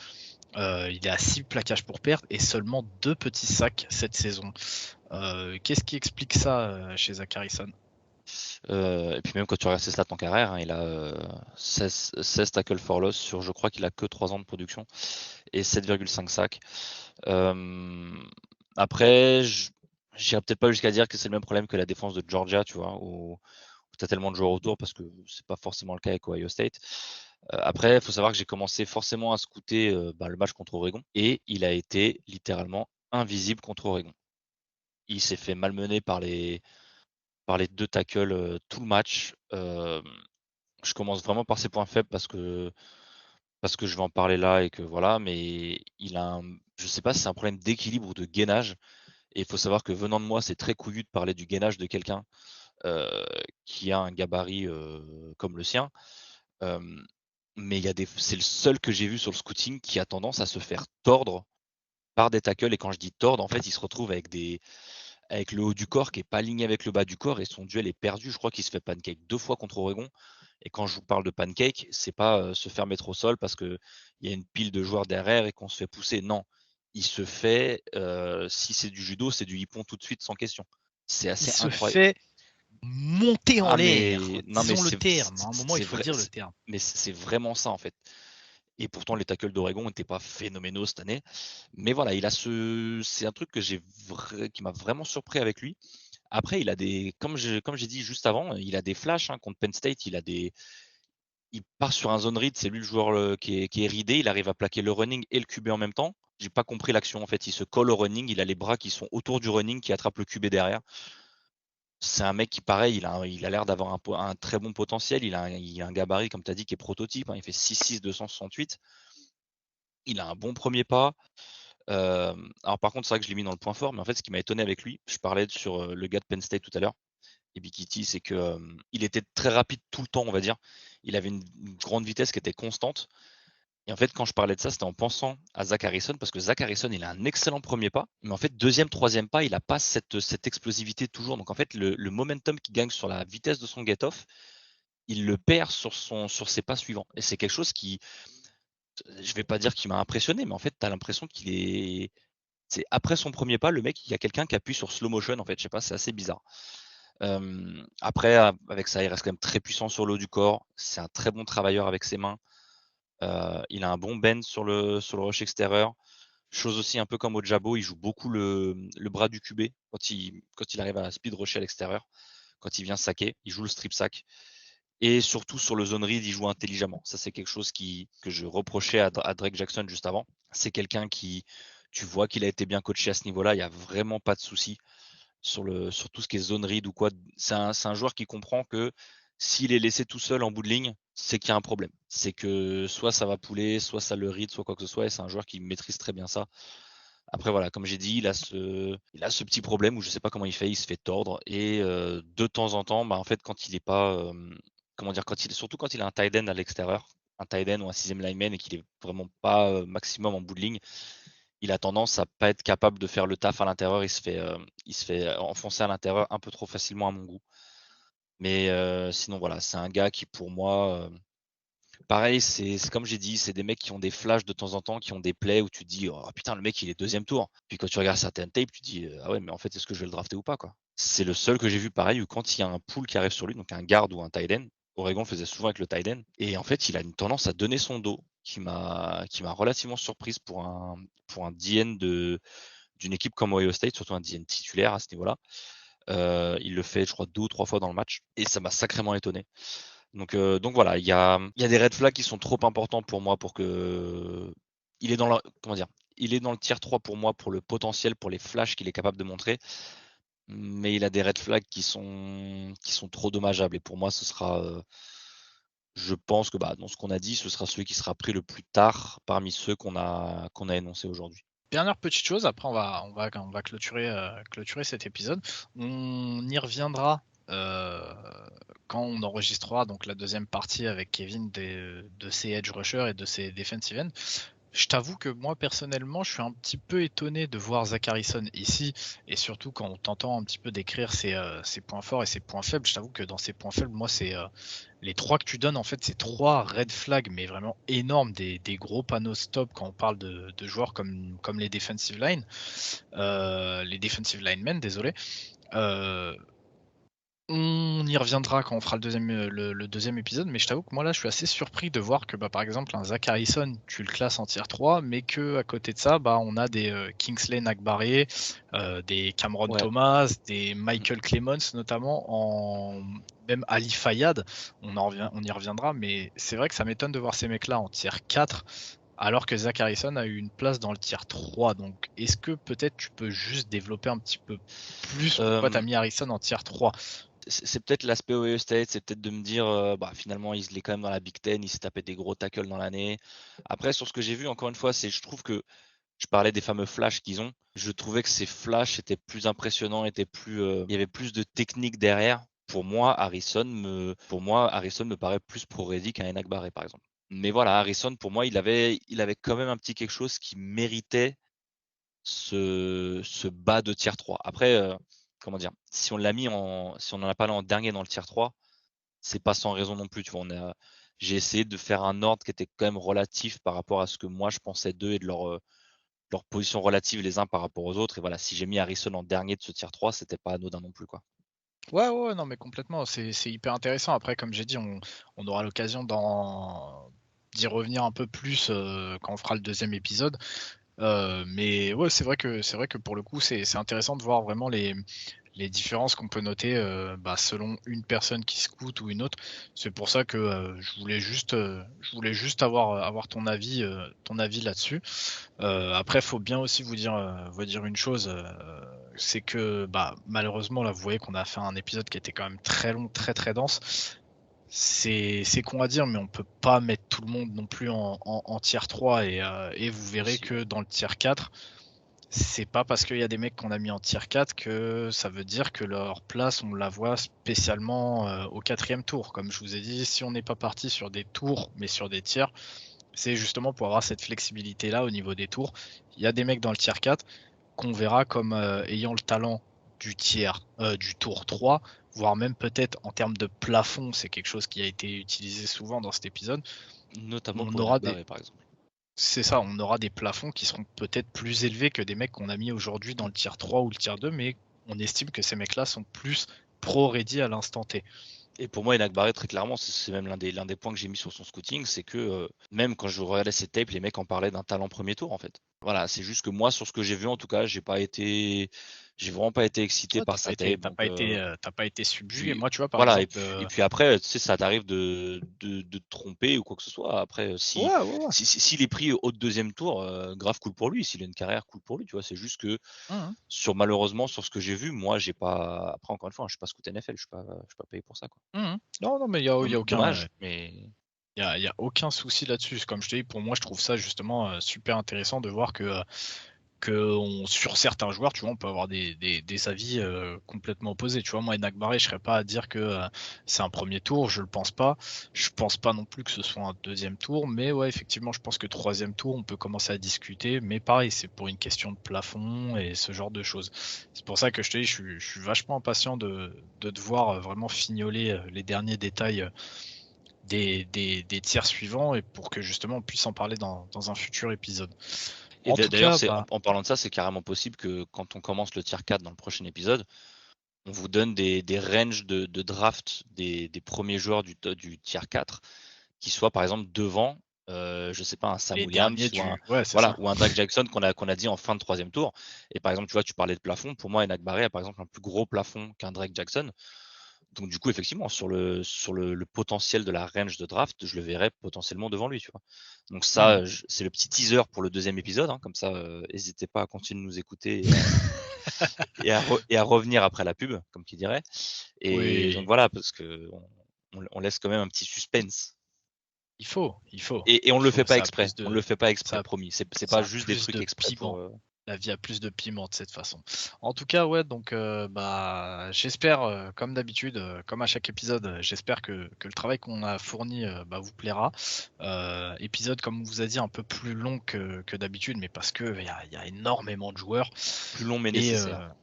Il est à 6 plaquages pour perte et seulement 2 petits sacs cette saison. Qu'est-ce qui explique ça chez Zach Harrison? Et puis même quand tu regardes ses stats en carrière, il a 16 tackles for loss sur, je crois qu'il a que 3 ans de production et 7,5 sacs. Après, j'irai peut-être pas jusqu'à dire que c'est le même problème que la défense de Georgia, tu vois, où tu as tellement de joueurs autour, parce que c'est pas forcément le cas avec Ohio State. Après, il faut savoir que j'ai commencé forcément à scouter le match contre Oregon, et il a été littéralement invisible contre Oregon. Il s'est fait malmener par les 2 tackles tout le match. Je commence vraiment par ses points faibles parce que je vais en parler là et que voilà, mais je sais pas si c'est un problème d'équilibre ou de gainage. Et il faut savoir que venant de moi, c'est très couillu de parler du gainage de quelqu'un qui a un gabarit comme le sien. Mais c'est le seul que j'ai vu sur le scouting qui a tendance à se faire tordre par des tackles. Et quand je dis tordre, en fait, il se retrouve avec le haut du corps qui est pas aligné avec le bas du corps et son duel est perdu. Je crois qu'il se fait pancake 2 fois contre Oregon. Et quand je vous parle de pancake, c'est pas se faire mettre au sol parce que il y a une pile de joueurs derrière et qu'on se fait pousser. Non, il se fait, si c'est du judo, c'est du hippon tout de suite sans question. C'est Il assez se incroyable. fait monter en Ah l'air, mais non mais disons le terme. À un moment, il faut dire le terme. mais c'est vraiment ça en fait. Et pourtant les tackles d'Oregon n'étaient pas phénoménaux cette année. Mais voilà, c'est un truc qui m'a vraiment surpris avec lui. Après, comme j'ai dit juste avant, il a des flashs contre Penn State. Il part sur un zone read, c'est lui le joueur qui est ridé. Il arrive à plaquer le running et le QB en même temps. J'ai pas compris l'action en fait. Il se colle au running, il a les bras qui sont autour du running qui attrape le QB derrière. C'est un mec qui, pareil, il a l'air d'avoir un très bon potentiel. Il a un gabarit, comme tu as dit, qui est prototype. Il fait 6'6", 268. Il a un bon premier pas. Alors par contre, c'est vrai que je l'ai mis dans le point fort, mais en fait, ce qui m'a étonné avec lui, je parlais sur le gars de Penn State tout à l'heure, et Bikiti, c'est que il était très rapide tout le temps, on va dire. Il avait une grande vitesse qui était constante. Et en fait, quand je parlais de ça, c'était en pensant à Zach Harrison, parce que Zach Harrison, il a un excellent premier pas, mais en fait, deuxième, troisième pas, il n'a pas cette explosivité toujours. Donc en fait, le momentum qu'il gagne sur la vitesse de son get-off, il le perd sur ses pas suivants. Et c'est quelque chose qui, je vais pas dire qu'il m'a impressionné, mais en fait, tu as l'impression c'est après son premier pas, le mec, il y a quelqu'un qui appuie sur slow motion, en fait, je sais pas, c'est assez bizarre. Après, avec ça, il reste quand même très puissant sur le haut du corps. C'est un très bon travailleur avec ses mains. Il a un bon bend sur le rush extérieur. Chose aussi un peu comme au Jabo, il joue beaucoup le bras du QB quand il arrive à speed rusher à l'extérieur. Quand il vient saquer, il joue le strip sack. Et surtout sur le zone read, il joue intelligemment. Ça, c'est quelque chose que je reprochais à Drake Jackson juste avant. C'est quelqu'un qui, tu vois qu'il a été bien coaché à ce niveau-là. Il n'y a vraiment pas de souci sur tout ce qui est zone read ou quoi. C'est un joueur qui comprend que s'il est laissé tout seul en bout de ligne, c'est qu'il y a un problème. C'est que soit ça va pouler, soit ça le read, soit quoi que ce soit. Et c'est un joueur qui maîtrise très bien ça. Après voilà, comme j'ai dit, il a ce petit problème où je sais pas comment il fait, il se fait tordre et de temps en temps, en fait, quand il est pas, comment dire, surtout quand il a un tight end à l'extérieur, un tight end ou un sixième lineman et qu'il est vraiment pas maximum en bout de ligne, il a tendance à pas être capable de faire le taf à l'intérieur. Il se fait enfoncer à l'intérieur un peu trop facilement à mon goût. Mais sinon voilà, c'est un gars qui pour moi, pareil, c'est comme j'ai dit, c'est des mecs qui ont des flashs de temps en temps, qui ont des plays où tu te dis oh putain le mec il est deuxième tour. Puis quand tu regardes certaines tapes, tu te dis ah ouais mais en fait est-ce que je vais le drafter ou pas quoi. C'est le seul que j'ai vu pareil où quand il y a un pull qui arrive sur lui, donc un guard ou un tight end, Oregon faisait souvent avec le tight end, et en fait il a une tendance à donner son dos, qui m'a relativement surprise pour un DN d'une équipe comme Ohio State, surtout un DN titulaire à ce niveau-là. Il le fait, je crois, 2 ou 3 fois dans le match et ça m'a sacrément étonné. Donc voilà, il y a des red flags qui sont trop importants pour moi pour que il est dans il est dans le tier 3 pour moi pour le potentiel, pour les flashs qu'il est capable de montrer. Mais il a des red flags qui sont trop dommageables et pour moi ce sera je pense que dans ce qu'on a dit, ce sera celui qui sera pris le plus tard parmi ceux qu'on a énoncés aujourd'hui. Dernière petite chose, après on va clôturer cet épisode. On y reviendra quand on enregistrera donc la deuxième partie avec Kevin de ses edge rushers et de ses defensive ends. Je t'avoue que moi personnellement, je suis un petit peu étonné de voir Zach Harrison ici, et surtout quand on t'entend un petit peu décrire ses points forts et ses points faibles. Je t'avoue que dans ses points faibles, moi c'est les 3 que tu donnes, en fait, c'est 3 red flags, mais vraiment énormes, des gros panneaux stop quand on parle de joueurs comme les defensive line, les defensive linemen, désolé. On y reviendra quand on fera le deuxième épisode, mais je t'avoue que moi là je suis assez surpris de voir que par exemple un Zach Harrison tu le classes en tier 3, mais que à côté de ça on a des Kingsley Nagbare, des Cameron Thomas, des Michael Clemons notamment, même Ali Fayad, on y reviendra, mais c'est vrai que ça m'étonne de voir ces mecs là en tier 4 alors que Zach Harrison a eu une place dans le tier 3. Donc est-ce que peut-être tu peux juste développer un petit peu plus pourquoi tu as mis Harrison en tier 3? C'est peut-être l'aspect Ohio State, c'est peut-être de me dire finalement il est quand même dans la Big Ten, il s'est tapé des gros tackles dans l'année. Après sur ce que j'ai vu encore une fois, je trouve que je parlais des fameux flashs qu'ils ont. Je trouvais que ces flashs étaient plus impressionnants, il y avait plus de technique derrière. Pour moi, Harrison me paraît plus pro-ready qu'un Enakbaré par exemple. Mais voilà, Harrison pour moi il avait quand même un petit quelque chose qui méritait ce bas de tier 3. Après, comment dire, si on en a parlé en dernier dans le tier 3, c'est pas sans raison non plus. Tu vois, j'ai essayé de faire un ordre qui était quand même relatif par rapport à ce que moi je pensais d'eux et de leur position relative les uns par rapport aux autres. Et voilà, si j'ai mis Harrison en dernier de ce tier 3, c'était pas anodin non plus, quoi. Ouais, non, mais complètement, c'est hyper intéressant. Après, comme j'ai dit, on aura l'occasion d'y revenir un peu plus quand on fera le deuxième épisode. Mais ouais, c'est vrai que pour le coup, c'est intéressant de voir vraiment les différences qu'on peut noter selon une personne qui scoute ou une autre. C'est pour ça que je voulais juste avoir ton avis là-dessus. Après, faut bien aussi vous dire une chose, c'est que malheureusement là, vous voyez qu'on a fait un épisode qui était quand même très long, très très dense. C'est con à dire, mais on peut pas mettre tout le monde non plus en tier 3 et vous verrez que dans le tier 4, c'est pas parce qu'il y a des mecs qu'on a mis en tier 4 que ça veut dire que leur place, on la voit spécialement au 4e tour. Comme je vous ai dit, si on n'est pas parti sur des tours, mais sur des tiers, c'est justement pour avoir cette flexibilité-là au niveau des tours. Il y a des mecs dans le tier 4 qu'on verra comme ayant le talent du tour 3, voire même peut-être en termes de plafond, c'est quelque chose qui a été utilisé souvent dans cet épisode. Notamment On pour aura Enakbaré, par exemple. C'est ça, on aura des plafonds qui seront peut-être plus élevés que des mecs qu'on a mis aujourd'hui dans le tier 3 ou le tier 2, mais on estime que ces mecs-là sont plus pro-ready à l'instant T. Et pour moi, Enakbaré, très clairement, c'est même l'un des points que j'ai mis sur son scouting, c'est que même quand je regardais ses tapes, les mecs en parlaient d'un talent premier tour, en fait. Voilà, c'est juste que moi, sur ce que j'ai vu, en tout cas, j'ai vraiment pas été excité par sa tape. T'as pas été subjugué. Puis Moi, tu vois, par voilà, exemple. et puis après, tu sais, ça t'arrive de te tromper ou quoi que ce soit. Après, Ouais. s'il est pris au deuxième tour, grave cool pour lui. S'il a une carrière, cool pour lui. Tu vois, c'est juste que Mhm. malheureusement, sur ce que j'ai vu, moi, j'ai pas. Après, encore une fois, je suis pas scout NFL, je suis pas payé pour ça, quoi. Non, mais il y a aucun. Dommage, mais Il y a aucun souci là-dessus. Comme je te dis, pour moi, je trouve ça justement super intéressant de voir sur certains joueurs, tu vois, on peut avoir des avis complètement opposés. Tu vois, moi, Enak Barré, je serais pas à dire que c'est un premier tour, je le pense pas. Je pense pas non plus que ce soit un deuxième tour, mais ouais, effectivement, je pense que troisième tour, on peut commencer à discuter. Mais pareil, c'est pour une question de plafond et ce genre de choses. C'est pour ça que je te dis, je suis vachement impatient de te voir vraiment fignoler les derniers détails des tiers suivants et pour que justement on puisse en parler dans un futur épisode. et En tout d'ailleurs, cas, en parlant de ça, c'est carrément possible que quand on commence le tier 4 dans le prochain épisode, on vous donne des ranges de draft des premiers joueurs du tier 4 qui soient par exemple devant je sais pas, un Sam Les Williams derniers ou un, ouais, c'est voilà, ça. ou un Drake Jackson qu'on a dit en fin de 3e tour. Et par exemple, tu vois, tu parlais de plafond. Pour moi, Enak Barré a par exemple un plus gros plafond qu'un Drake Jackson. Donc du coup, effectivement, sur le potentiel de la range de draft, je le verrais potentiellement devant lui, tu vois. Donc ça, c'est le petit teaser pour le 2e épisode, hein, comme ça, n'hésitez pas à continuer de nous écouter et à revenir après la pub, comme qui dirait. Et donc Oui, voilà, parce que on laisse quand même un petit suspense. il faut, il faut, Et on il le fait faut. pas Ça a exprès. plus On de, le fait pas exprès, ça, promis. C'est pas ça a juste des plus trucs de exprès piment. pour. La vie a plus de piment de cette façon. En tout cas, ouais, donc bah, j'espère, comme d'habitude, comme à chaque épisode, j'espère que le travail qu'on a fourni bah, vous plaira. Épisode, comme on vous a dit, un peu plus long que d'habitude, mais parce que il y a énormément de joueurs. Plus long mais Et nécessaire.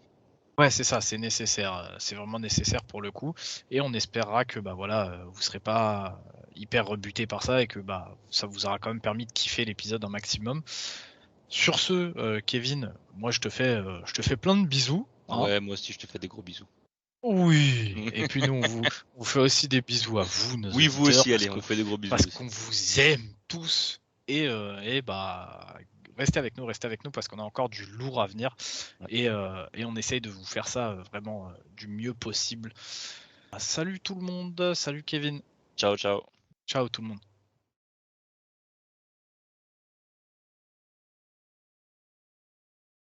ouais, c'est ça, c'est nécessaire, c'est vraiment nécessaire pour le coup. Et on espérera que bah voilà, vous serez pas hyper rebuté par ça et que bah ça vous aura quand même permis de kiffer l'épisode un maximum. Sur ce, Kevin, moi je te fais plein de bisous, hein. Ouais, moi aussi, je te fais des gros bisous. Oui, et puis nous on vous fait aussi des bisous à vous, nos Oui, vous auditeurs, aussi, allez, on vous fait des gros bisous parce aussi. qu'on vous aime tous et bah restez avec nous parce qu'on a encore du lourd à venir Ouais. et on essaye de vous faire ça vraiment du mieux possible. Salut tout le monde, salut Kevin, Ciao, ciao. ciao tout le monde.